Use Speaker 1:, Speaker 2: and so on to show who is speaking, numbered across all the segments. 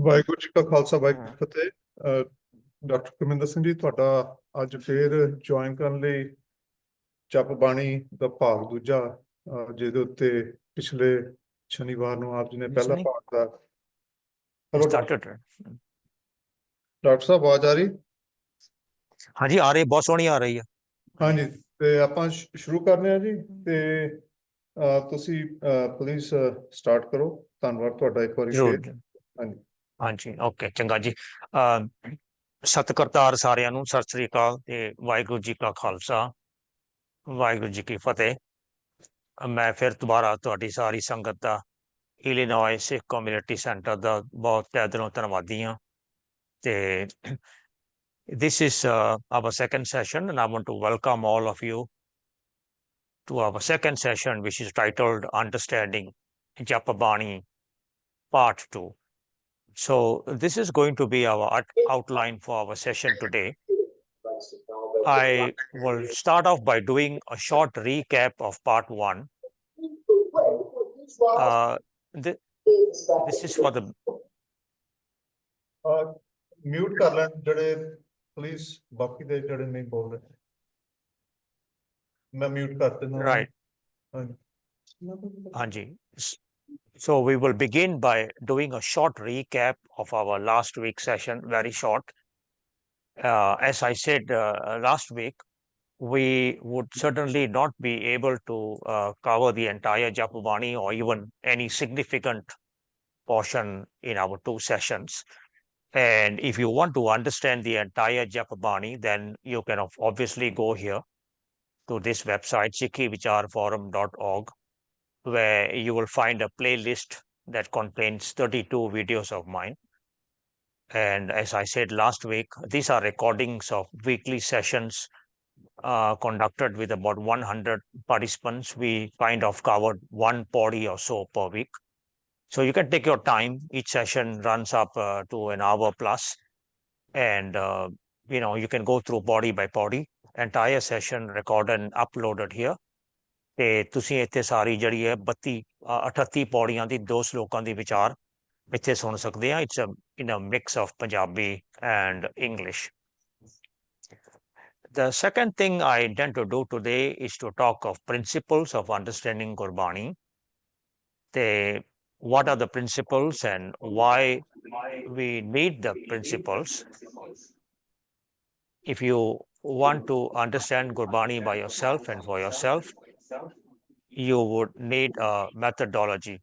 Speaker 1: ਵਾਹਿਗੁਰੂ ਜੀ ਕਾ ਖਾਲਸਾ ਵਾਹਿਗੁਰੂ ਜੀ ਕੀ ਫਤਿਹ। ਡਾਕਟਰ ਕਰਮਿੰਦਰ ਸਿੰਘ ਜੀ, ਤੁਹਾਡਾ ਅੱਜ ਫੇਰ ਜੁਆਇਨ ਕਰਨ ਲਈ ਜਪ ਬਾਣੀ ਦਾ ਭਾਗ ਦੂਜਾ, ਜਿਹਦੇ ਉੱਤੇ ਪਿਛਲੇ ਸ਼ਨੀਵਾਰ ਨੂੰ ਆਪ ਜੀ ਨੇ ਪਹਿਲਾ ਭਾਗ ਦਾ। ਹੈਲੋ ਡਾਕਟਰ ਸਾਹਿਬ, ਆਵਾਜ਼ ਆ ਰਹੀ?
Speaker 2: हाँ जी, आ रही, बहुत सोहनी आ रही है।
Speaker 1: ਹਾਂਜੀ, ਤੇ ਆਪਾਂ ਸ਼ੁਰੂ ਕਰਨੇ ਆ ਜੀ। ਤੇ ਤੁਸੀਂ ਪਲੀਜ਼ ਸਟਾਰਟ ਕਰੋ। ਧੰਨਵਾਦ ਤੁਹਾਡਾ ਇੱਕ ਵਾਰੀ ਫੇਰ।
Speaker 2: जरूर।
Speaker 1: ਹਾਂਜੀ
Speaker 2: हाँ जी, ओके, चंगा जी। सतकरतार सारिਆਂ ਨੂੰ ਸਤਿ ਸ੍ਰੀ ਅਕਾਲ ਤੇ ਵਾਹਿਗੁਰੂ ਜੀ ਕਾ ਖਾਲਸਾ ਵਾਹਿਗੁਰੂ ਜੀ ਕੀ ਫਤਿਹ। ਮੈਂ ਫਿਰ ਦੁਬਾਰਾ ਤੁਹਾਡੀ ਸਾਰੀ ਸੰਗਤ ਦਾ ਇਲੀਨੋਇਸ ਸਿੱਖ ਕਮਿਊਨਿਟੀ ਸੈਂਟਰ ਦਾ ਬਹੁਤ ਤਹਿ ਦਿਲੋਂ ਧੰਨਵਾਦੀ ਹਾਂ। ਤੇ this is our second session, and I want to welcome all of you to our second session, which is titled Understanding Japa Bani Part 2. So this is going to be our outline for our session today. I will start off by doing a short recap of part 1. This is for the
Speaker 1: mute ਕਰ ਲੈਣ ਜਿਹੜੇ please, ਬਾਕੀ ਦੇ ਜਿਹੜੇ ਨਹੀਂ ਬੋਲ ਰਹੇ। ਮੈਂ ਮਿਊਟ ਕਰ ਦਿੰਦਾ।
Speaker 2: right. Anji. So we will begin by doing a short recap of our last week's session, very short. As I said last week, we would certainly not be able to cover the entire Japabani or even any significant portion in our 2 sessions. And if you want to understand the entire Japabani, then you can obviously go here to this website, sikhivicharforum.org, where you will find a playlist that contains 32 videos of mine. And as I said last week, these are recordings of weekly sessions conducted with about 100 participants. We kind of covered one body or so per week. So you can take your time. Each session runs up to an hour plus. And, you can go through body by body. Entire session recorded and uploaded here. ਤੇ ਤੁਸੀਂ ਇੱਥੇ ਸਾਰੀ ਜਿਹੜੀ ਹੈ 38 ਪੌੜੀਆਂ ਦੀ 2 ਸ਼ਲੋਕਾਂ ਦੀ ਵਿਚਾਰ ਇੱਥੇ ਸੁਣ ਸਕਦੇ ਆ। It's in a mix of Punjabi and English. The second thing I intend to do today is to talk of principles of understanding Gurbani. What are the principles and why we need the principles? If you want to understand Gurbani by yourself and for yourself, you would need a methodology.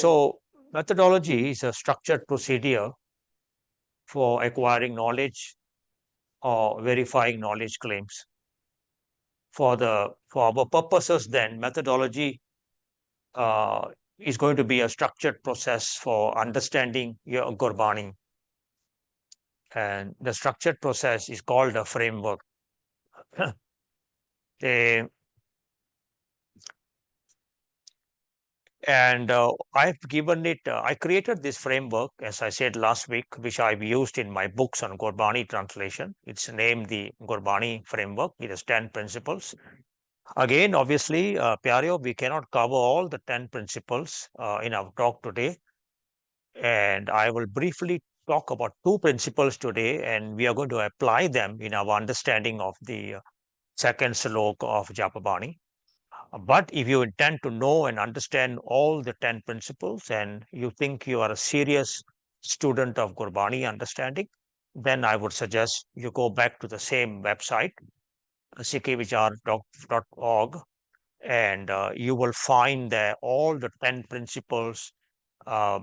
Speaker 2: So methodology is a structured procedure for acquiring knowledge or verifying knowledge claims. For our purposes, then, methodology is going to be a structured process for understanding your Gurbani. And the structured process is called a framework. And I've given it, I created this framework, as I said last week, which I've used in my books on Gurbani translation. It's named the Gurbani framework. It has 10 principles. Again, obviously, Pyareo, we cannot cover all the 10 principles in our talk today. And I will briefly talk about 2 principles today, and we are going to apply them in our understanding of the second slok of Japabani. But if you intend to know and understand all the 10 principles and you think you are a serious student of Gurbani understanding, then I would suggest you go back to the same website, sikhivicharforum.org, and you will find there all the 10 principles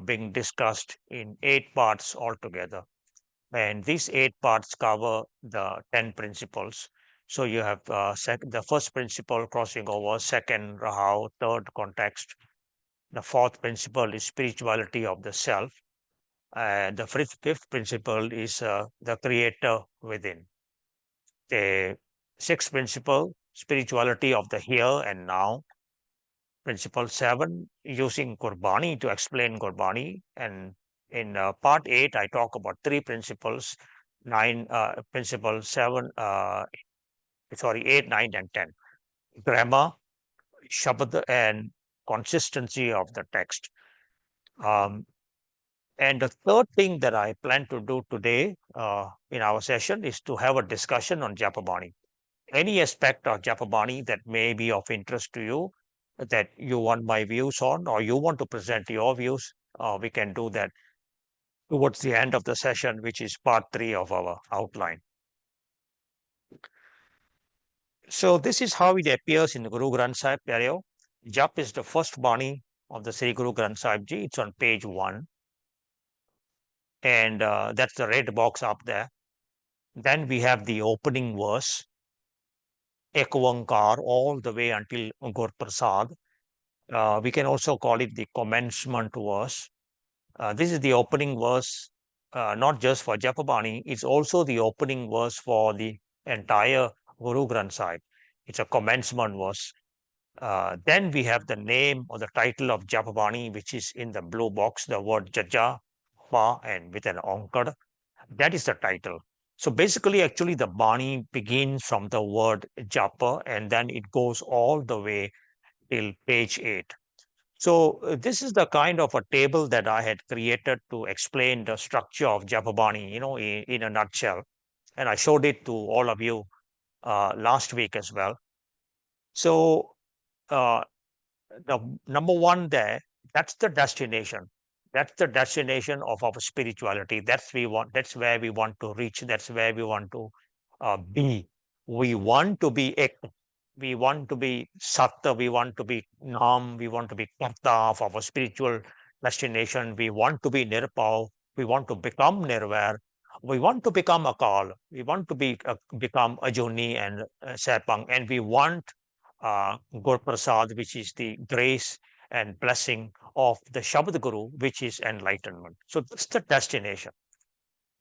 Speaker 2: being discussed in 8 parts altogether. And these 8 parts cover the 10 principles. So you have the first principle, crossing over; second, rahau; third, context; the fourth principle is spirituality of the self; and the fifth principle is the creator within; the sixth principle, spirituality of the here and now; principle 7, using Gurbani to explain Gurbani; and in part 8 I talk about 3 principles, principle 7, 8, 9, and 10. Grammar, shabad and consistency of the text. And the third thing that I plan to do today in our session is to have a discussion on Japabani. Any aspect of Japabani that may be of interest to you, that you want my views on, or you want to present your views, we can do that towards the end of the session, which is part 3 of our outline. So this is how it appears in the Guru Granth Sahib Pyareo. Jap is the first Bani of the Sri Guru Granth Sahib Ji. It's on page 1. And that's the red box up there. Then we have the opening verse, Ek Oankar, all the way until Gur Prasad. We can also call it the commencement verse. This is the opening verse, not just for Japabani, it's also the opening verse for the entire Guru Granth Sahib. It's a commencement verse. Then we have the name or the title of Japabani, which is in the blue box, the word Jaja, Pa, and with an Onkar. That is the title. So basically, actually, the Bani begins from the word Japa, and then it goes all the way till page 8. So this is the kind of a table that I had created to explain the structure of Japabani, in a nutshell. And I showed it to all of you last week as well. So the number one there, that's the destination. That's the destination of our spirituality. That's where we want to reach. That's where we want to be. We want to be ek. We want to be satta. We want to be nam. We want to be karta of our spiritual destination. We want to be nirpav. We want to become nirvair. We want to become akal. We want to become ajuni and sepang. And we want Gur Prasad, which is the grace and blessing of the Shabad Guru, which is enlightenment. So that's the destination.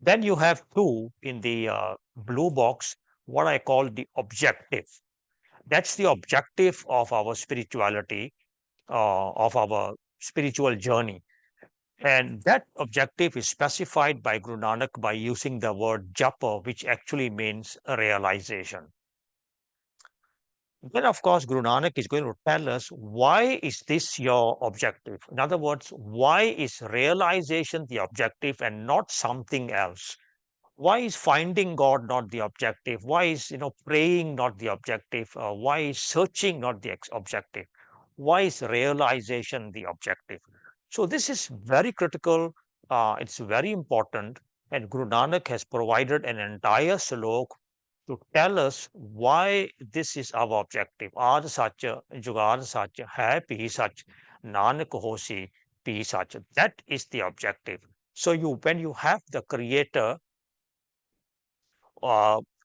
Speaker 2: Then you have 2 in the blue box, what I call the objective. That's the objective of our spirituality, of our spiritual journey. And that objective is specified by Guru Nanak by using the word japa, which actually means a realization. Then, of course, Guru Nanak is going to tell us, why is this your objective? In other words, why is realization the objective and not something else? Why is finding God not the objective? Why is praying not the objective? Why is searching not the objective? Why is realization the objective? So this is very critical. It's very important, and Guru Nanak has provided an entire slok to tell us why this is our objective. Aad sach, jugaad sach, hai phi sach, nanak hosi phi sach. That is the objective. So when you have the Creator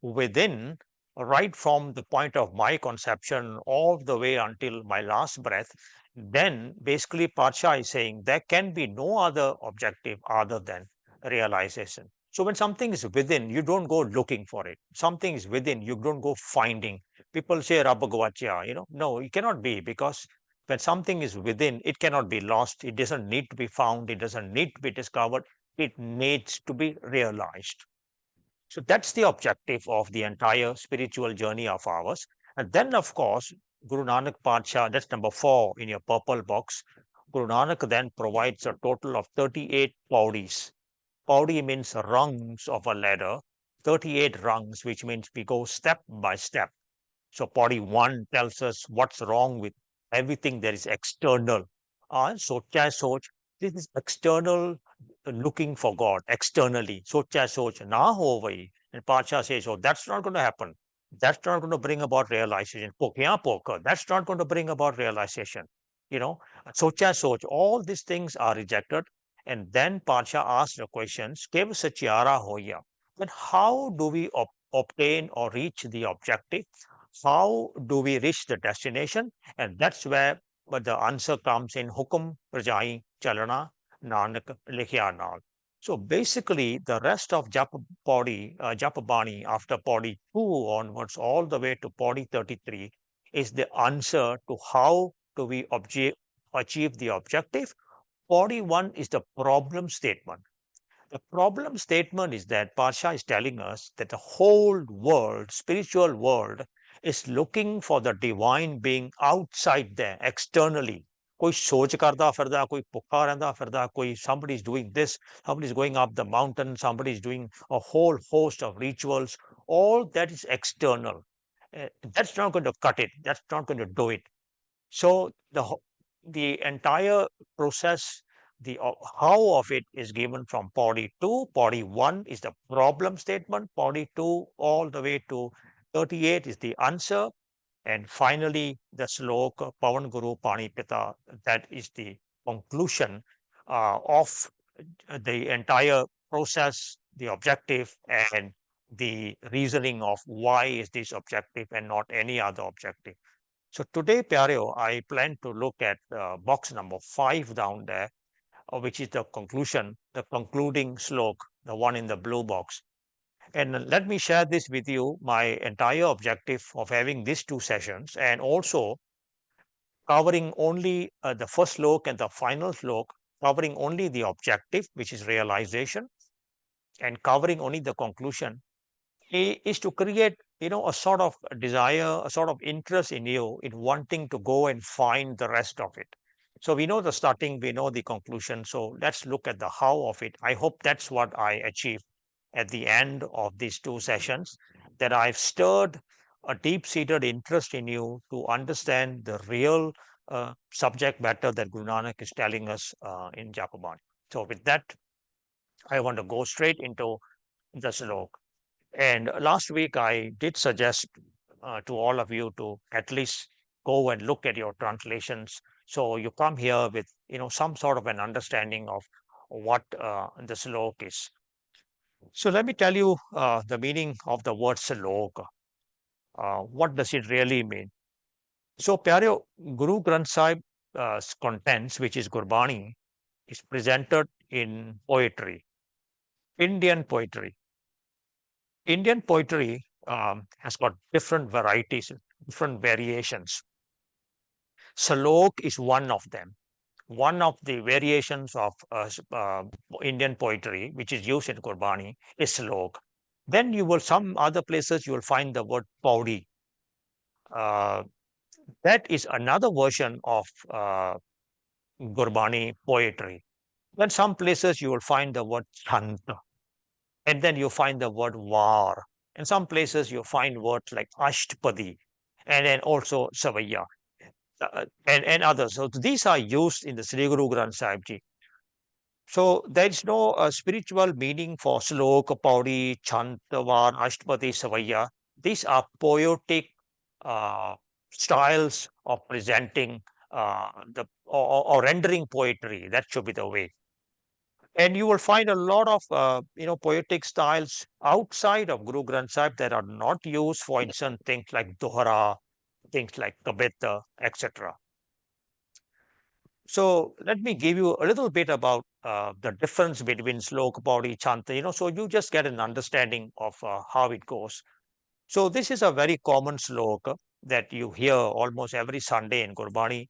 Speaker 2: within, right from the point of my conception all the way until my last breath, then basically Padsha is saying there can be no other objective other than realization. So when something is within, you don't go looking for it. Something is within, you don't go finding. People say Rabba Gavachya, no, it cannot be, because when something is within, it cannot be lost. It doesn't need to be found. It doesn't need to be discovered. It needs to be realized. So that's the objective of the entire spiritual journey of ours. And then, of course, Guru Nanak Padsha, that's number 4 in your purple box. Guru Nanak then provides a total of 38 paudis. Paudi means rungs of a ladder, 38 rungs, which means we go step by step. So Paudi 1 tells us what's wrong with everything that is external. Socha soch, this is external, looking for God externally. Socha soch na ho vai. And Pacha says, oh, that's not going to happen. That's not going to bring about realization. That's not going to bring about realization. Socha soch, all these things are rejected. And then Pacha asks the questions, Kev Sachiara Hoya. Then how do we obtain or reach the objective? How do we reach the destination? And that's where the answer comes in Hukum Prajai Chalana Nanak Likhya Nal. So basically, the rest of Japabani after Padi 2 onwards, all the way to Padi 33, is the answer to how do we achieve the objective. Padi 1 is the problem statement. The problem statement is that Pasha is telling us that the whole world, spiritual world, is looking for the divine being outside there, externally. कोई सोच करदा फिरदा, कोई भुक्खा रहिंदा फिरदा, कोई somebody is doing this, somebody is going up the mountain, somebody is doing a whole host of rituals. All that is external. That's not going to cut it. That's not going to do it. So the entire process, the how of it is given from Pauri 2. Pauri 1 is the problem statement. Pauri 2 all the way to 38 is the answer. And finally, the sloka Pavan Guru Pani Pita, that is the conclusion of the entire process, the objective, and the reasoning of why is this objective and not any other objective. So today, Pyareo, I plan to look at box number 5 down there, which is the conclusion, the concluding slok, the one in the blue box. And let me share this with you, my entire objective of having these 2 sessions, and also covering only the first slok and the final slok, covering only the objective, which is realization, and covering only the conclusion, is to create, a sort of desire, a sort of interest in you in wanting to go and find the rest of it. So we know the starting, we know the conclusion. So let's look at the how of it. I hope that's what I achieved at the end of these 2 sessions, that I've stirred a deep-seated interest in you to understand the real subject matter that Guru Nanak is telling us in Japabani. So with that, I want to go straight into the slok. And last week, I did suggest to all of you to at least go and look at your translations. So you come here with, some sort of an understanding of what the slok is. So let me tell you the meaning of the word slok. What does it really mean? So, Pyareo, Guru Granth Sahib's contents, which is Gurbani, is presented in poetry, Indian poetry. Indian poetry has got different varieties, different variations. Salok is one of them. One of the variations of Indian poetry, which is used in Gurbani, is Salok. Then you will, some other places, you will find the word Paudi. That is another version of Gurbani poetry. Then some places you will find the word Chant. And then you find the word Var. In some places you find words like Ashtpadi and then also Savaya and others. So these are used in the Sri Guru Granth Sahib Ji. So there is no spiritual meaning for Sloka, Paudi, Chant, Var, Ashtpadi, Savaya. These are poetic styles of presenting or rendering poetry. That should be the way. And you will find a lot of poetic styles outside of Guru Granth Sahib that are not used, for instance, things like Dohara, things like Kabita, etc. So let me give you a little bit about the difference between Sloka, Paudi, Chanta, so you just get an understanding of how it goes. So this is a very common sloka that you hear almost every Sunday in Gurbani.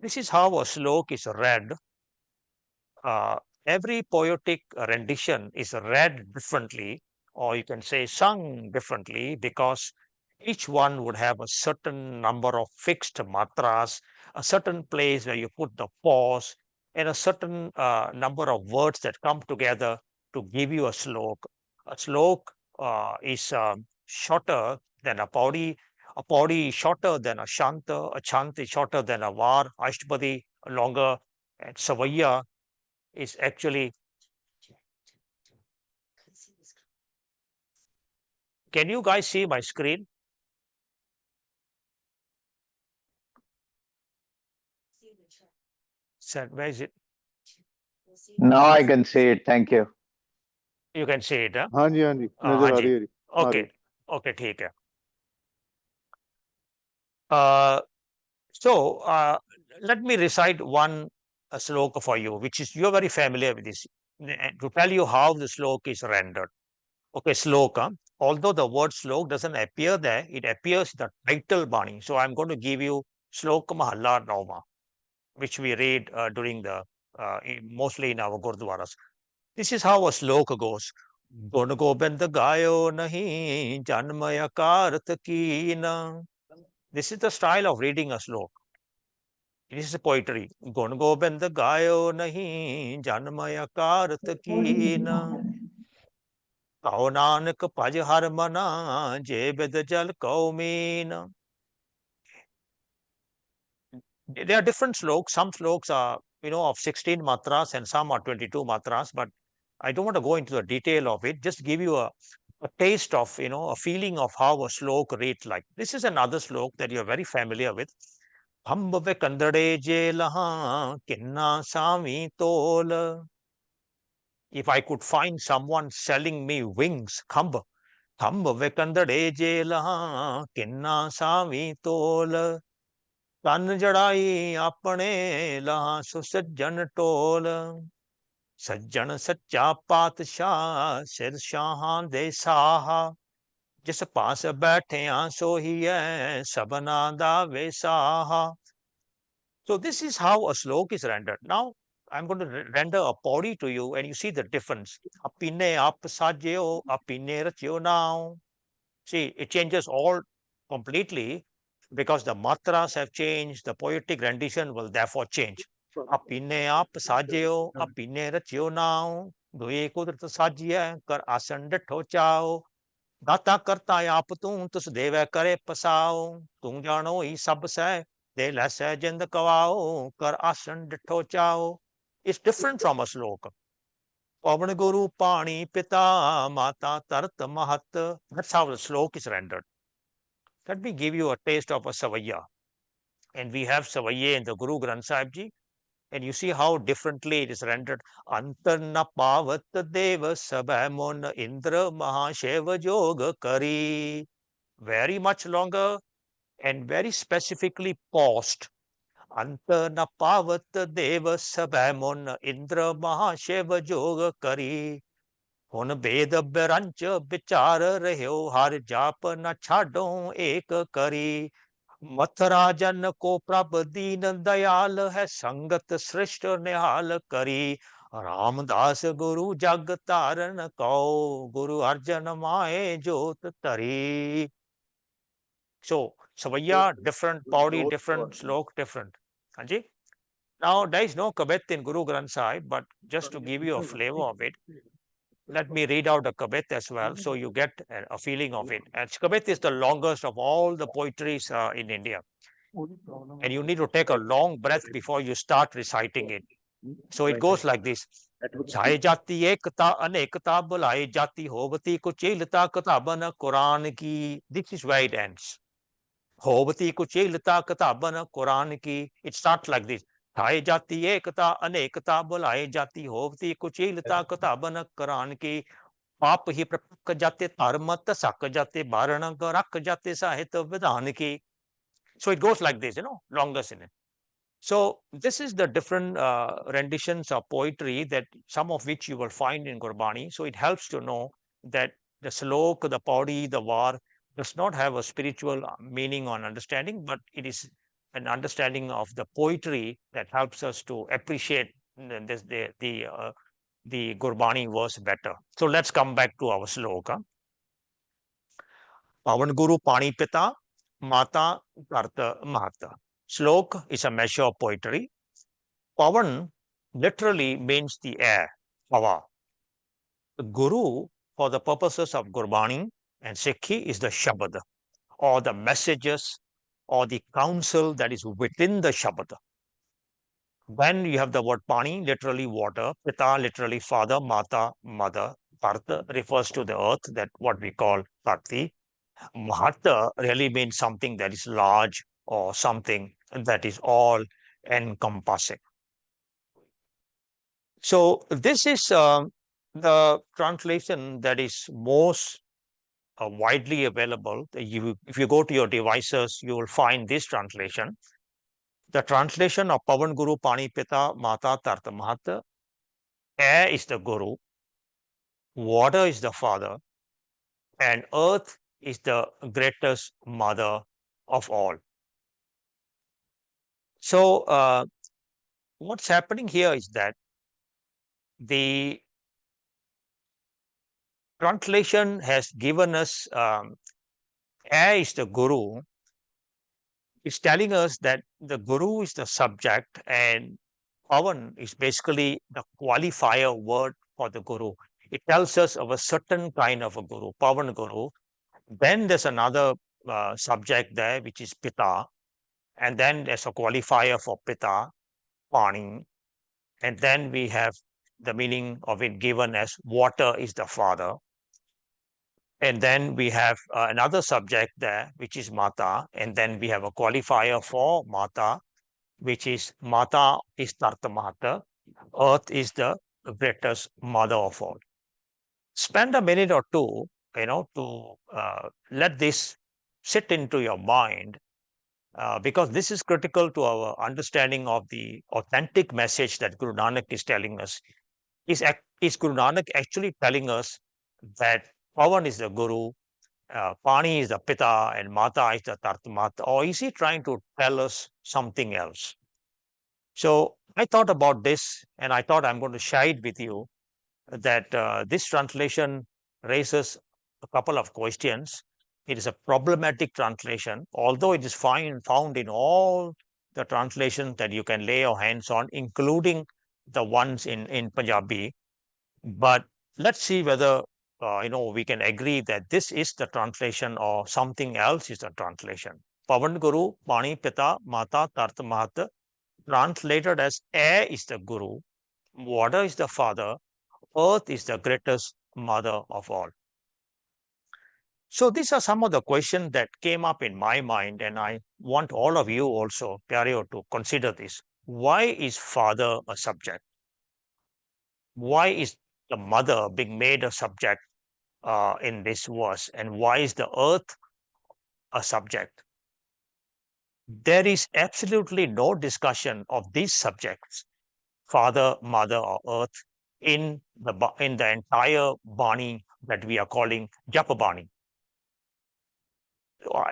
Speaker 2: This is how a slok is read. Every poetic rendition is read differently, or you can say sung differently, because each one would have a certain number of fixed matras, a certain place where you put the pause, and a certain number of words that come together to give you a slok. A slok is shorter than a paudi is shorter than a shanta is shorter than a var, ashtpadi longer, and savaya is actually. Can you guys see my screen? Sir, where is it?
Speaker 3: Now I can see it. Thank you.
Speaker 2: You can see it, huh?
Speaker 1: हाँ जी नजर आ रही है
Speaker 2: Okay, okay, ठीक है. So let me recite one sloka for you, which is you're very familiar with this, to tell you how the sloka is rendered. Okay, sloka. Although the word slok doesn't appear there, it appears in the title Bani. So I'm going to give you Sloka Mahalla Nauma, which we read during the mostly in our Gurdwaras. This is how a sloka goes. गुण गोबिंद गायो नहीं जन्म अकारथ कीना. This is the style of reading a slok. This is poetry. गुण गोबिंद गायो नहीं जन्म अकारथ कीना. कहो नानक भज हर मना जे बिद जल कौ mean. There are different sloks. Some sloks are, of 16 matras and some are 22 matras, but I don't want to go into the detail of it. Just give you a taste of, a feeling of how a slok reads like. This is another slok that you're very familiar with. Hambave kandade je laha kinna sami tol. If I could find someone selling me wings, khambave kandade je laha kinna sami tol. ਤਨ ਜੜਾਈ ਆਪਣੇ ਲਾਹਾਂ ਸੁਸੱਜਣ toll. ਸੱਜਣ ਸੱਚਾ ਪਾਤਸ਼ਾਹ ਸਿਰ ਸ਼ਾਹਾਂ ਦੇ ਸਾਹਾ. ਜਿਸ ਪਾਸ ਬੈਠਿਆਂ ਸੋਹੀਐ ਸਭਨਾ ਦਾ ਵੇਸਾਹਾ. So this is how a slok is rendered. Now I'm going to render a pauri to you and you see the difference. Apine ap sajyo, apine rachyo now. See, it changes all completely because the matras have changed, the poetic rendition will therefore change. Apine aap sajyo, apine rachyo now. Due kudrat sajya kar asan ditho chao. दाता करता आप तुस देवै करे पसाओ. तुम जानो ही सब सै दे लैसै जिंद कवाओ. कर आसन डिठो चाओ. It's different from a sloka. Pavan Guru Pani Pita Mata Tart Mahat. That's how the slok is rendered. Let me give you a taste of a Savaya. And we have Savaya in the Guru Granth Sahib Ji. And you see how differently it is rendered. Antarna Pavat Deva Sabhamon Indra Mahasheva Yoga Kari. Very much longer and very specifically paused. Antarna Pavat Deva Sabhamon Indra Mahasheva Yoga Kari. ਹੁਣ ਬੇਦ brunch ਵਿਚਾਰ ਰਹਿਓ ਹਰ ਜਾਪ ਨ ਛਾਡੋ ਏਕ ਕਰੀ. ਮਥਰਾ ਜਨ ਕੋ ਪ੍ਰਭ ਦੀਨ ਦਇਆਲ ਹੈ ਸੰਗਤ ਸ੍ਰਿਸ਼ਟ ਨਿਹਾਲ ਕਰੀ. ਰਾਮਦਾਸ ਗੁਰੂ ਜਗ ਧਾਰਨ ਕਉ ਗੁਰੂ ਅਰਜਨ ਮਾਏ ਜੋਤ ਧਰੀ. So Savaya different, Pauri different, Slok different. Hanji. Now there is no kabet in Guru Granth Sahib, but just to give you a flavor of it, let me read out a kabet as well, so you get a feeling of it. And kabet is the longest of all the poetries in India. And you need to take a long breath before you start reciting it. So it goes like this. Chai jati ekta anekta bulai jati hovati kuchilta kataban Quran ki. This is where it ends. Hovati kuchilta kataban Quran ki. It starts like this. थाए जाति एकता अनेकता बुलाए जाति होवती कुचीलता कताबन करान की. पाप ही प्रपक जाते धर्म तसक जाते बारण रख जाते साहित्य विधान की. So it goes like this, longest in it. So this is the different renditions of poetry that some of which you will find in Gurbani. So it helps to know that the slok, the pauri, the var does not have a spiritual meaning or understanding, but it is an understanding of the poetry that helps us to appreciate the Gurbani verse better. So let's come back to our sloka. Pavan Guru Pani Pita Mata Karta Mahata. Slok is a measure of poetry. Pavan literally means the air, Hava. The Guru, for the purposes of Gurbani and Sikhi, is the Shabad, or the messages, or the counsel that is within the Shabad. Then you have the word Pani, literally water, Pita, literally father, Mata, mother, Karta refers to the earth, that what we call Karti. Mahata really means something that is large or something that is all encompassing. So this is the translation that is most widely available. If you go to your devices, you will find this translation. The translation of Pavan Guru Pani Pita Mata Tarta Mahata. Air is the Guru, water is the father, and earth is the greatest mother of all. So what's happening here is that the translation has given us A is the Guru. It's telling us that the Guru is the subject and Pavan is basically the qualifier word for the Guru. It tells us of a certain kind of a Guru, Pavan Guru. Then there's another subject there, which is Pita. And then there's a qualifier for Pita, Bani. And then we have the meaning of it given as water is the father. And then we have another subject there, which is Mata. And then we have a qualifier for Mata, which is Mata is Tartamata. Earth is the greatest mother of all. Spend a minute or two, to let this sit into your mind, because this is critical to our understanding of the authentic message that Guru Nanak is telling us. Is Guru Nanak actually telling us that Pavan is the Guru, Pani is the Pita, and Mata is the Tartamata, or is he trying to tell us something else? So I thought about this, and I thought I'm going to share it with you, that this translation raises a couple of questions. It is a problematic translation, although it is found in all the translations that you can lay your hands on, including the ones in Punjabi. But let's see whether we can agree that this is the translation or something else is the translation. Pavan Guru, Bani Pita, Mata Tart Mahat, translated as air is the Guru, water is the father, earth is the greatest mother of all. So these are some of the questions that came up in my mind, and I want all of you also, Pyareo, to consider this. Why is father a subject? Why is the mother being made a subject in this verse? And why is the earth a subject? There is absolutely no discussion of these subjects, father, mother, or earth, in the entire Bani that we are calling Japa Bani.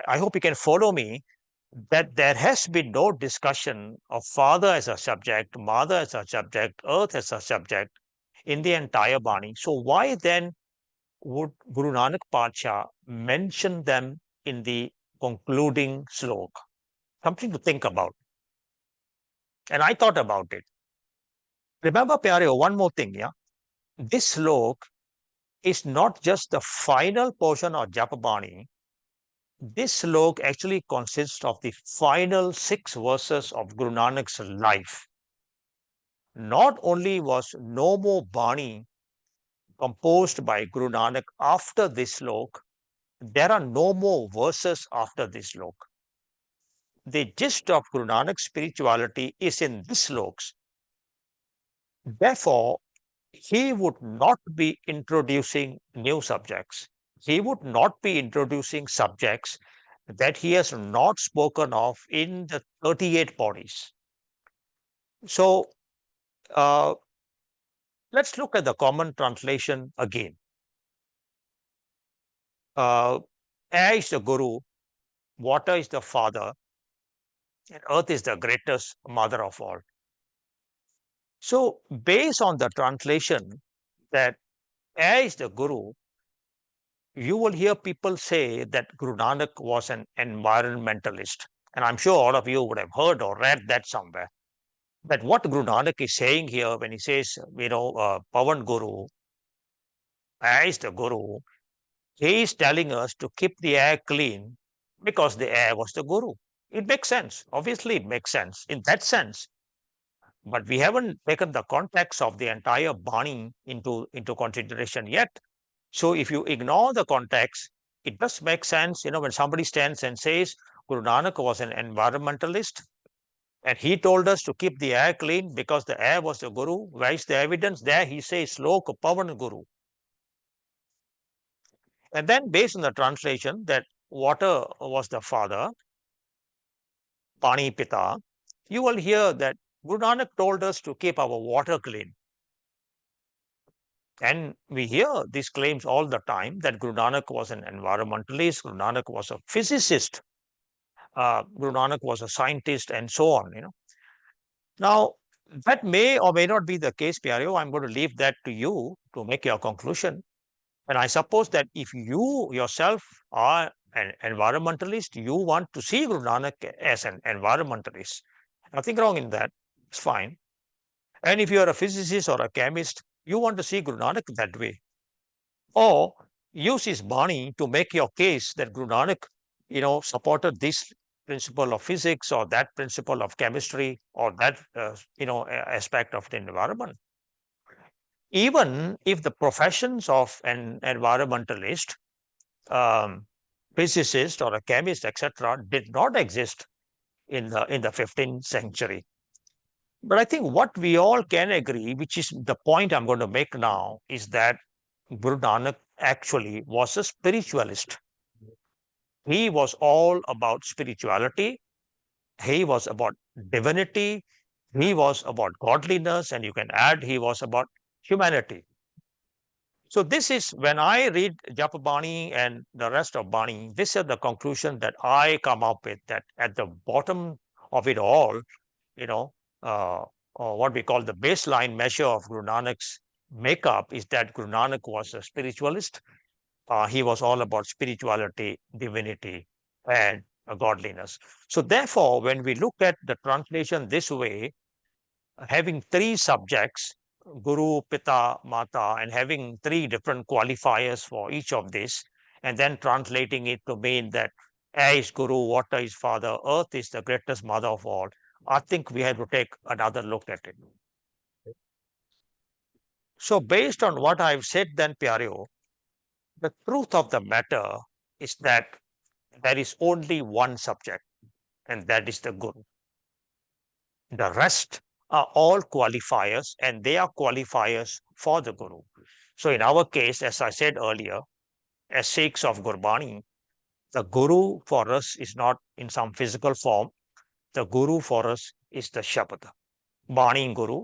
Speaker 2: I hope you can follow me that there has been no discussion of father as a subject, mother as a subject, earth as a subject in the entire Bani. So why then would Guru Nanak Pacha mention them in the concluding slok? Something to think about. And I thought about it. Remember, Pyareo, one more thing, yeah? This slok is not just the final portion of Japa Bani. This slok actually consists of the final 6 verses of Guru Nanak's life. Not only was no more Bani composed by Guru Nanak after this slok, there are no more verses after this slok. The gist of Guru Nanak's spirituality is in these sloks. Therefore, he would not be introducing new subjects. He would not be introducing subjects that he has not spoken of in the 38 bodies. So let's look at the common translation again. Air is the Guru, water is the father, and earth is the greatest mother of all. So based on the translation that air is the Guru, you will hear people say that Guru Nanak was an environmentalist. And I'm sure all of you would have heard or read that somewhere. That what Guru Nanak is saying here when he says, Pavan Guru, air is the Guru, he is telling us to keep the air clean because the air was the Guru. It makes sense. Obviously, it makes sense in that sense. But we haven't taken the context of the entire Bani into consideration yet. So if you ignore the context, it does make sense, when somebody stands and says Guru Nanak was an environmentalist and he told us to keep the air clean because the air was the Guru. Where is the evidence? There he says Sloka Pavan Guru. And then based on the translation that water was the father, Pani Pita, you will hear that Guru Nanak told us to keep our water clean. And we hear these claims all the time that Guru Nanak was an environmentalist, Guru Nanak was a physicist, Guru Nanak was a scientist, and so on. Now, that may or may not be the case, Pyareo. I'm going to leave that to you to make your conclusion. And I suppose that if you yourself are an environmentalist, you want to see Guru Nanak as an environmentalist. Nothing wrong in that. It's fine. And if you are a physicist or a chemist, you want to see Guru Nanak that way. Or use his Bani to make your case that Guru Nanak, supported this principle of physics or that principle of chemistry or that, aspect of the environment. Even if the professions of an environmentalist, physicist or a chemist, etc., did not exist in the 15th century. But I think what we all can agree, which is the point I'm going to make now, is that Guru Nanak actually was a spiritualist. He was all about spirituality. He was about divinity. He was about godliness. And you can add, he was about humanity. So this is when I read Japa Bani and the rest of Bani, this is the conclusion that I come up with, that at the bottom of it all, or what we call the baseline measure of Guru Nanak's makeup is that Guru Nanak was a spiritualist. He was all about spirituality, divinity, and godliness. So therefore, when we look at the translation this way, having three subjects, Guru, Pita, Mata, and having three different qualifiers for each of this, and then translating it to mean that air is Guru, water is Father, earth is the greatest mother of all, I think we have to take another look at it. So based on what I've said then, Pyareo, the truth of the matter is that there is only one subject, and that is the Guru. The rest are all qualifiers, and they are qualifiers for the Guru. So in our case, as I said earlier, as Sikhs of Gurbani, the Guru for us is not in some physical form. The Guru for us is the Shabad. Bani Guru,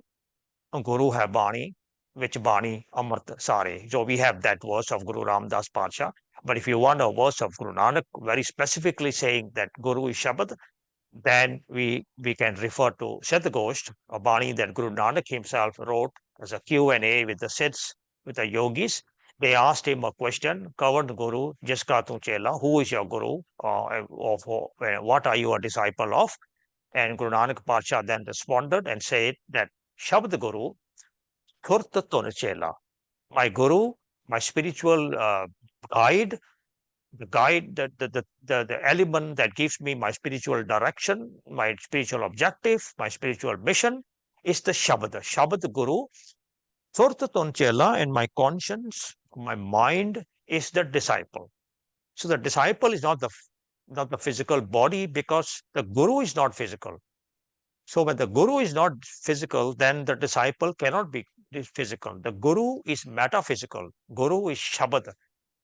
Speaker 2: Guru hai Bani, which Bani Amrit Sare. So we have that verse of Guru Ramdas Parsha. But if you want a verse of Guru Nanak very specifically saying that Guru is Shabad, then we can refer to Shadgosht, a Bani that Guru Nanak himself wrote as a Q&A with the Siddhs, with the yogis. They asked him a question, covered Guru, Jiska Tu Chela, who is your Guru, what are you a disciple of? And Guru Nanak Pacha then responded and said that Shabd Guru, Thurta Tun Chela, my Guru, my spiritual guide, the guide, the element that gives me my spiritual direction, my spiritual objective, my spiritual mission is the Shabad. Shabad Guru, Surta Tonchela, and my conscience, my mind is the disciple. So the disciple is not the physical body because the Guru is not physical. So when the Guru is not physical, then the disciple cannot be physical. The Guru is metaphysical. Guru is Shabad.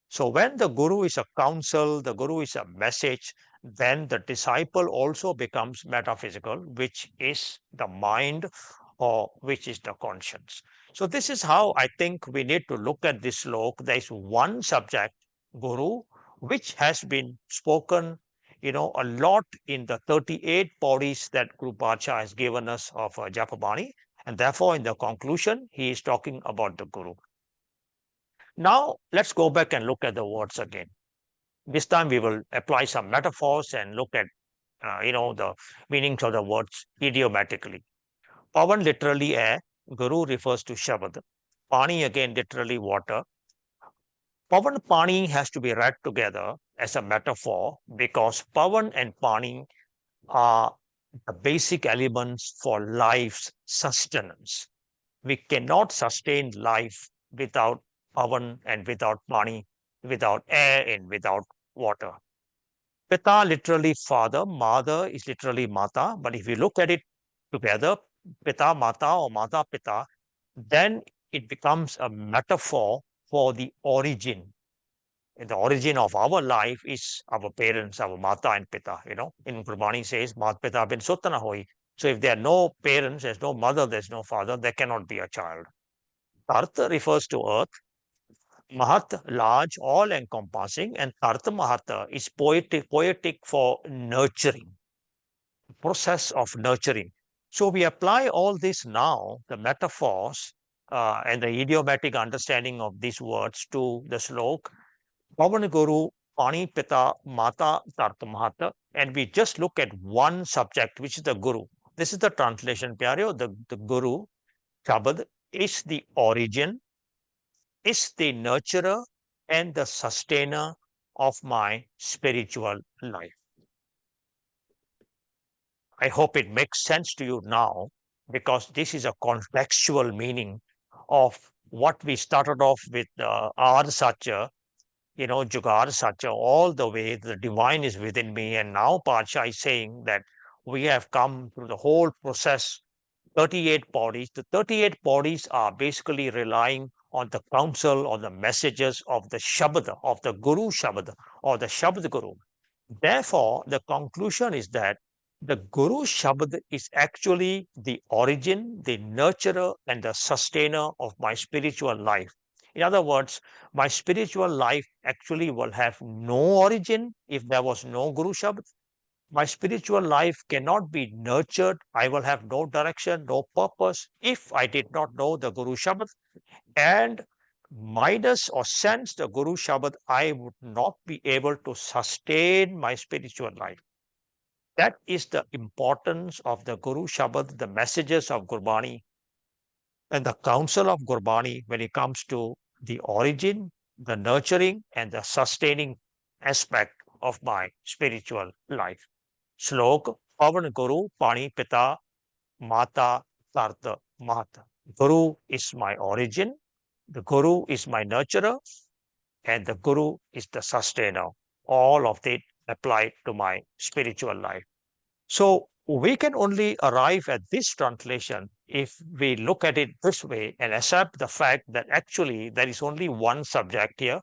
Speaker 2: So when the Guru is a counsel, the Guru is a message, then the disciple also becomes metaphysical, which is the mind or which is the conscience. So this is how I think we need to look at this slok. There is one subject, Guru, which has been spoken, a lot in the 38 paudis that Guru Pacha has given us of Japabani. And therefore, in the conclusion, he is talking about the Guru. Now, let's go back and look at the words again. This time we will apply some metaphors and look at, the meanings of the words idiomatically. Pavan literally air, Guru refers to Shabad. Pani again literally water. Pavan Pani has to be read together as a metaphor because Pavan and Pani are the basic elements for life's sustenance. We cannot sustain life without Pavan and without Bani, without air and without water. Pita literally father, mother is literally mata, but if you look at it together, Pita Mata or Mata Pita, then it becomes a metaphor for the origin. And the origin of our life is our parents, our Mata and Pita. In Gurbani says, Mat Pita bin Sutana hoi. So if there are no parents, there's no mother, there's no father, there cannot be a child. Tartha refers to earth. Mahat, large, all encompassing, and Tartha Mahata is poetic for nurturing, process of nurturing. So we apply all this now, the metaphors, and the idiomatic understanding of these words to the slok. Pavan Guru, Pani Pita, Mata, Tarta Mahata, and we just look at one subject, which is the Guru. This is the translation, Pyareo. The Guru, Shabad, is the origin, is the nurturer, and the sustainer of my spiritual life. I hope it makes sense to you now, because this is a contextual meaning of what we started off with Ar Satya, Jugar Satya, all the way the divine is within me. And now Pacha is saying that we have come through the whole process, 38 bodies. The 38 bodies are basically relying on the counsel or the messages of the Shabad, of the Guru Shabad, or the Shabad Guru. Therefore, the conclusion is that the Guru Shabad is actually the origin, the nurturer, and the sustainer of my spiritual life. In other words, my spiritual life actually will have no origin if there was no Guru Shabad. My spiritual life cannot be nurtured. I will have no direction, no purpose if I did not know the Guru Shabad. And minus or sense the Guru Shabad, I would not be able to sustain my spiritual life. That is the importance of the Guru Shabad, the messages of Gurbani, and the counsel of Gurbani when it comes to the origin, the nurturing, and the sustaining aspect of my spiritual life. Slok, Pavan Guru, Pani Pita, Mata, Tarta, Mahata. Guru is my origin, the Guru is my nurturer, and the Guru is the sustainer. All of it applied to my spiritual life. So we can only arrive at this translation if we look at it this way and accept the fact that actually there is only one subject here,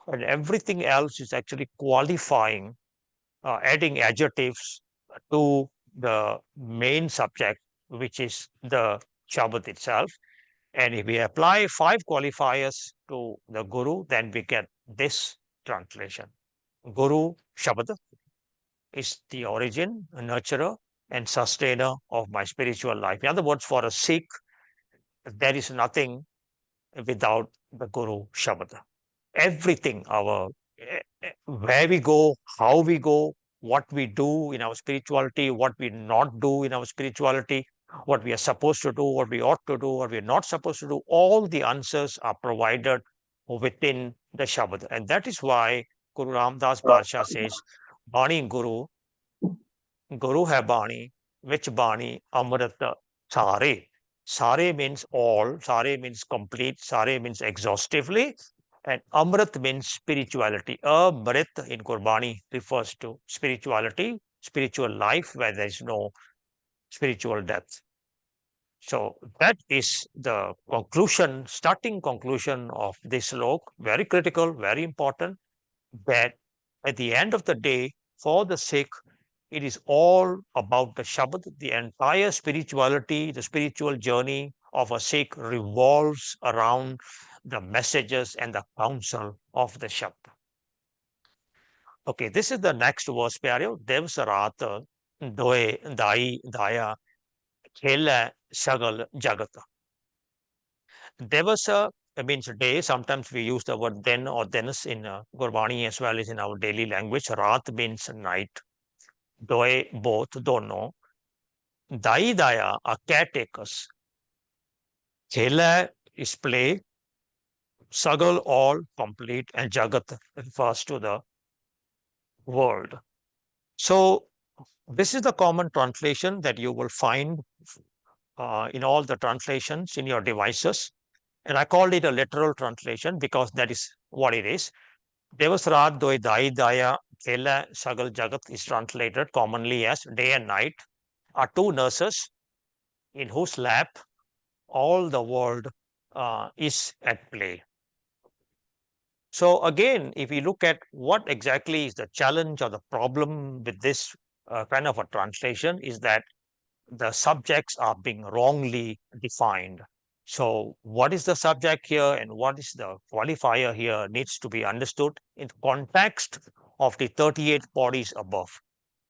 Speaker 2: and everything else is actually qualifying, adding adjectives to the main subject, which is the Shabad itself. And if we apply 5 qualifiers to the Guru, then we get this translation. Guru Shabad is the origin, nurturer, and sustainer of my spiritual life. In other words, for a Sikh, there is nothing without the Guru Shabad. Everything, where we go, how we go, what we do in our spirituality, what we not do in our spirituality, what we are supposed to do, what we ought to do, what we are not supposed to do, all the answers are provided within the Shabad. And that is why Guru Ramdas Parsha says, Bani Guru, Guru hai Bani, which Bani, Amrita, Sare. Sare means all, Sare means complete, Sare means exhaustively, and Amrit means spirituality. Amrit in Gurbani refers to spirituality, spiritual life where there is no spiritual death. So that is the conclusion, starting conclusion of this slok. Very critical, very important, that at the end of the day, for the Sikh, it is all about the Shabad. The entire spirituality, the spiritual journey of a Sikh revolves around the messages and the counsel of the Shabad. Okay, this is the next verse, Pyareo. Dev Sarat Doe Dai Daya Khela Sagal Jagata. Devasa means day. Sometimes we use the word then or denis in Gurbani as well as in our daily language. Raat means night. Doe, both, dono. Dai Daya are caretakers. Khela is play. Sagal, all, complete. And Jagat refers to the world. So this is the common translation that you will find in all the translations in your devices. And I called it a literal translation because that is what it is. Devasrat Doi Dai Daya Khela Sagal Jagat is translated commonly as day and night are two nurses in whose lap all the world is at play. So again, if we look at what exactly is the challenge or the problem with this kind of a translation, is that the subjects are being wrongly defined. So what is the subject here and what is the qualifier here needs to be understood in context of the 38 bodies above.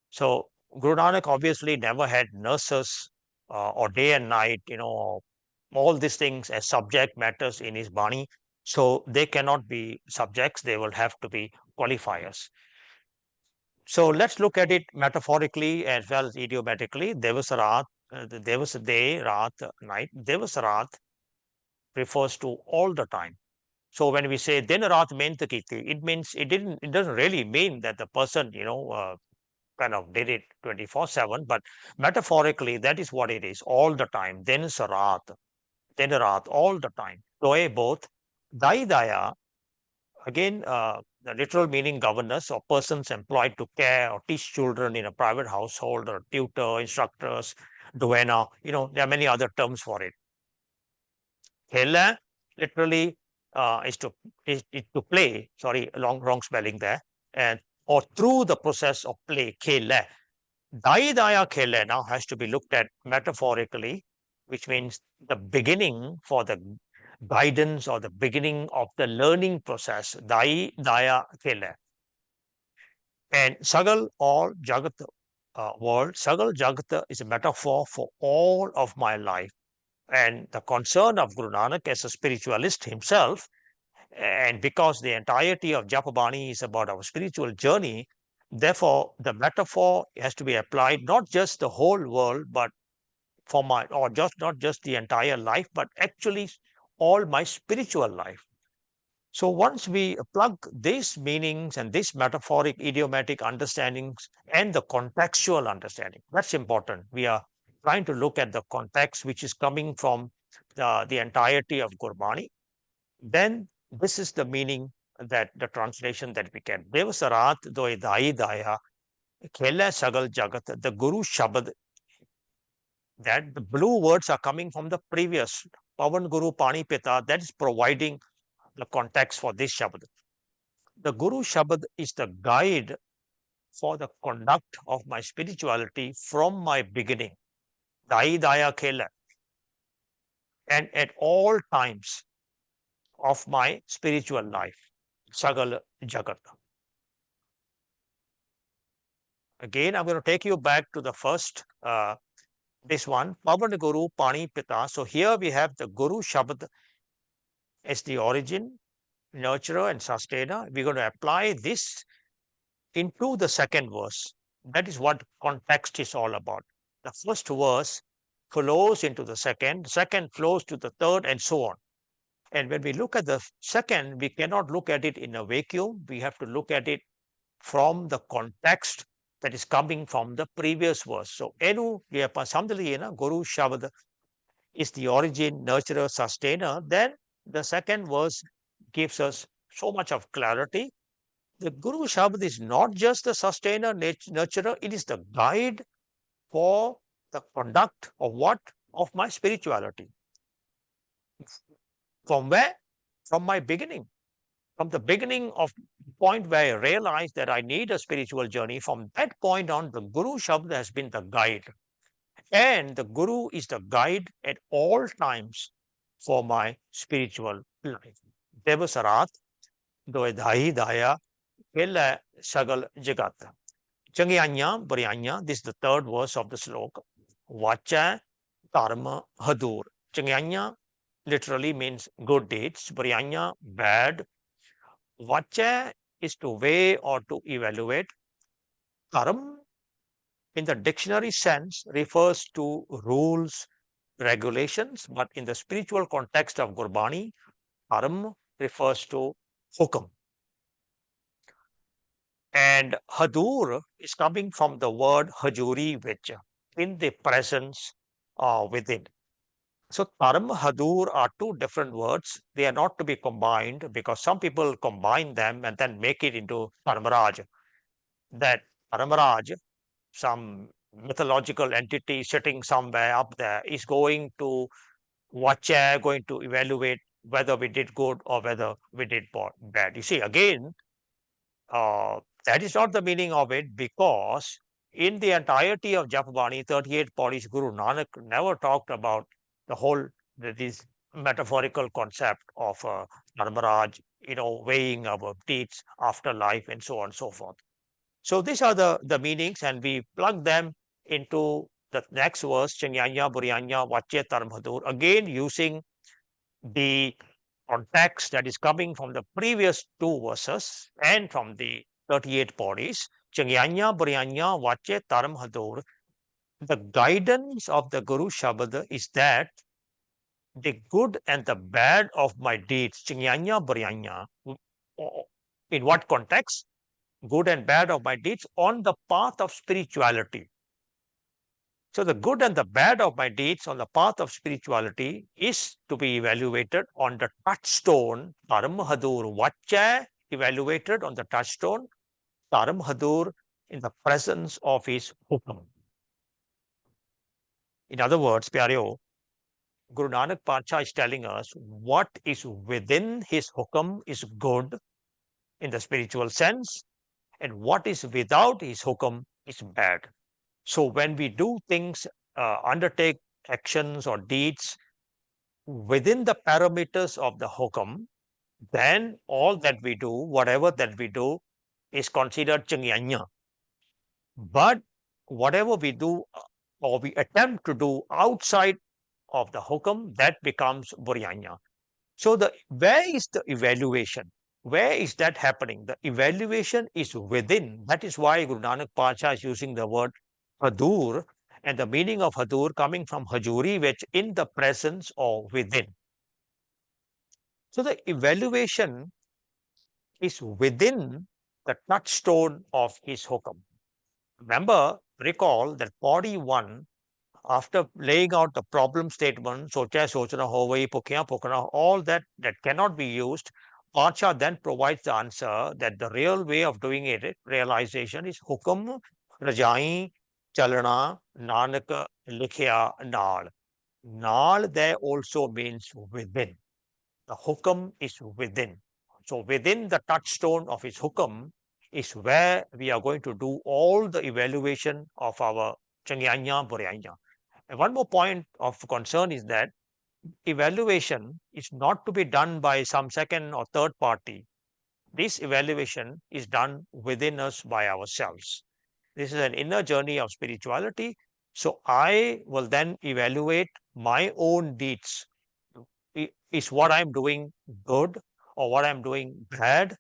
Speaker 2: So Guru Nanak obviously never had nurses or day and night, all these things as subject matters in his Bani. So they cannot be subjects, they will have to be qualifiers. So let's look at it metaphorically as well as idiomatically. Devasarat, the Devas day, Rat, night. Devasarat refers to all the time. So when we say din raat mehnat kiti, it means it doesn't really mean that the person, kind of did it 24/7, but metaphorically that is what it is, all the time. Din raat, all the time. Toye both. Dai daya, again, the literal meaning governors or persons employed to care or teach children in a private household, or tutor, instructors, duenna, there are many other terms for it. Khela literally is to play. Sorry, wrong spelling there. And or through the process of play, khela. Dai daya khela now has to be looked at metaphorically, which means the beginning for the guidance or the beginning of the learning process. Dai daya khela. And Sagal or Jagat world, Sagal Jagat is a metaphor for all of my life. And the concern of Guru Nanak as a spiritualist himself, and because the entirety of Japabani is about our spiritual journey, therefore the metaphor has to be applied not just the whole world, but for my, or just not just the entire life, but actually all my spiritual life. So once we plug these meanings and these metaphoric idiomatic understandings and the contextual understanding, that's important. We are trying to look at the context which is coming from the entirety of Gurbani. Then this is the meaning, that the translation that we can. Devasarat doi dai daya khela sagal jagat, the Guru Shabad, that the blue words are coming from the previous Pavan Guru Pani Pita, that is providing the context for this Shabad. The Guru Shabad is the guide for the conduct of my spirituality from my beginning. Dai daya khela. And at all times of my spiritual life. Sagal Jagat. Again, I'm going to take you back to the first, this one, Pavan Guru Pani Pita. So here we have the Guru Shabad as the origin, nurturer, and sustainer. We're going to apply this into the second verse. That is what context is all about. The first verse flows into the second flows to the third, and so on. And when we look at the second, we cannot look at it in a vacuum. We have to look at it from the context that is coming from the previous verse. So, Enu Samdaliyena, Guru Shabad is the origin, nurturer, sustainer. Then the second verse gives us so much of clarity. The Guru Shabad is not just the sustainer, nurturer, it is the guide for the conduct of what? Of my spirituality. From where? From my beginning. From the beginning of the point where I realized that I need a spiritual journey, from that point on, the Guru Shabd has been the guide. And the Guru is the guide at all times for my spiritual life. Devasarat, Doedhai Daya, Kela Sagal Jagat. Changyanya, Baryanya, this is the third verse of the sloka. Vacha, Karma, Hadur. Changyanya literally means good deeds. Baryanya, bad. Vacha is to weigh or to evaluate. Karma, in the dictionary sense, refers to rules, regulations, but in the spiritual context of Gurbani, Karma refers to hukum. And Hadur is coming from the word Hajuri, which in the presence within. So Taram, Hadur are two different words. They are not to be combined, because some people combine them and then make it into Dharmaraj. That Dharmaraj, some mythological entity sitting somewhere up there, is going to watch, going to evaluate whether we did good or whether we did bad. You see, again, that is not the meaning of it, because in the entirety of Japabani, 38 Paulis, Guru Nanak never talked about the whole, this metaphorical concept of Dharmaraj, weighing our deeds after life and so on and so forth. So these are the meanings, and we plug them into the next verse, Changyanya, Buryanya, Vache, Taram, Hadur, again using the context that is coming from the previous two verses and from the 38 bodies, Changyanya, Buryanya, Vache, Taram, Hadur, the guidance of the Guru Shabad is that the good and the bad of my deeds, Changyanya, Buryanya, in what context? Good and bad of my deeds on the path of spirituality. So the good and the bad of my deeds on the path of spirituality is to be evaluated on the touchstone, Taram Hadur Vacha, evaluated on the touchstone, Taram Hadur, in the presence of his hukam. In other words, Pyareo, Guru Nanak Pacha is telling us what is within his hukam is good in the spiritual sense, and what is without his hukam is bad. So when we do things, undertake actions or deeds within the parameters of the hukam, then all that we do, whatever that we do, is considered changyanya. But whatever we do or we attempt to do outside of the hukam, that becomes buryanya. So where is the evaluation? Where is that happening? The evaluation is within. That is why Guru Nanak Pacha is using the word hadur, and the meaning of hadur coming from hajuri, which in the presence or within. So the evaluation is within the touchstone of his hukam. Remember, recall that body 1, after laying out the problem statement, socha, sochana, hovai, pukya, pukana, all that cannot be used, Pacha then provides the answer that the real way of doing it, realization, is hukam, rajai, chalana, nanak, likhya, naal. Naal there also means within. The hukam is within. So within the touchstone of his hukam is where we are going to do all the evaluation of our changyanya, buryanya. And one more point of concern is that evaluation is not to be done by some second or third party. This evaluation is done within us by ourselves. This is an inner journey of spirituality. So I will then evaluate my own deeds. Is what I'm doing good or what I'm doing bad?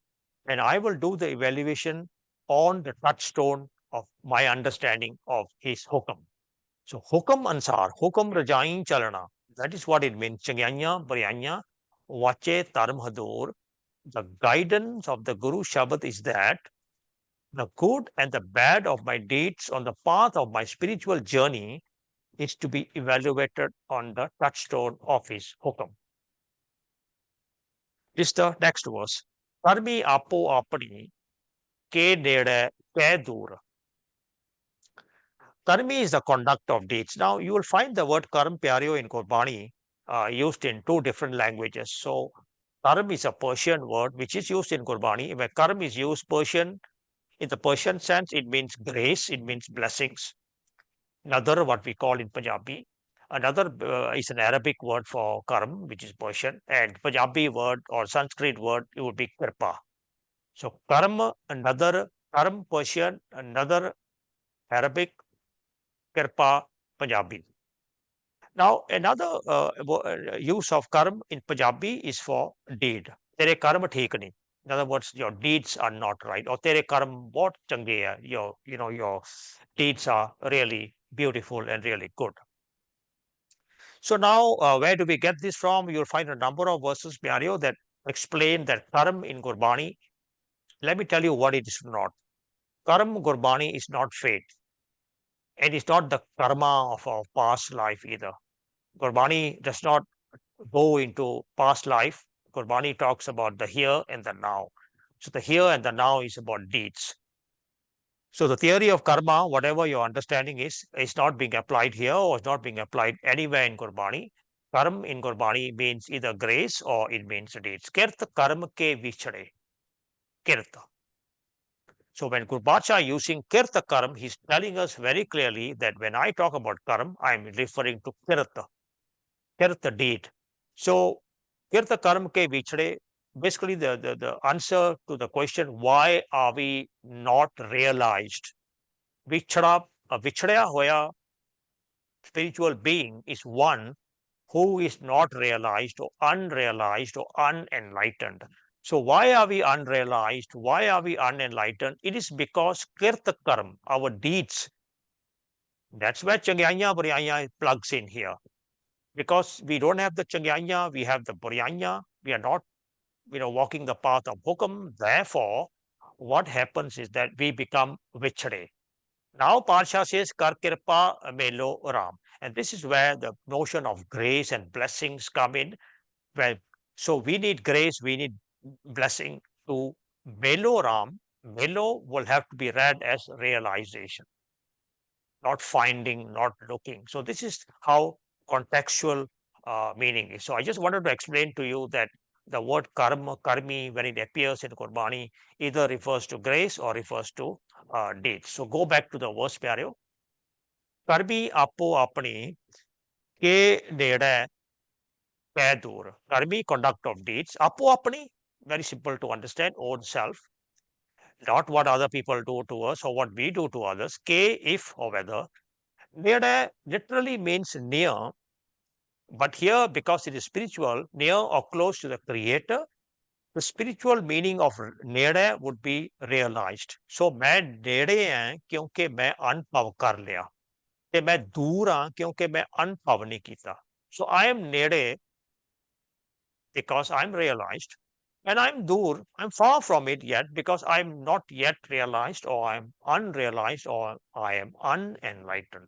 Speaker 2: And I will do the evaluation on the touchstone of my understanding of his hukam. So hukam ansar, hukam rajain chalana. That is what it means. Changyanya, Buryanya, Vache, Taram Hadur. The guidance of the Guru Shabad is that the good and the bad of my deeds on the path of my spiritual journey is to be evaluated on the touchstone of his hukam. This is the next verse. Karmi apo apani ke nede ke dur. Karmi is the conduct of deeds. Now, you will find the word karm pyaryo in Gurbani used in two different languages. So, karm is a Persian word which is used in Gurbani. Where karm is used Persian, in the Persian sense, it means grace, it means blessings. Another, what we call in Punjabi. Another is an Arabic word for karm, which is Persian, and Punjabi word or Sanskrit word, it would be kirpa. So, karm, another, karm Persian, another Arabic, kirpa Punjabi. Now, another use of karm in Punjabi is for deed. Tere karm theek nahi. In other words, your deeds are not right. Or tere karm bahut change hai. Your deeds are really beautiful and really good. So now, where do we get this from? You'll find a number of verses, Pyaryo, that explain that karm in Gurbani. Let me tell you what it is not. Karm Gurbani is not fate. And it's not the karma of our past life either. Gurbani does not go into past life. Gurbani talks about the here and the now. So the here and the now is about deeds. So the theory of karma, whatever your understanding is not being applied here or is not being applied anywhere in Gurbani. Karm in Gurbani means either grace or it means deeds. Kirta karm ke vichade. Kirta. So when Gurbacha using kirta karm, he's telling us very clearly that when I talk about karm, I'm referring to kirta deed. So kirta karm ke vichade, basically the answer to the question, why are we not realized? Vichhadya hoya spiritual being is one who is not realized or unrealized or unenlightened. So why are we unrealized? Why are we unenlightened? It is because kirta karm, our deeds. That's where Changyanya Buryanya plugs in here. Because we don't have the Changyanya, we have the Buryanya. We are not, walking the path of Hukam. Therefore, what happens is that we become vichade. Now Parsha says Kar Kirpa Melo Ram. And this is where the notion of grace and blessings come in. Well, so we need grace, we need blessing to Melo Ram. Melo will have to be read as realization, not finding, not looking. So this is how contextual meaning is. So I just wanted to explain to you that the word karma, karmi, when it appears in Qurbani, either refers to grace or refers to deeds. So go back to the verse parallel. Karmi apo apni ke nede keh dur. Karmi, conduct of deeds. Apo apni, very simple to understand, own self. Not what other people do to us or what we do to others. K, if or whether. Nede literally means near, but here, because it is spiritual, near or close to the Creator, the spiritual meaning of nede would be realized. So, मैं नेड़े हैं क्योंकि मैं अनुभव कर लिया, ते मैं दूर हाँ क्योंकि मैं अनुभव नहीं कीता. So, I am नेड़े because I'm realized, and I'm dur, I'm far from it yet because I'm not yet realized, or I'm unrealized, or I am unenlightened.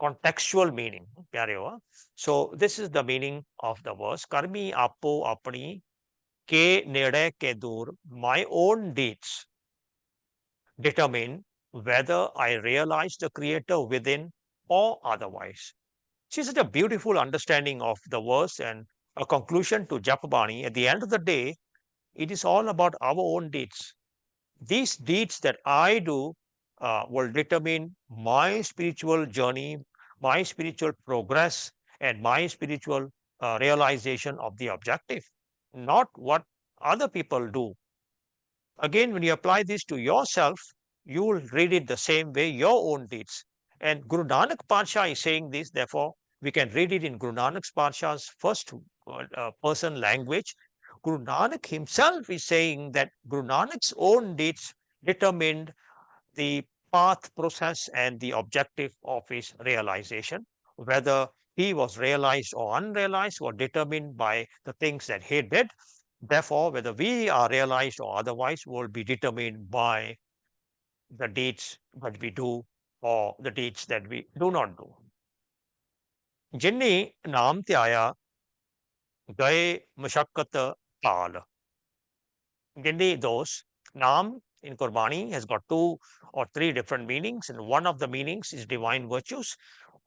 Speaker 2: Contextual meaning. So this is the meaning of the verse. Karmi apo apni ke nede ke dur. My own deeds determine whether I realize the Creator within or otherwise. See, such a beautiful understanding of the verse and a conclusion to Japabani. At the end of the day, it is all about our own deeds. These deeds that I do will determine my spiritual journey, my spiritual progress, and my spiritual realization of the objective, not what other people do. Again, when you apply this to yourself, you will read it the same way, your own deeds. And Guru Nanak Padsha is saying this, therefore, we can read it in Guru Nanak's Padsha's first person language. Guru Nanak himself is saying that Guru Nanak's own deeds determined the path, process, and the objective of his realization. Whether he was realized or unrealized were determined by the things that he did. Therefore, whether we are realized or otherwise will be determined by the deeds that we do or the deeds that we do not do. जिन्नी नाम ते आया गए मशक्कत काल. Gindi those. Naam in Qurbani has got 2 or 3 different meanings, and one of the meanings is divine virtues.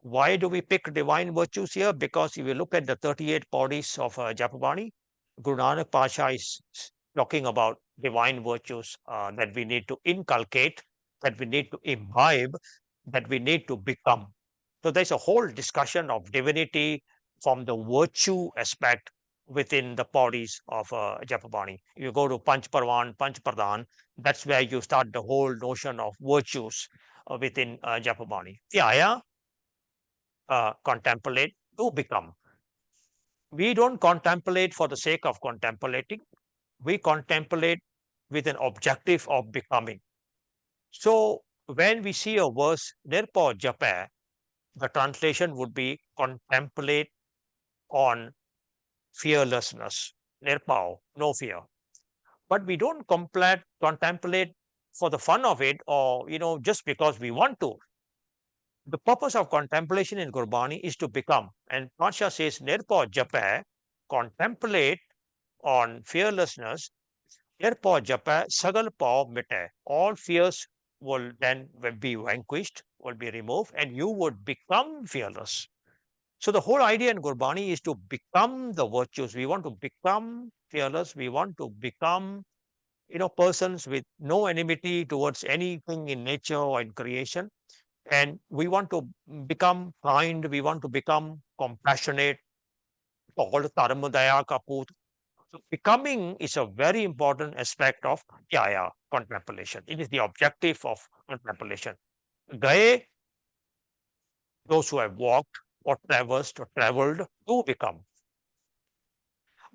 Speaker 2: Why do we pick divine virtues here? Because if you look at the 38 bodies of Japabani, Guru Nanak Pasha is talking about divine virtues that we need to inculcate, that we need to imbibe, that we need to become. So there's a whole discussion of divinity from the virtue aspect within the bodies of Japabani. You go to Panch Parvan, Panch Pradhan, that's where you start the whole notion of virtues within Japabani. Tyaya, contemplate, to become. We don't contemplate for the sake of contemplating. We contemplate with an objective of becoming. So when we see a verse, Nirpo Japa, the translation would be contemplate on fearlessness, nirpao, no fear. But we don't contemplate for the fun of it or, just because we want to. The purpose of contemplation in Gurbani is to become. And Pasha says, nirpo japa, contemplate on fearlessness, nirpo japa, sagal pao mite. All fears will then be vanquished, will be removed, and you would become fearless. So the whole idea in Gurbani is to become the virtues. We want to become fearless. We want to become, persons with no enmity towards anything in nature or in creation. And we want to become kind. We want to become compassionate. All Dharmadaya Kaput. So becoming is a very important aspect of Yaya contemplation. It is the objective of contemplation. Gaye those who have walked or traversed or traveled to become.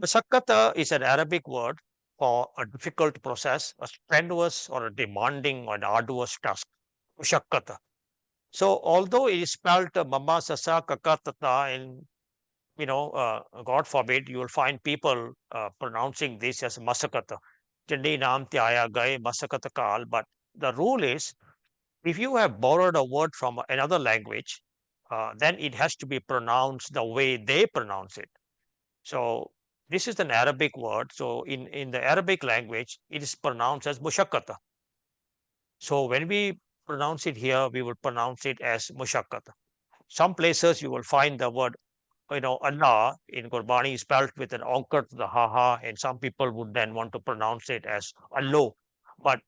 Speaker 2: Mashaqqat is an Arabic word for a difficult process, a strenuous or a demanding or an arduous task. Mashaqqat. So although it is spelled Mama Sasa Kakatata, and God forbid, you will find people pronouncing this as Masakata. Chandi Nam Tyaya Gai Masakata Kal. But the rule is, if you have borrowed a word from another language, then it has to be pronounced the way they pronounce it. So this is an Arabic word. So in the Arabic language, it is pronounced as Mushakkata. So when we pronounce it here, we will pronounce it as Mushakkata. Some places you will find the word, Allah in Gurbani is spelled with an onkar to the ha, and some people would then want to pronounce it as Allah. But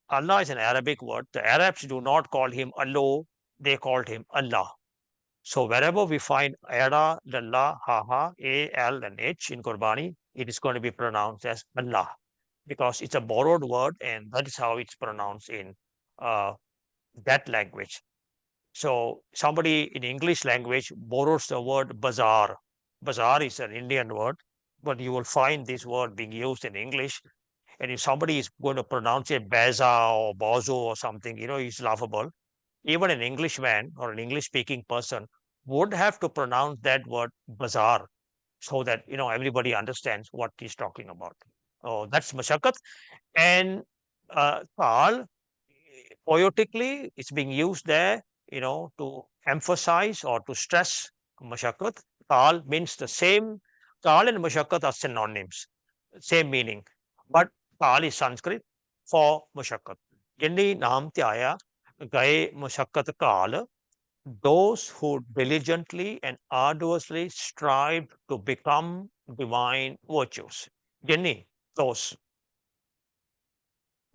Speaker 2: Allah is an Arabic word. The Arabs do not call him Allah, they called him Allah. So wherever we find Ada, Lalla, Ha, A, L, and H in Gurbani, it is going to be pronounced as Allah, because it's a borrowed word, and that is how it's pronounced in that language. So somebody in English language borrows the word bazaar. Bazaar is an Indian word, but you will find this word being used in English. And if somebody is going to pronounce it Baza or Bozo or something, it's laughable. Even an Englishman or an English speaking person would have to pronounce that word bazaar so that, everybody understands what he's talking about. Oh, that's mashakat. And Tal, poetically, it's being used there, to emphasize or to stress mashakat. Tal means the same. Tal and mashakat are synonyms, same meaning. But Tal is Sanskrit for mashakat. Yandi naam tyaya gaye mashakat kaal, those who diligently and arduously strive to become divine virtues. Yandi, those.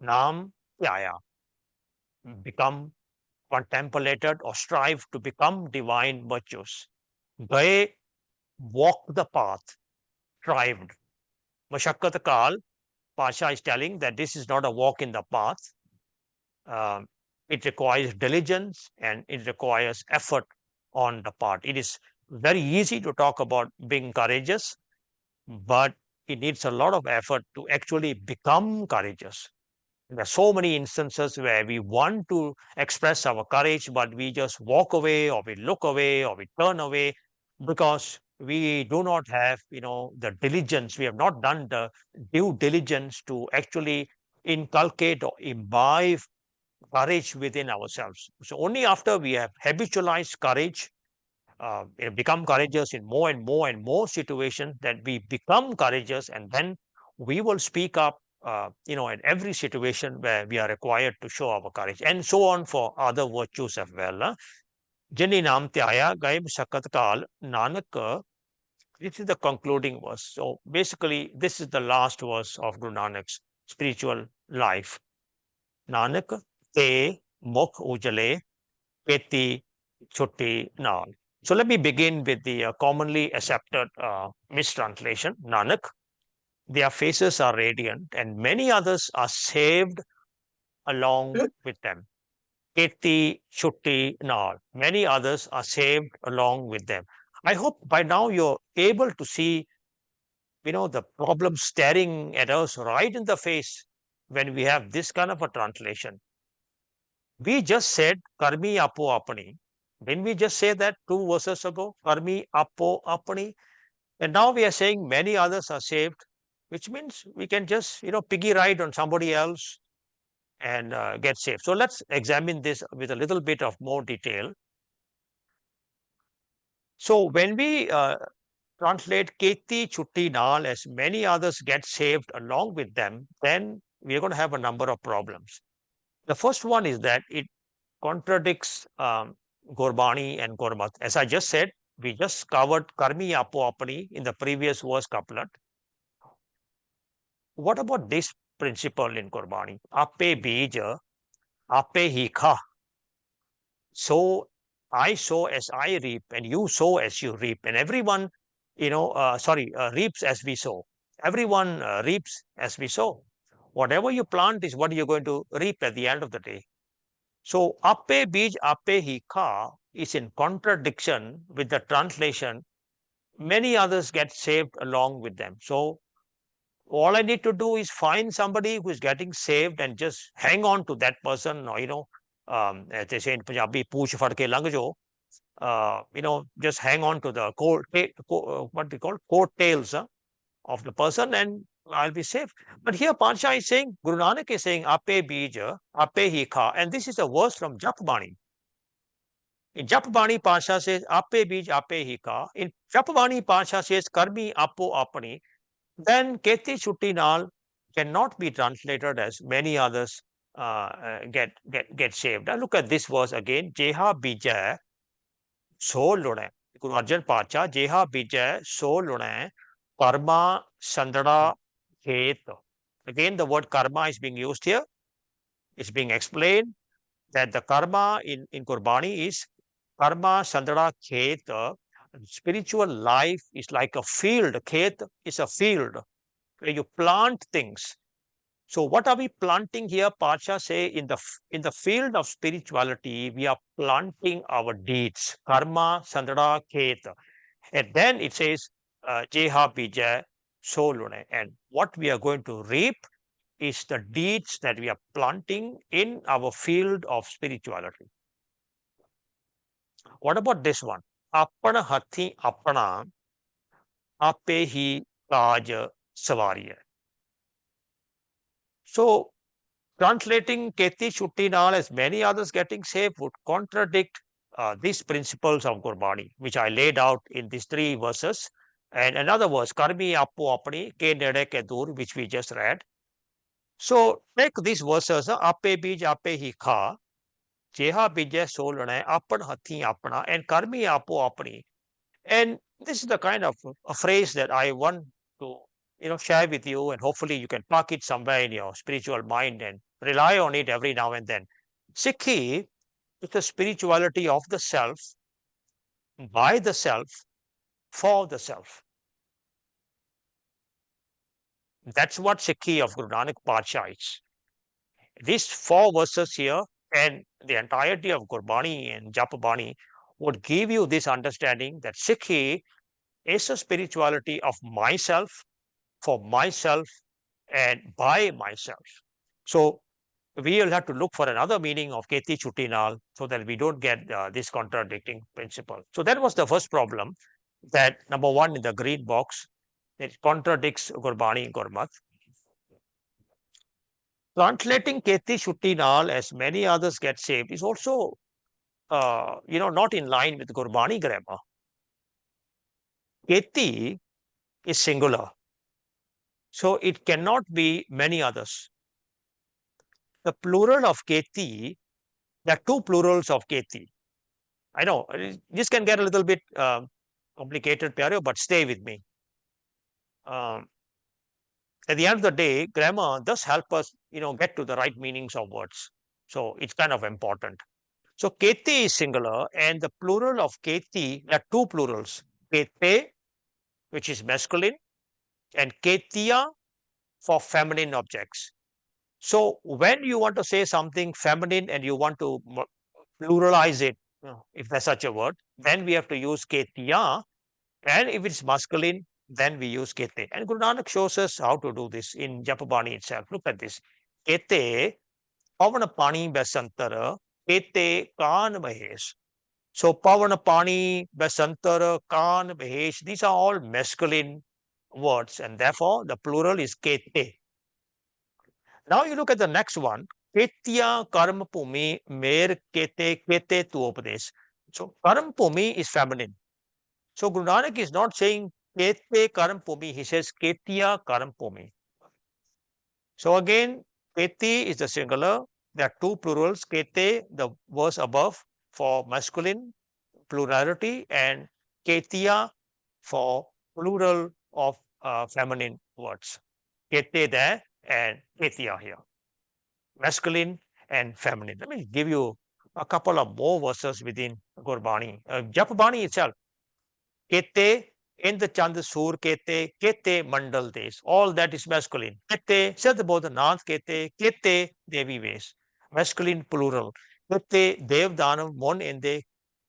Speaker 2: Naam tyaya, become, contemplated or strive to become divine virtues. Gaye, walk the path, strived. Mashakkat Kal, Pasha is telling that this is not a walk in the path. It requires diligence and it requires effort on the part. It is very easy to talk about being courageous, but it needs a lot of effort to actually become courageous. There are so many instances where we want to express our courage, but we just walk away or we look away or we turn away because we do not have, the diligence. We have not done the due diligence to actually inculcate or imbibe courage within ourselves. So only after we have habitualized courage, become courageous in more and more and more situations, that we become courageous, and then we will speak up, in every situation where we are required to show our courage, and so on for other virtues as well. Jani naam tyaya gaib shakat kal Nanak. This is the concluding verse. So basically, this is the last verse of Guru Nanak's spiritual life. Nanak te mukh ujale peti chutti naal. So let me begin with the commonly accepted mistranslation. Nanak, their faces are radiant and many others are saved along with them. Keti chutti naal. Many others are saved along with them. I hope by now you're able to see, the problem staring at us right in the face when we have this kind of a translation. We just said karmi apo apani. Didn't we just say that 2 verses ago? Karmi apo apani. And now we are saying many others are saved, which means we can just, piggy ride on somebody else and get saved. So let's examine this with a little bit of more detail. So when we translate Keti Chutti Naal as many others get saved along with them, then we're going to have a number of problems. The first one is that it contradicts Gurbani and Gurmat. As I just said, we just covered Karmi Apo Apani in the previous verse couplet. What about this principle in Gurbani? Ape bija, ape hi kha. So I sow as I reap, and you sow as you reap, and everyone, reaps as we sow. Everyone reaps as we sow. Whatever you plant is what you're going to reap at the end of the day. So ape bij ape hi kha is in contradiction with the translation, many others get saved along with them. So all I need to do is find somebody who is getting saved and just hang on to that person, or, as they say in Punjabi, pooch fad ke lang jo, just hang on to the what they call coattails of the person, and I'll be safe. But here Pansha is saying, Guru Nanak is saying, ape bij, ape hi kha. And this is a verse from Jap Bani. In Jap Bani, Pansha says, ape bij, ape hi kha. In Jap Bani, Pansha says, karmi apo apani. Then Keti Chutti Nal cannot be translated as many others get saved. Now look at this verse again. Jeha bija so lune. Guru Arjan Pacha, Jeha bija so lune. Karma Sandara Khet. Again, the word karma is being used here. It's being explained that the karma in Gurbani is karma Sandara Khet. Spiritual life is like a field. Khet is a field where you plant things. So what are we planting here? Pacha say in the field of spirituality, we are planting our deeds. Karma Sandara Khet. And then it says, Jeha Bija Solune. And what we are going to reap is the deeds that we are planting in our field of spirituality. What about this one? Apana Hathi Apana Ape Hi Kaj Savari. So translating Keti Chutti Nal as many others getting saved would contradict these principles of Gurbani, which I laid out in these 3 verses. And another verse, Karmi Apo Apani Ke Nede Ke Dur, which we just read. So take these verses, Ape Bij Ape Hi Kha, Jeha Bija Solane, Apan Hathi Apana, and Karmi Apo Apani. And this is the kind of a phrase that I want to share with you, and hopefully you can park it somewhere in your spiritual mind and rely on it every now and then. Sikhi is the spirituality of the self, by the self, for the self. That's what Sikhi of Guru Nanak Pacha is. These 4 verses here and the entirety of Gurbani and Japabani would give you this understanding that Sikhi is a spirituality of myself, for myself, and by myself. So we will have to look for another meaning of Keti Chutti Nal so that we don't get this contradicting principle. So that was the first problem, that number 1 in the green box, it contradicts Gurbani and Gurmat. Translating Keti Chutti Nal as many others get saved is also not in line with Gurbani grammar. Keti is singular, so it cannot be many others. The plural of Keti, there are 2 plurals of Keti. I know this can get a little bit complicated, Pyareo, but stay with me. At the end of the day, grammar does help us, get to the right meanings of words. So it's kind of important. So Keti is singular, and the plural of Keti, there are 2 plurals, Kete, which is masculine, and Ketia for feminine objects. So when you want to say something feminine and you want to pluralize it, if there's such a word, then we have to use Ketia, and if it's masculine, then we use Kete. And Guru Nanak shows us how to do this in Japabani itself. Look at this. Kete, Pavana Pani Besantara, Kete Kan Mahesh. So Pavana Pani, Besantara, Kan Mahesh, these are all masculine words, and therefore the plural is Kete. Now you look at the next one. Ketya Karma Pumi Mer Kete Kete Tuopades. So Karma Pumi is feminine. So Guru Nanak is not saying Kete Karma Pumi, he says Ketya Karma Pumi. So again, Keti is the singular. There are 2 plurals, Kete, the verse above, for masculine plurality, and Ketia for plural of feminine words. Kete there and Ketia here. Masculine and feminine. Let me give you a couple of more verses within Gurbani. Japabani itself. Kete, in the Chand Sur Kete, Kete Mandal Des. All that is masculine. Kete, Sadbodhanath Kete, Kete Devi Ves. Masculine plural. Kete Devdanam Mon Ende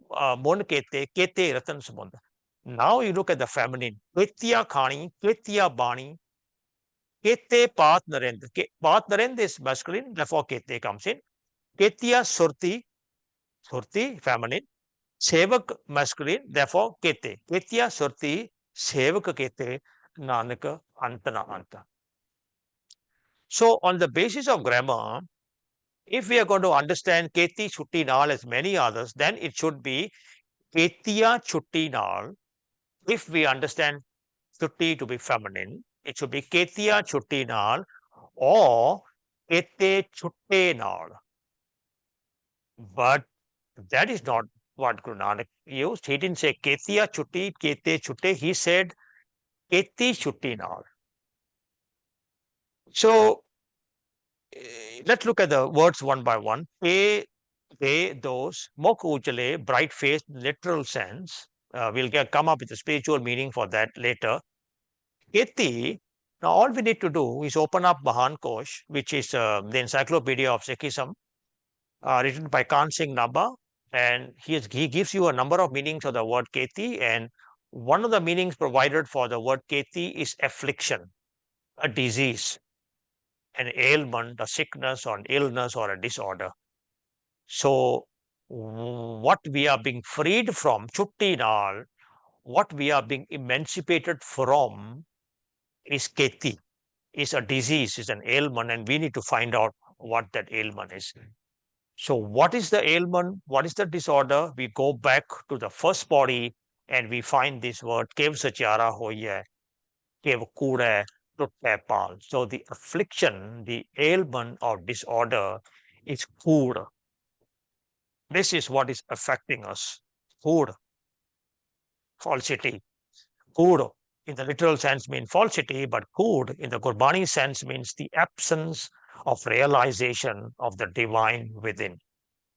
Speaker 2: Mon kete, kete ratan samund. Now you look at the feminine. Ketya khani, ketya bani, kete paat narendra. Paat narendra is masculine, therefore kete comes in. Ketya surti, surti feminine. Sevak masculine, therefore kete. Ketya surti, sevak kete, nanak antana anta. So on the basis of grammar, if we are going to understand keti chutti nal as many others, then it should be ketiya chutti nal. If we understand chutti to be feminine, it should be ketiya chutti nal or kete chutte nal. But that is not what Guru Nanak used. He didn't say ketiya chutti, kete chutte. He said keti chutti nal. So let's look at the words one by one. They, those, mok ujale, bright faced, literal sense. We'll come up with a spiritual meaning for that later. Keti, now all we need to do is open up Mahan Kosh, which is the encyclopedia of Sikhism, written by Khan Singh Nabha, and he gives you a number of meanings of the word Keti, and one of the meanings provided for the word Keti is affliction, a disease, an ailment, a sickness, or an illness, or a disorder. So, what we are being freed from, chuttinal, what we are being emancipated from is keti, is a disease, is an ailment, and we need to find out what that ailment is. So, what is the ailment? What is the disorder? We go back to the first body and we find this word, kev sachiara hoye, kev kure, tutte. So, the affliction, the ailment or disorder is kud. This is what is affecting us. Kud, falsity. Kud in the literal sense means falsity, but kud in the Gurbani sense means the absence of realization of the divine within.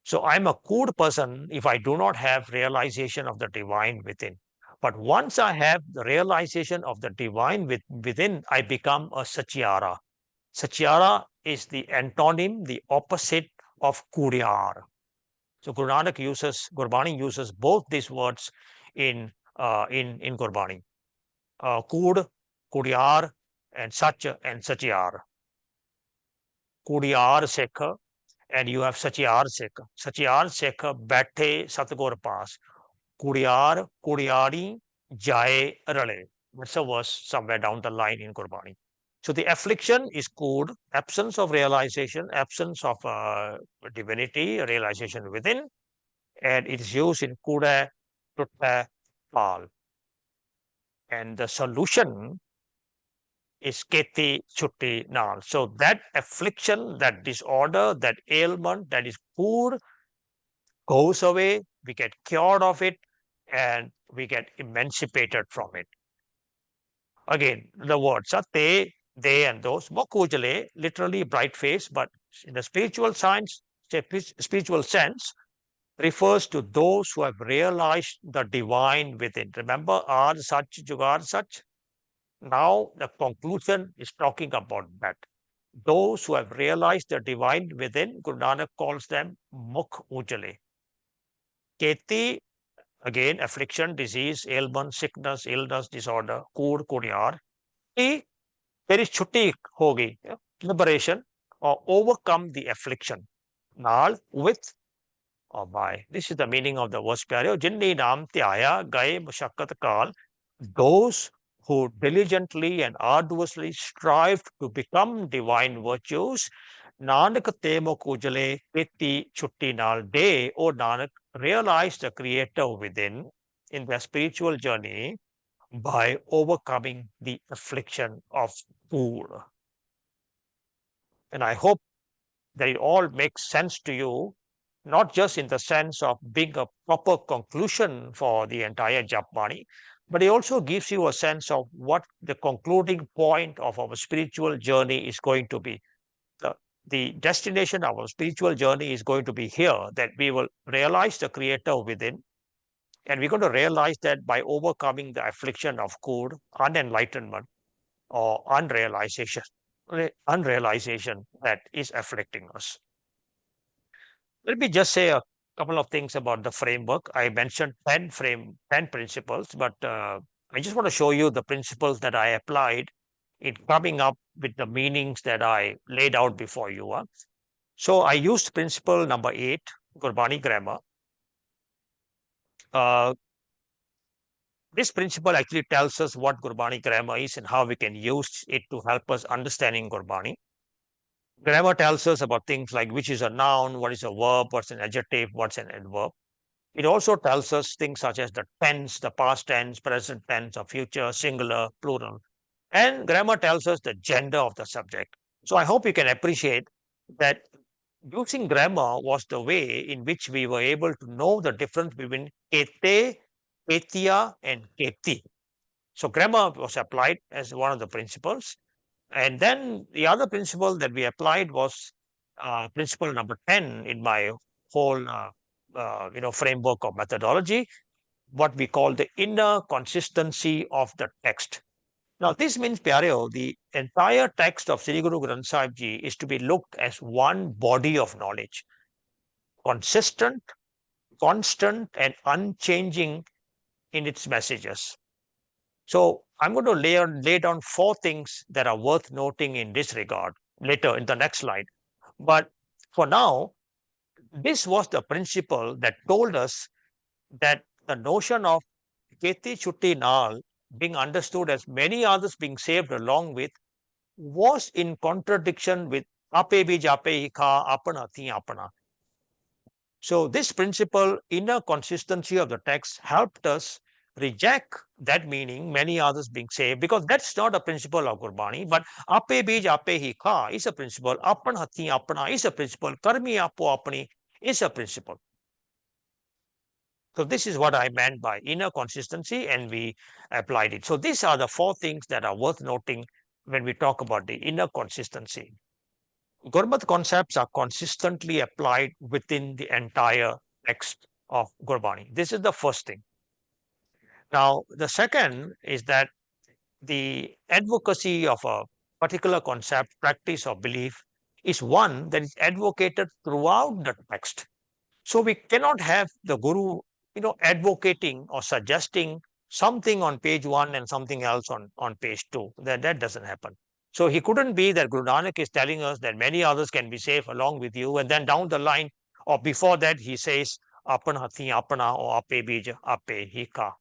Speaker 2: So I'm a kud person if I do not have realization of the divine within. But once I have the realization of the divine within, I become a satyara. Satyara is the antonym, the opposite of kuryar. So Gurbani uses both these words in Gurbani. Kud, kudyar, and sach and satyar. Kudyar sekha, and you have satyar sekha. Satyar sekha baithe satgur paas. Kudyar, kudyari, jaye rale. That's a verse somewhere down the line in Gurbani. So the affliction is kud, absence of realization, absence of divinity, realization within, and it is used in kuda, tutta, pal. And the solution is keti, chutti, nal. So that affliction, that disorder, that ailment, that is poor, goes away, we get cured of it, and we get emancipated from it. Again, the words are they, and those. Mokujale, literally bright face, but in the spiritual science, spiritual sense, refers to those who have realized the divine within. Remember, Ad Sach, Jugaad Sach? Now the conclusion is talking about that. Those who have realized the divine within, Guru Nanak calls them Mukh Ujale. Keti, again, affliction, disease, ailment, sickness, illness, disorder, kud, kudyar. There is chutti hogi, liberation, or overcome the affliction. Nal, with or by. This is the meaning of the verse. Jinni naam tyaya gaye mushakkat kal. Those who diligently and arduously strive to become divine virtues, Nanak temo kujale keti chutti nal de, O Nanak, realize the Creator within in their spiritual journey by overcoming the affliction of food. And I hope that it all makes sense to you, not just in the sense of being a proper conclusion for the entire Japani, but it also gives you a sense of what the concluding point of our spiritual journey is going to be. The destination of our spiritual journey is going to be here, that we will realize the Creator within, and we're going to realize that by overcoming the affliction of kud, unenlightenment, or unrealization that is afflicting us. Let me just say couple of things about the framework. I mentioned 10 principles, but I just want to show you the principles that I applied in coming up with the meanings that I laid out before you. So I used principle number 8, Gurbani grammar. This principle actually tells us what Gurbani grammar is and how we can use it to help us understanding Gurbani. Grammar tells us about things like which is a noun, what is a verb, what's an adjective, what's an adverb. It also tells us things such as the tense, the past tense, present tense, or future, singular, plural. And grammar tells us the gender of the subject. So I hope you can appreciate that using grammar was the way in which we were able to know the difference between kete, ketia, and keti. So grammar was applied as one of the principles. And then the other principle that we applied was principle number 10 in my whole framework of methodology, what we call the inner consistency of the text. Now, this means, Pyareo, the entire text of Sri Guru Granth Sahib Ji is to be looked as one body of knowledge, consistent, constant, and unchanging in its messages. So I'm going to lay down 4 things that are worth noting in this regard later in the next slide. But for now, this was the principle that told us that the notion of Keti Chutti Nal being understood as many others being saved along with was in contradiction with Ape Bij Ape Hika Apana Thi Apana. So this principle, inner consistency of the text, helped us reject that meaning, many others being saved, because that's not a principle of Gurbani, but Ape Bij Ape Hika is a principle, Apana Thi Apana is a principle, Karmi Apo Apani is a principle. So this is what I meant by inner consistency, and we applied it. So these are the 4 things that are worth noting when we talk about the inner consistency. Gurmat concepts are consistently applied within the entire text of Gurbani. This is the first thing. Now, the second is that the advocacy of a particular concept, practice, or belief is one that is advocated throughout the text. So we cannot have the Guru advocating or suggesting something on page 1 and something else on page 2. That doesn't happen. So he couldn't be that Guru Nanak is telling us that many others can be safe along with you, and then down the line or before that he says Apana Thi Apana or Ape Bij Ape Hika.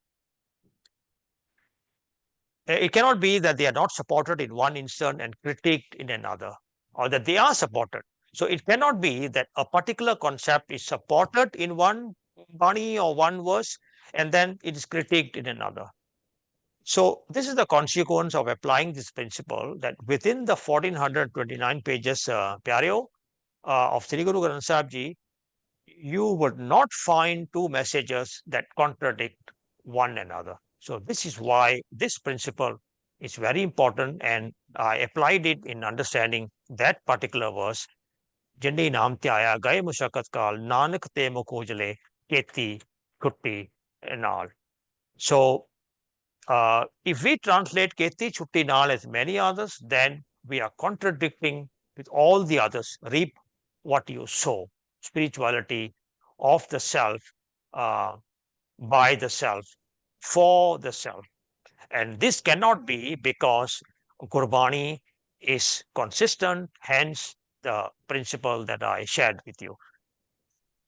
Speaker 2: It cannot be that they are not supported in one instant and critiqued in another, or that they are supported. So it cannot be that a particular concept is supported in one Bani or one verse, and then it is critiqued in another. So this is the consequence of applying this principle, that within the 1429 pages, Pyareo, of Sri Guru Granth Sahib Ji, you would not find 2 messages that contradict one another. So this is why this principle is very important, and I applied it in understanding that particular verse. Jindi naam tyaya gaye mushakat kal nanak te mukojale keti chutti nal. So if we translate keti chutti nal as many others, then we are contradicting with all the others. Reap what you sow. Spirituality of the self, by the self, for the self. And this cannot be, because Gurbani is consistent, hence the principle that I shared with you.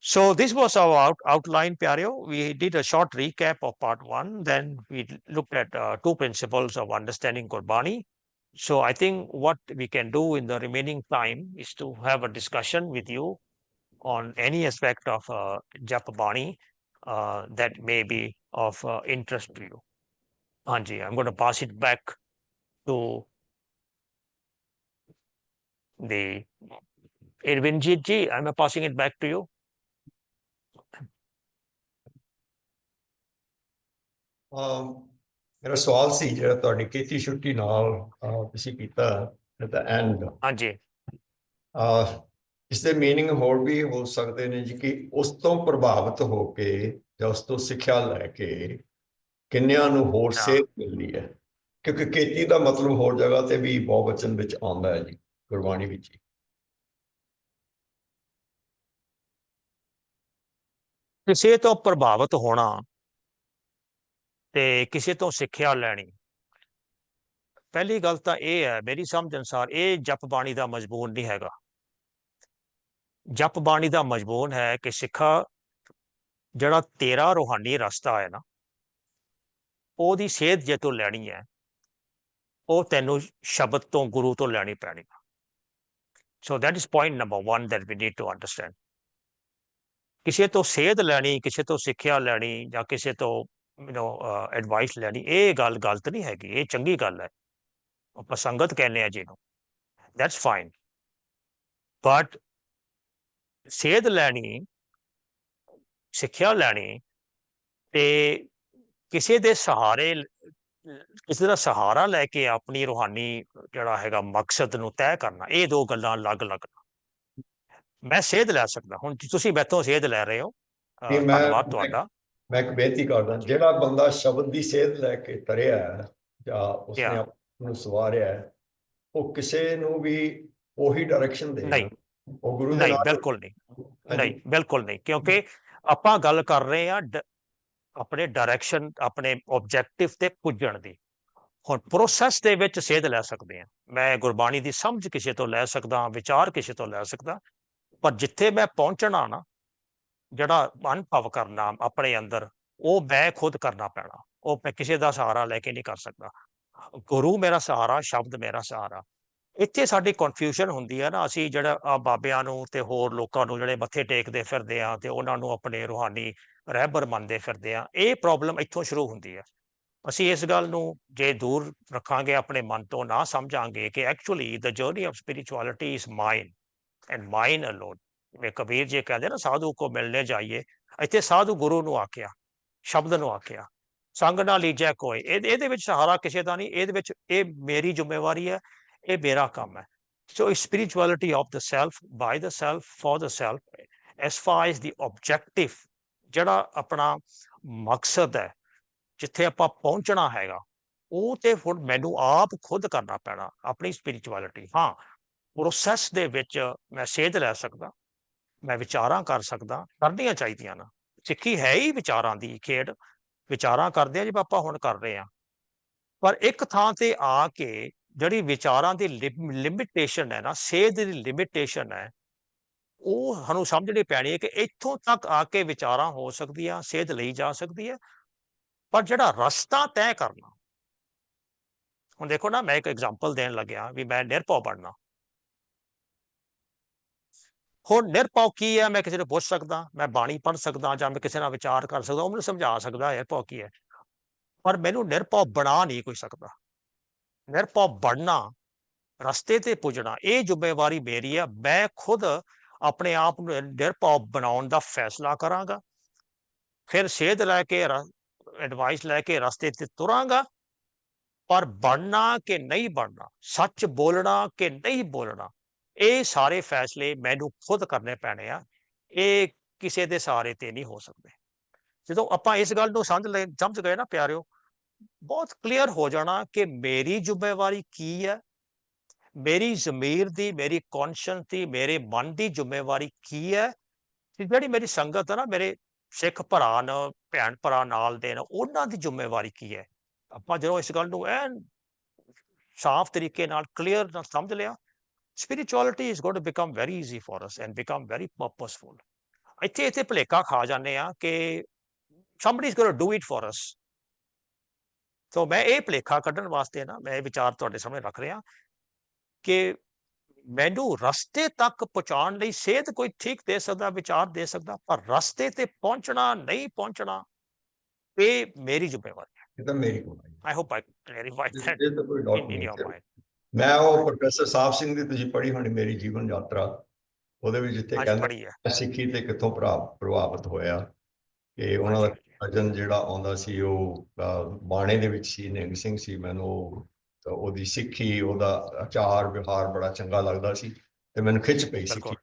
Speaker 2: So this was our outline, Pyareo. We did a short recap of part 1. Then we looked at 2 principles of understanding Gurbani. So I think what we can do in the remaining time is to have a discussion with you on any aspect of Japa Bani that may be of interest to you. Anji, I'm going to pass it back to the Irvinjit ji. I'm passing it back to you.
Speaker 4: ਮੇਰਾ ਸਵਾਲ ਸੀ ਜਿਹੜਾ ਤੁਹਾਡੀ ਕੀਤੀ ਛੁੱਟੀ ਨਾਲ ਤੁਸੀਂ ਕੀਤਾ at the end,
Speaker 2: ਹਾਂਜੀ
Speaker 4: ਇਸ ਦੇ ਮੀਨਿੰਗ ਹੋਰ ਵੀ ਹੋ ਸਕਦੇ ਨੇ ਜੀ, ਕਿ ਉਸ ਤੋਂ ਪ੍ਰਭਾਵਿਤ ਹੋ ਕੇ ਜਾਂ ਉਸ ਤੋਂ ਸਿੱਖਿਆ ਲੈ ਕੇ ਕਿੰਨਿਆਂ ਨੂੰ ਹੋਰ ਸੇਧ ਮਿਲਦੀ ਹੈ, ਕਿਉਂਕਿ ਕੀਤੀ ਦਾ ਮਤਲਬ ਹੋਰ ਜਗ੍ਹਾ ਤੇ ਵੀ ਬਹੁਵਚਨ ਵਿੱਚ ਆਉਂਦਾ ਹੈ ਜੀ, ਗੁਰਬਾਣੀ ਵਿੱਚ ਹੀ।
Speaker 2: ਕਿਸੇ ਤੋਂ ਪ੍ਰਭਾਵਿਤ ਹੋਣਾ ਤੇ ਕਿਸੇ ਤੋਂ ਸਿੱਖਿਆ ਲੈਣੀ, ਪਹਿਲੀ ਗੱਲ ਤਾਂ ਇਹ ਹੈ ਮੇਰੀ ਸਮਝ ਅਨੁਸਾਰ, ਇਹ ਜਪ ਬਾਣੀ ਦਾ ਮਜ਼ਮੂਨ ਨਹੀਂ ਹੈਗਾ। ਜਪ ਬਾਣੀ ਦਾ ਮਜ਼ਮੂਨ ਹੈ ਕਿ ਸਿੱਖਾ, ਜਿਹੜਾ ਤੇਰਾ ਰੂਹਾਨੀ ਰਸਤਾ ਹੈ ਨਾ, ਉਹਦੀ ਸੇਧ ਜੇ ਤੂੰ ਲੈਣੀ ਹੈ, ਉਹ ਤੈਨੂੰ ਸ਼ਬਦ ਤੋਂ, ਗੁਰੂ ਤੋਂ ਲੈਣੀ ਪੈਣੀ। So that is point number 1 that we need to understand. ਕਿਸੇ ਤੋਂ ਸੇਧ ਲੈਣੀ, ਕਿਸੇ ਤੋਂ ਸਿੱਖਿਆ ਲੈਣੀ, ਜਾਂ ਕਿਸੇ ਤੋਂ ਐਡਵਾਈਸ ਲੈਣੀ, ਇਹ ਗੱਲ ਗਲਤ ਨਹੀਂ ਹੈਗੀ, ਇਹ ਚੰਗੀ ਗੱਲ ਹੈ। ਆਪਾਂ ਸੰਗਤ ਕਹਿੰਦੇ ਆ ਜਿਹਨੂੰ, ਦੈਟਸ ਫਾਈਨ। ਬਟ ਸੇਧ ਲੈਣੀ, ਸਿੱਖਿਆ ਲੈਣੀ ਤੇ ਕਿਸੇ ਦੇ ਸਹਾਰੇ, ਕਿਸੇ ਦਾ ਸਹਾਰਾ ਲੈ ਕੇ ਆਪਣੀ ਰੂਹਾਨੀ ਜਿਹੜਾ ਹੈਗਾ ਮਕਸਦ ਨੂੰ ਤੈਅ ਕਰਨਾ, ਇਹ ਦੋ ਗੱਲਾਂ ਅਲੱਗ-ਅਲੱਗ। ਮੈਂ ਸੇਧ ਲੈ ਸਕਦਾ, ਹੁਣ ਤੁਸੀਂ ਮੈਥੋਂ ਸੇਧ ਲੈ ਰਹੇ ਹੋ, ਧੰਨਵਾਦ ਤੁਹਾਡਾ।
Speaker 4: ਮੈਂ ਇੱਕ ਬੇਨਤੀ ਕਰਦਾ, ਜਿਹੜਾ ਬੰਦਾ ਸ਼ਬਦ ਦੀ ਸੇਧ ਲੈ ਕੇ ਤਰਿਆ ਹੈ ਜਾਂ ਉਸਨੇ ਆਪ ਨੂੰ ਸਵਾਰਿਆ ਹੈ, ਉਹ ਕਿਸੇ ਨੂੰ ਵੀ ਉਹੀ ਡਾਇਰੈਕਸ਼ਨ ਦੇਗਾ।
Speaker 2: ਨਹੀਂ,
Speaker 4: ਉਹ ਗੁਰੂ ਦੇ
Speaker 2: ਨਹੀਂ,
Speaker 4: ਨਾਲ
Speaker 2: ਬਿਲਕੁਲ ਨਹੀਂ, ਨਹੀਂ, ਬਿਲਕੁਲ ਨਹੀਂ, ਕਿਉਂਕਿ ਆਪਾਂ ਗੱਲ ਕਰ ਰਹੇ ਹਾਂ ਆਪਣੇ ਡਾਇਰੈਕਸ਼ਨ, ਆਪਣੇ ਆਬਜੈਕਟਿਵ ਤੇ ਪੁੱਜਣ ਦੀ। ਹੁਣ ਪ੍ਰੋਸੈਸ ਦੇ ਵਿੱਚ ਸੇਧ ਲੈ ਸਕਦੇ ਹਾਂ। ਮੈਂ ਗੁਰਬਾਣੀ ਦੀ ਸਮਝ ਕਿਸੇ ਤੋਂ ਲੈ ਸਕਦਾ, ਵਿਚਾਰ ਕਿਸੇ ਤੋਂ ਲੈ ਸਕਦਾ, ਪਰ ਜਿੱਥੇ ਮੈਂ ਪਹੁੰਚਣਾ ਨਾ, ਜਿਹੜਾ ਅਨੁਭਵ ਕਰਨਾ ਆਪਣੇ ਅੰਦਰ, ਉਹ ਮੈਂ ਖੁਦ ਕਰਨਾ ਪੈਣਾ। ਉਹ ਮੈਂ ਕਿਸੇ ਦਾ ਸਹਾਰਾ ਲੈ ਕੇ ਨਹੀਂ ਕਰ ਸਕਦਾ। ਗੁਰੂ ਮੇਰਾ ਸਹਾਰਾ, ਸ਼ਬਦ ਮੇਰਾ ਸਹਾਰਾ। ਇੱਥੇ ਸਾਡੀ ਕਨਫਿਊਜ਼ਨ ਹੁੰਦੀ ਹੈ ਨਾ, ਅਸੀਂ ਜਿਹੜਾ ਬਾਬਿਆਂ ਨੂੰ ਤੇ ਹੋਰ ਲੋਕਾਂ ਨੂੰ ਜਿਹੜੇ ਮੱਥੇ ਟੇਕਦੇ ਫਿਰਦੇ ਆ ਤੇ ਉਹਨਾਂ ਨੂੰ ਆਪਣੇ ਰੂਹਾਨੀ ਰਹਿਬਰ ਮੰਨਦੇ ਫਿਰਦੇ ਆ, ਇਹ ਪ੍ਰੋਬਲਮ ਇੱਥੋਂ ਸ਼ੁਰੂ ਹੁੰਦੀ ਹੈ। ਅਸੀਂ ਇਸ ਗੱਲ ਨੂੰ ਜੇ ਦੂਰ ਰੱਖਾਂਗੇ ਆਪਣੇ ਮਨ ਤੋਂ, ਨਾ ਸਮਝਾਂਗੇ ਕਿ actually the journey of spirituality is mine and mine alone. ਜਿਵੇਂ ਕਬੀਰ ਜੀ ਕਹਿੰਦੇ ਨਾ, ਸਾਧੂ ਕੋ ਮਿਲਣੇ ਜਾਈਏ, ਇੱਥੇ ਸਾਧੂ ਗੁਰੂ ਨੂੰ ਆਖਿਆ, ਸ਼ਬਦ ਨੂੰ ਆਖਿਆ, ਸੰਗ ਨਾ ਲੀਜੈ ਕੋਈ। ਇਹਦੇ ਵਿੱਚ ਸਹਾਰਾ ਕਿਸੇ ਦਾ ਨਹੀਂ, ਇਹਦੇ ਵਿੱਚ ਇਹ ਮੇਰੀ ਜ਼ਿੰਮੇਵਾਰੀ ਹੈ, ਇਹ ਮੇਰਾ ਕੰਮ ਹੈ। So spirituality of the self, by the self, for the self, S for S ਦੀ ਆਬਜੈਕਟਿਵ, ਜਿਹੜਾ ਆਪਣਾ ਮਕਸਦ ਹੈ, ਜਿੱਥੇ ਆਪਾਂ ਪਹੁੰਚਣਾ ਹੈਗਾ, ਉਹ ਤੇ ਹੁਣ ਮੈਨੂੰ ਆਪ ਖੁਦ ਕਰਨਾ ਪੈਣਾ, ਆਪਣੀ ਸਪਿਰਿਚੁਅਲਿਟੀ। ਹਾਂ, ਪ੍ਰੋਸੈਸ ਦੇ ਵਿੱਚ ਮੈਂ ਸੇਧ ਲੈ ਸਕਦਾ, ਮੈਂ ਵਿਚਾਰਾਂ ਕਰ ਸਕਦਾ, ਕਰਨੀਆਂ ਚਾਹੀਦੀਆਂ ਨਾ। ਸਿੱਖੀ ਹੈ ਹੀ ਵਿਚਾਰਾਂ ਦੀ ਖੇਡ, ਵਿਚਾਰਾਂ ਕਰਦੇ ਆ ਜਿਵੇਂ ਆਪਾਂ ਹੁਣ ਕਰ ਰਹੇ ਹਾਂ। ਪਰ ਇੱਕ ਥਾਂ ਤੇ ਆ ਕੇ ਜਿਹੜੀ ਵਿਚਾਰਾਂ ਦੀ ਲਿਮਿਟੇਸ਼ਨ ਹੈ ਨਾ, ਸੇਧ ਦੀ ਲਿਮਿਟੇਸ਼ਨ ਹੈ, ਉਹ ਸਾਨੂੰ ਸਮਝਣੀ ਪੈਣੀ ਹੈ ਕਿ ਇੱਥੋਂ ਤੱਕ ਆ ਕੇ ਵਿਚਾਰਾਂ ਹੋ ਸਕਦੀਆਂ, ਸੇਧ ਲਈ ਜਾ ਸਕਦੀ ਹੈ, ਪਰ ਜਿਹੜਾ ਰਸਤਾ ਤੈਅ ਕਰਨਾ। ਹੁਣ ਦੇਖੋ ਨਾ, ਮੈਂ ਇੱਕ ਐਗਜ਼ਾਮਪਲ ਦੇਣ ਲੱਗਿਆ ਵੀ ਮੈਂ ਨਿਰਭਉ ਬਣਨਾ। ਹੁਣ ਨਿਰਭਉ ਕੀ ਹੈ, ਮੈਂ ਕਿਸੇ ਨੂੰ ਪੁੱਛ ਸਕਦਾ, ਮੈਂ ਬਾਣੀ ਪੜ੍ਹ ਸਕਦਾ, ਜਾਂ ਮੈਂ ਕਿਸੇ ਨਾਲ ਵਿਚਾਰ ਕਰ ਸਕਦਾ, ਉਹਨੂੰ ਸਮਝਾ ਸਕਦਾ ਨਿਰਭਉ ਕੀ ਹੈ, ਪਰ ਮੈਨੂੰ ਨਿਰਭਉ ਬਣਾ ਨਹੀਂ ਕੋਈ ਸਕਦਾ। ਨਿਰਭਉ ਬਣਨਾ, ਰਸਤੇ ਤੇ ਪੁੱਜਣਾ, ਇਹ ਜ਼ਿੰਮੇਵਾਰੀ ਮੇਰੀ ਹੈ। ਮੈਂ ਖੁਦ ਆਪਣੇ ਆਪ ਨੂੰ ਨਿਰਭਉ ਬਣਾਉਣ ਦਾ ਫੈਸਲਾ ਕਰਾਂਗਾ, ਫਿਰ ਸੇਧ ਲੈ ਕੇ, ਐਡਵਾਈਸ ਲੈ ਕੇ ਰਸਤੇ ਤੇ ਤੁਰਾਂਗਾ। ਪਰ ਬਣਨਾ ਕਿ ਨਹੀਂ ਬਣਨਾ, ਸੱਚ ਬੋਲਣਾ ਕਿ ਨਹੀਂ ਬੋਲਣਾ, ਇਹ ਸਾਰੇ ਫੈਸਲੇ ਮੈਨੂੰ ਖੁਦ ਕਰਨੇ ਪੈਣੇ ਆ। ਇਹ ਕਿਸੇ ਦੇ ਸਹਾਰੇ ਤੇ ਨਹੀਂ ਹੋ ਸਕਦੇ। ਜਦੋਂ ਆਪਾਂ ਇਸ ਗੱਲ ਨੂੰ ਸਮਝ ਗਏ ਨਾ ਪਿਆਰਿਓ, ਬਹੁਤ ਕਲੀਅਰ ਹੋ ਜਾਣਾ ਕਿ ਮੇਰੀ ਜ਼ਿੰਮੇਵਾਰੀ ਕੀ ਹੈ, ਮੇਰੀ ਜ਼ਮੀਰ ਦੀ, ਮੇਰੀ ਕੌਨਸ਼ੀਅੰਸ ਦੀ, ਮੇਰੇ ਮਨ ਦੀ ਜ਼ਿੰਮੇਵਾਰੀ ਕੀ ਹੈ, ਤੇ ਜਿਹੜੀ ਮੇਰੀ ਸੰਗਤ ਹੈ ਨਾ, ਮੇਰੇ ਸਿੱਖ ਭਰਾ ਨੇ, ਭੈਣ ਭਰਾ ਨਾਲ ਦੇ ਨੇ, ਉਹਨਾਂ ਦੀ ਜ਼ਿੰਮੇਵਾਰੀ ਕੀ ਹੈ। ਆਪਾਂ ਜਦੋਂ ਇਸ ਗੱਲ ਨੂੰ ਐਨ ਸਾਫ਼ ਤਰੀਕੇ ਨਾਲ, ਕਲੀਅਰ ਨਾਲ ਸਮਝ ਲਿਆ, spirituality is going to become very easy for us and become very purposeful. ਇੱਥੇ ਭੁਲੇਖਾ ਖਾ ਜਾਂਦੇ ਆ ਕਿ somebody is going to do it for us. ਸੋ ਮੈਂ ਇਹ ਭੁਲੇਖਾ ਕੱਢਣ ਵਾਸਤੇ ਨਾ, ਮੈਂ ਇਹ ਵਿਚਾਰ ਤੁਹਾਡੇ ਸਾਹਮਣੇ ਰੱਖ ਰਿਹਾ ਕਿ ਮੈਨੂੰ ਰਸਤੇ ਤੱਕ ਪਹੁੰਚਾਉਣ ਲਈ ਸੇਧ ਕੋਈ ਠੀਕ ਦੇ ਸਕਦਾ, ਵਿਚਾਰ ਦੇ ਸਕਦਾ, ਪਰ ਰਸਤੇ ਤੇ ਪਹੁੰਚਣਾ ਨਹੀਂ ਪਹੁੰਚਣਾ, ਇਹ ਮੇਰੀ ਜ਼ਿੰਮੇਵਾਰੀ ਹੈ।
Speaker 4: ਇਹ ਤਾਂ ਮੇਰੀ ਕਮਾਈ
Speaker 2: I hope I clarified that
Speaker 4: ਇਹ ਤਾਂ ਕੋਈ ਡਾਊਟ
Speaker 2: in
Speaker 4: ਨਹੀਂ
Speaker 2: your mind.
Speaker 4: ਮੈਂ ਉਹ ਪ੍ਰੋਫੈਸਰ ਸਾਹਿਬ ਸਿੰਘ ਦੀ ਤੁਸੀਂ ਪੜ੍ਹੀ ਹੋਣੀ ਮੇਰੀ ਜੀਵਨ ਯਾਤਰਾ, ਉਹਦੇ ਵਿੱਚ ਜਿੱਥੇ
Speaker 2: ਹਾਂਜੀ,
Speaker 4: ਕਹਿੰਦੇ
Speaker 2: ਪੜ੍ਹੀ ਹੈ।
Speaker 4: ਸਿੱਖੀ ਤੇ ਕਿੱਥੋਂ ਪ੍ਰਭਾਵਿਤ ਹੋਇਆ, ਕਿ ਉਹਨਾਂ ਦਾ ਭਜਨ ਜਿਹੜਾ ਆਉਂਦਾ ਸੀ ਉਹ ਬਾਣੇ ਦੇ ਵਿੱਚ ਸੀ, ਨਿਹੰਗ ਸਿੰਘ ਸੀ। ਮੈਨੂੰ ਉਹਦੀ ਸਿੱਖੀ, ਉਹਦਾ ਆਚਾਰ ਵਿਵਹਾਰ ਬੜਾ ਚੰਗਾ ਲੱਗਦਾ ਸੀ ਤੇ ਮੈਨੂੰ ਖਿੱਚ ਪਈ ਸਿੱਖੀ।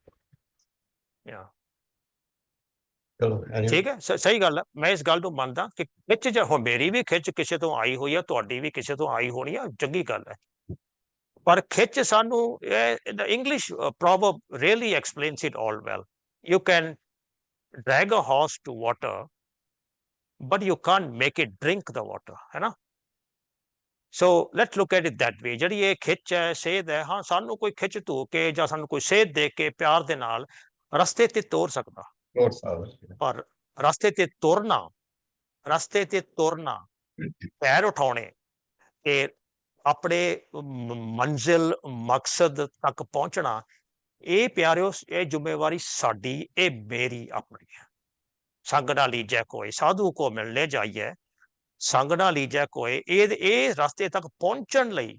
Speaker 4: ਚਲੋ
Speaker 2: ਠੀਕ ਹੈ, ਸਹੀ ਗੱਲ ਹੈ, ਮੈਂ ਇਸ ਗੱਲ ਨੂੰ ਮੰਨਦਾ ਕਿ ਖਿੱਚ ਜੋ ਮੇਰੀ ਵੀ ਖਿੱਚ ਕਿਸੇ ਤੋਂ ਆਈ ਹੋਈ ਹੈ, ਤੁਹਾਡੀ ਵੀ ਕਿਸੇ ਤੋਂ ਆਈ ਹੋਣੀ ਆ, ਚੰਗੀ ਗੱਲ ਹੈ। ਪਰ ਖਿੱਚ ਸਾਨੂੰ, English ਪ੍ਰੋਵਰਬ really explains it all well. You can drag a horse to water, but you can't make it drink the water, है ना? So let's look at it that way. ਜਿਹੜੀ ਇਹ ਖਿੱਚ ਹੈ, ਸੇਧ ਹੈ, ਹਾਂ ਸਾਨੂੰ ਕੋਈ ਖਿੱਚ ਧੂ ਕੇ ਜਾਂ ਸਾਨੂੰ ਕੋਈ ਸੇਧ ਦੇ ਕੇ ਪਿਆਰ ਦੇ ਨਾਲ ਰਸਤੇ ਤੇ ਤੋਰ ਸਕਦਾ,
Speaker 4: ਹੋਰ ਸਾਲ
Speaker 2: ਪਰ ਰਸਤੇ ਤੇ ਤੁਰਨਾ, ਪੈਰ ਉਠਾਉਣੇ ਤੇ ਆਪਣੇ ਮੰਜ਼ਿਲ ਮਕਸਦ ਤੱਕ ਪਹੁੰਚਣਾ, ਇਹ ਪਿਆਰਿਓ ਇਹ ਜ਼ਿੰਮੇਵਾਰੀ ਸਾਡੀ, ਇਹ ਮੇਰੀ ਆਪਣੀ ਹੈ। ਸੰਗ ਨਾ ਲੀਜੈ ਕੋਇ, ਸਾਧੂ ਕੋ ਮਿਲਣੇ ਜਾਈਏ, ਸੰਗ ਨਾ ਲੀਜੈ ਕੋਇ, ਇਹ ਰਸਤੇ ਤੱਕ ਪਹੁੰਚਣ ਲਈ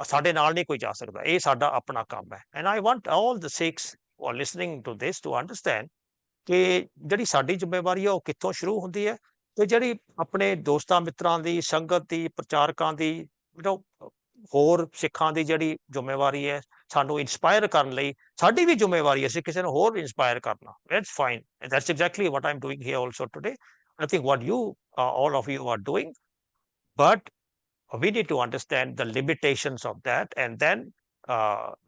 Speaker 2: ਸਾਡੇ ਨਾਲ ਨਹੀਂ ਕੋਈ ਜਾ ਸਕਦਾ, ਇਹ ਸਾਡਾ ਆਪਣਾ ਕੰਮ ਹੈ। And I want all the Sikhs who are listening to this to understand ਕਿ ਜਿਹੜੀ ਸਾਡੀ ਜ਼ਿੰਮੇਵਾਰੀ ਹੈ ਉਹ ਕਿੱਥੋਂ ਸ਼ੁਰੂ ਹੁੰਦੀ ਹੈ, ਤੇ ਜਿਹੜੀ ਆਪਣੇ ਦੋਸਤਾਂ ਮਿੱਤਰਾਂ ਦੀ, ਸੰਗਤ ਦੀ, ਪ੍ਰਚਾਰਕਾਂ ਦੀ, ਹੋਰ ਸਿੱਖਾਂ ਦੀ ਜਿਹੜੀ ਜ਼ਿੰਮੇਵਾਰੀ ਹੈ ਸਾਨੂੰ ਇੰਸਪਾਇਰ ਕਰਨ ਲਈ, ਸਾਡੀ ਵੀ ਜ਼ਿੰਮੇਵਾਰੀ ਹੈ ਅਸੀਂ ਕਿਸੇ ਨੂੰ ਹੋਰ ਇੰਸਪਾਇਰ ਕਰਨਾ। That's fine, and that's exactly what I'm doing here also today. I think what you all of you are doing, but we need to understand the limitations of that, and then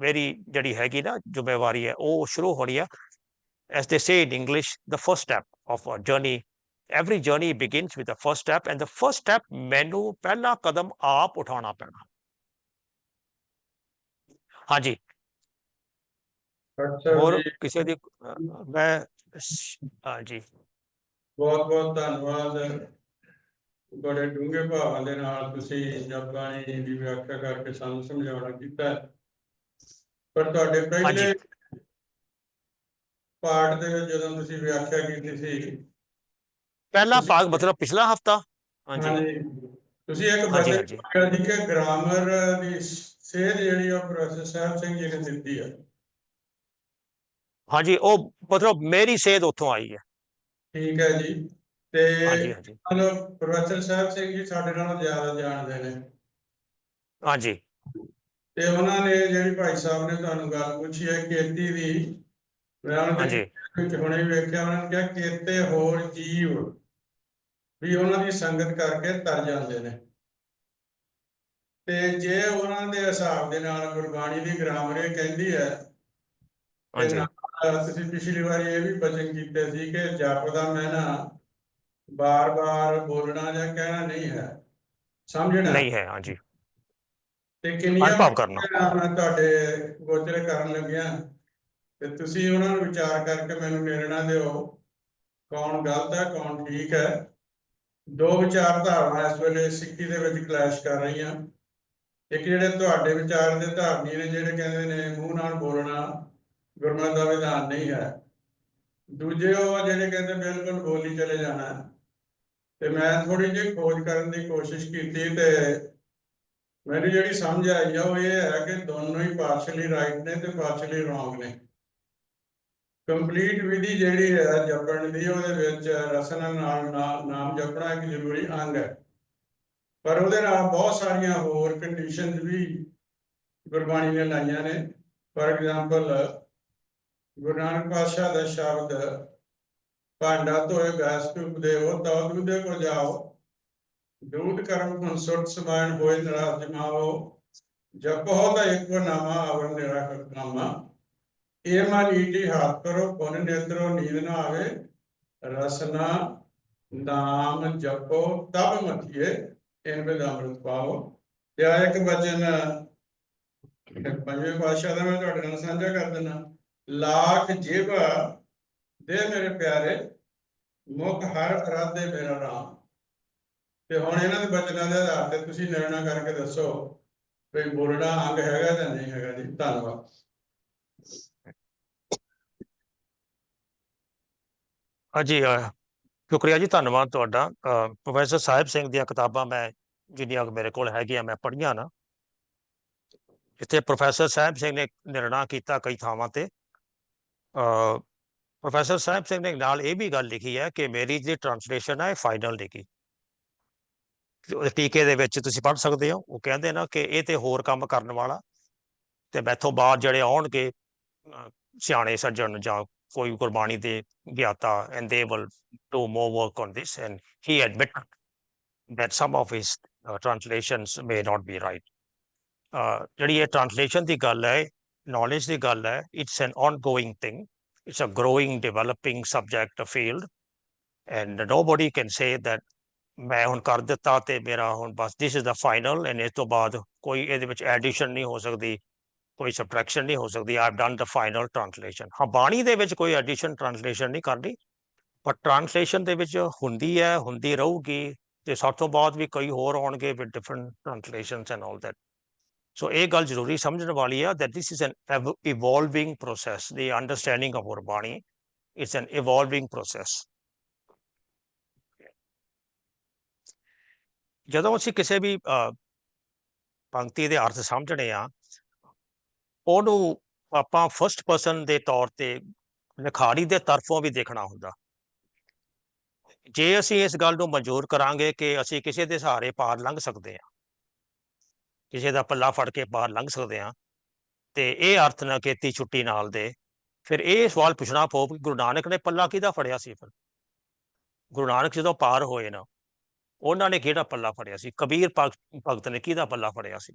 Speaker 2: ਮੇਰੀ ਜਿਹੜੀ ਹੈਗੀ ਨਾ ਜ਼ਿੰਮੇਵਾਰੀ ਹੈ ਉਹ ਸ਼ੁਰੂ ਹੋਣੀ ਹੈ। As they say in English, the first step of a journey, every journey begins with the first step, and the first step ਮੈਨੂੰ ਪਹਿਲਾ ਕਦਮ ਆਪ ਉਠਾਉਣਾ ਪੈਣਾ। ਹਾਂਜੀ, ਹੋਰ ਕਿਸੇ ਦੀ ਮੈਂ ਹਾਂਜੀ
Speaker 5: ਬਹੁਤ ਬਹੁਤ ਧੰਨਵਾਦ। ਬੜੇ ਡੂੰਘੇ ਭਾਵਾਂ ਦੇ ਨਾਲ ਤੁਸੀਂ ਜਪਬਾਣੀ ਦੀ ਵਿਆਖਿਆ ਕਰਕੇ ਸਾਨੂੰ ਸਮਝਾਉਣਾ ਕੀਤਾ। ਪਰ ਤੁਹਾਡੇ ਪਹਿਲੇ ਪਾਠ ਦੇ ਵਿੱਚ ਜਦੋਂ ਤੁਸੀਂ ਵਿਆਖਿਆ ਕੀਤੀ ਸੀ,
Speaker 2: ਪਹਿਲਾ ਭਾਗ ਮਤਲਬ ਪਿਛਲਾ ਹਫਤਾ,
Speaker 5: ਹਾਂਜੀ ਤੁਸੀਂ ਇੱਕ ਬਚਨ ਕਿਹਾ ਸੀ ਕਿ ਗ੍ਰਾਮਰ ਦੀ ਸੇਧ ਜਿਹੜੀ ਉਹ ਪ੍ਰੋਫੈਸਰ ਸਾਹਿਬ ਸਿੰਘ ਜੀ ਨੇ ਦਿੱਤੀ ਹੈ।
Speaker 2: ਹਾਂਜੀ, ਉਹ ਮਤਲਬ ਮੇਰੀ ਸੇਧ ਉੱਥੋਂ ਆਈ ਹੈ।
Speaker 5: ਠੀਕ ਹੈ ਜੀ, ਤੇ ਮਤਲਬ ਪ੍ਰੋਫੈਸਰ ਸਾਹਿਬ ਸਿੰਘ ਜੀ ਸਾਡੇ ਨਾਲੋਂ ਜ਼ਿਆਦਾ ਜਾਣਦੇ ਨੇ।
Speaker 2: ਹਾਂਜੀ,
Speaker 5: ਤੇ ਉਹਨਾਂ ਨੇ ਜਿਹੜੀ ਭਾਈ ਸਾਹਿਬ ਨੇ ਤੁਹਾਨੂੰ ਗੱਲ ਪੁੱਛੀ ਹੈ ਖੇਤੀ ਦੀ, ਮੈਂ ਉਹਨਾਂ ਦੇ ਵਿੱਚ ਹੁਣੇ ਵੇਖਿਆ, ਉਹਨਾਂ ਨੇ ਕਿਹਾ ਕੇਤੇ ਹੋਰ ਜੀਵ ਵੀ ਉਹਨਾਂ ਦੀ ਸੰਗਤ ਕਰਕੇ ਤਰ ਜਾਂਦੇ ਨੇ। ਤੇ ਜੇ ਉਹਨਾਂ ਦੇ ਹਿਸਾਬ ਦੇ ਨਾਲ ਗੁਰਬਾਣੀ ਦੀ ਗ੍ਰਾਮਰ ਇਹ ਕਹਿੰਦੀ ਹੈ, ਤੇ ਨਾਲ ਤੁਸੀਂ ਪਿਛਲੀ ਵਾਰੀ ਇਹ ਵੀ ਬਚਨ ਕੀਤੇ ਸੀ ਕਿ ਜਪ ਦਾ ਮੈਂ ਨਾ ਬਾਰ-ਬਾਰ ਬੋਲਣਾ ਜਾਂ ਕਹਿਣਾ ਨਹੀਂ ਹੈ, ਸਮਝਣਾ
Speaker 2: ਨਹੀਂ ਹੈ। ਹਾਂਜੀ,
Speaker 5: ਤੇ ਕਿੰਨੀਆਂ ਮੈਂ ਤੁਹਾਡੇ ਗੋਚਰ ਕਰਨ ਲੱਗਿਆ, ਤੇ ਤੁਸੀਂ ਉਹਨਾਂ ਨੂੰ ਵਿਚਾਰ ਕਰਕੇ ਮੈਨੂੰ ਨਿਰਣਾ ਦਿਓ ਕੌਣ ਗਲਤ ਹੈ ਕੌਣ ਠੀਕ ਹੈ। ਦੋ ਵਿਚਾਰਧਾਰਾਵਾਂ ਇਸ ਵੇਲੇ ਸਿੱਖੀ ਦੇ ਵਿੱਚ ਕਲੈਸ਼ ਕਰ ਰਹੀਆਂ। ਇੱਕ ਜਿਹੜੇ ਤੁਹਾਡੇ ਵਿਚਾਰ ਦੇ ਧਾਰਨੀ ਨੇ, ਜਿਹੜੇ ਕਹਿੰਦੇ ਨੇ ਮੂੰਹ ਨਾਲ ਬੋਲਣਾ ਗੁਰਮਤਿ ਦਾ ਵਿਧਾਨ ਨਹੀਂ ਹੈ। ਦੂਜੇ ਉਹ ਜਿਹੜੇ ਕਹਿੰਦੇ ਬਿਲਕੁਲ ਬੋਲੀ ਚਲੇ ਜਾਣਾ। ਤੇ ਮੈਂ ਥੋੜੀ ਜਿਹੀ ਖੋਜ ਕਰਨ ਦੀ ਕੋਸ਼ਿਸ਼ ਕੀਤੀ, ਤੇ ਮੈਨੂੰ ਜਿਹੜੀ ਸਮਝ ਆਈ ਆ ਉਹ ਇਹ ਹੈ ਕਿ ਦੋਨੋਂ ਹੀ ਪਾਰਸ਼ਲੀ ਰਾਈਟ ਨੇ ਤੇ ਪਾਰਸ਼ਲੀ ਰੋਂਗ ਨੇ। ਕੰਪਲੀਟ ਵਿਧੀ ਜਿਹੜੀ ਹੈ ਜਪਣ ਦੀ, ਉਹਦੇ ਵਿੱਚ ਰਸਨਾ ਨਾਲ ਨਾਮ ਜਪਣਾ ਇੱਕ ਜ਼ਰੂਰੀ ਅੰਗ ਹੈ, ਪਰ ਉਹਦੇ ਨਾਲ ਬਹੁਤ ਸਾਰੀਆਂ ਹੋਰ ਕੰਡੀਸ਼ਨਸ ਵੀ ਗੁਰਬਾਣੀ ਨੇ ਲਾਈਆਂ ਨੇ। ਫਾਰ ਐਗਜ਼ਾਮਪਲ ਗੁਰੂ ਨਾਨਕ ਪਾਤਸ਼ਾਹ ਦਾ ਸ਼ਬਦ ਭਾਂਡਾ ਧੋਏ ਗੈਸ ਧੂਪ ਦੇਵੋ ਤਉ ਦੂਧੇ ਕੋ ਜਾਓ, ਦੂਧ ਕਰਮ ਸੁਰਤ ਸਮਾਨ ਹੋਏ ਨਿਰਾਸ ਜਮਾਵੋ, ਜਪੋ ਤਾਂ ਇੱਕੋ ਨਾਮਾ ਅਵਰ ਨਿਰਾਕਰ ਨਾਮਾ, ਇਹ ਮਨ ਈਟੀ ਹੱਥ ਕਰੋ ਪੁਨ ਨੇਤਰੋ ਨੀਂਦ ਨਾ ਆਵੇ, ਰਸਨਾ ਨਾਮ ਜਪੋ ਤਬ ਮਥੀਏ ਇਨ ਵਿਦ ਅੰਮ੍ਰਿਤ ਪਾਓ। ਤੇ ਆ ਇੱਕ ਬਚਨ ਪੰਜਵੇਂ ਪਾਤਸ਼ਾਹ ਦਾ ਮੈਂ ਤੁਹਾਡੇ ਨਾਲ ਸਾਂਝਾ ਕਰ ਦਿੰਦਾ। ਲਾਖ ਜੇਬਾ ਦੇ ਮੇਰੇ ਪਿਆਰੇ, ਮੁਖ ਹਰ ਅਰਾਧੇ ਮੇਰਾ ਨਾਮ। ਤੇ ਹੁਣ ਇਹਨਾਂ ਦੇ ਬਚਨਾਂ ਦੇ ਆਧਾਰ ਤੇ ਤੁਸੀਂ ਨਿਰਣਾ ਕਰਕੇ ਦੱਸੋ ਵੀ ਬੋਲਣਾ ਅੰਗ ਹੈਗਾ ਜਾਂ ਨਹੀਂ ਹੈਗਾ ਜੀ। ਧੰਨਵਾਦ।
Speaker 2: ਹਾਂਜੀ, ਸ਼ੁਕਰੀਆ ਜੀ, ਧੰਨਵਾਦ ਤੁਹਾਡਾ। ਪ੍ਰੋਫੈਸਰ ਸਾਹਿਬ ਸਿੰਘ ਦੀਆਂ ਕਿਤਾਬਾਂ ਮੈਂ ਜਿੰਨੀਆਂ ਮੇਰੇ ਕੋਲ ਹੈਗੀਆਂ ਮੈਂ ਪੜ੍ਹੀਆਂ ਨਾ, ਇੱਥੇ ਪ੍ਰੋਫੈਸਰ ਸਾਹਿਬ ਸਿੰਘ ਨੇ ਨਿਰਣਾ ਕੀਤਾ ਕਈ ਥਾਵਾਂ ਤੇ। ਪ੍ਰੋਫੈਸਰ ਸਾਹਿਬ ਸਿੰਘ ਨੇ ਨਾਲ ਇਹ ਵੀ ਗੱਲ ਲਿਖੀ ਹੈ ਕਿ ਮੇਰੀ ਜਿਹੜੀ ਟਰਾਂਸਲੇਸ਼ਨ ਹੈ ਇਹ ਫਾਈਨਲ ਲਿਖੀ, ਟੀਕੇ ਦੇ ਵਿੱਚ ਤੁਸੀਂ ਪੜ੍ਹ ਸਕਦੇ ਹੋ। ਉਹ ਕਹਿੰਦੇ ਨਾ ਕਿ ਇਹ ਤੇ ਹੋਰ ਕੰਮ ਕਰਨ ਵਾਲਾ, ਤੇ ਮੈਥੋਂ ਬਾਅਦ ਜਿਹੜੇ ਆਉਣਗੇ ਸਿਆਣੇ ਸੱਜਣ ਜਾਂ ਕੋਈ ਗੁਰਬਾਣੀ ਦੇ ਗਿਆਤਾ, and they will do more work on this, and he admitted that some of his translations may not be right. ਜਿਹੜੀ ਇਹ ਟਰਾਂਸਲੇਸ਼ਨ ਦੀ ਗੱਲ ਹੈ, ਨੌਲੇਜ ਦੀ ਗੱਲ ਹੈ, it's an ongoing thing, it's a growing, developing subject field, and nobody can say that मैं हुण कर दिता ते मेरा हुण बस this is the final and इस तो बाद कोई ਇਹਦੇ ਵਿੱਚ ਐਡੀਸ਼ਨ ਨਹੀਂ ਹੋ ਸਕਦੀ, ਕੋਈ ਸਬਟ੍ਰੈਕਸ਼ਨ ਨਹੀਂ ਹੋ ਸਕਦੀ। ਆਈਵ ਡਨ ਦ ਫਾਈਨਲ ਟ੍ਰਾਂਸਲੇਸ਼ਨ। ਹਾਂ, ਬਾਣੀ ਦੇ ਵਿੱਚ ਕੋਈ ਐਡੀਸ਼ਨ ਟ੍ਰਾਂਸਲੇਸ਼ਨ ਨਹੀਂ ਕਰਨੀ, ਪਰ ਟ੍ਰਾਂਸਲੇਸ਼ਨ ਦੇ ਵਿੱਚ ਹੁੰਦੀ ਹੈ, ਹੁੰਦੀ ਰਹੂਗੀ, ਤੇ ਸਾਡੇ ਤੋਂ ਬਾਅਦ ਵੀ ਕਈ ਹੋਰ ਆਉਣਗੇ with different translations and all that. So ਇਹ ਗੱਲ ਜ਼ਰੂਰੀ ਸਮਝਣ ਵਾਲੀ ਆ that this is an evolving process. The understanding of our Bani is an evolving process. ਜਦੋਂ ਅਸੀਂ ਕਿਸੇ ਵੀ ਪੰਕਤੀ ਦੇ ਅਰਥ ਸਮਝਣੇ ਆ, ਉਹਨੂੰ ਆਪਾਂ ਫਸਟ ਪਰਸਨ ਦੇ ਤੌਰ ਤੇ ਲਿਖਾਰੀ ਦੇ ਤਰਫੋਂ ਵੀ ਦੇਖਣਾ ਹੁੰਦਾ। ਜੇ ਅਸੀਂ ਇਸ ਗੱਲ ਨੂੰ ਮਨਜ਼ੂਰ ਕਰਾਂਗੇ ਕਿ ਅਸੀਂ ਕਿਸੇ ਦੇ ਸਹਾਰੇ ਪਾਰ ਲੰਘ ਸਕਦੇ ਹਾਂ, ਕਿਸੇ ਦਾ ਪੱਲਾ ਫੜ ਕੇ ਪਾਰ ਲੰਘ ਸਕਦੇ ਹਾਂ, ਤੇ ਇਹ ਅਰਥ ਨਾ ਕੀਤੀ ਛੁੱਟੀ ਨਾਲ ਦੇ, ਫਿਰ ਇਹ ਸਵਾਲ ਪੁੱਛਣਾ ਪਊ ਕਿ ਗੁਰੂ ਨਾਨਕ ਨੇ ਪੱਲਾ ਕਿਹਦਾ ਫੜਿਆ ਸੀ? ਫਿਰ ਗੁਰੂ ਨਾਨਕ ਜਦੋਂ ਪਾਰ ਹੋਏ ਨਾ, ਉਹਨਾਂ ਨੇ ਕਿਹੜਾ ਪੱਲਾ ਫੜਿਆ ਸੀ? ਕਬੀਰ ਭਗਤ ਨੇ ਕਿਹਦਾ ਪੱਲਾ ਫੜਿਆ ਸੀ?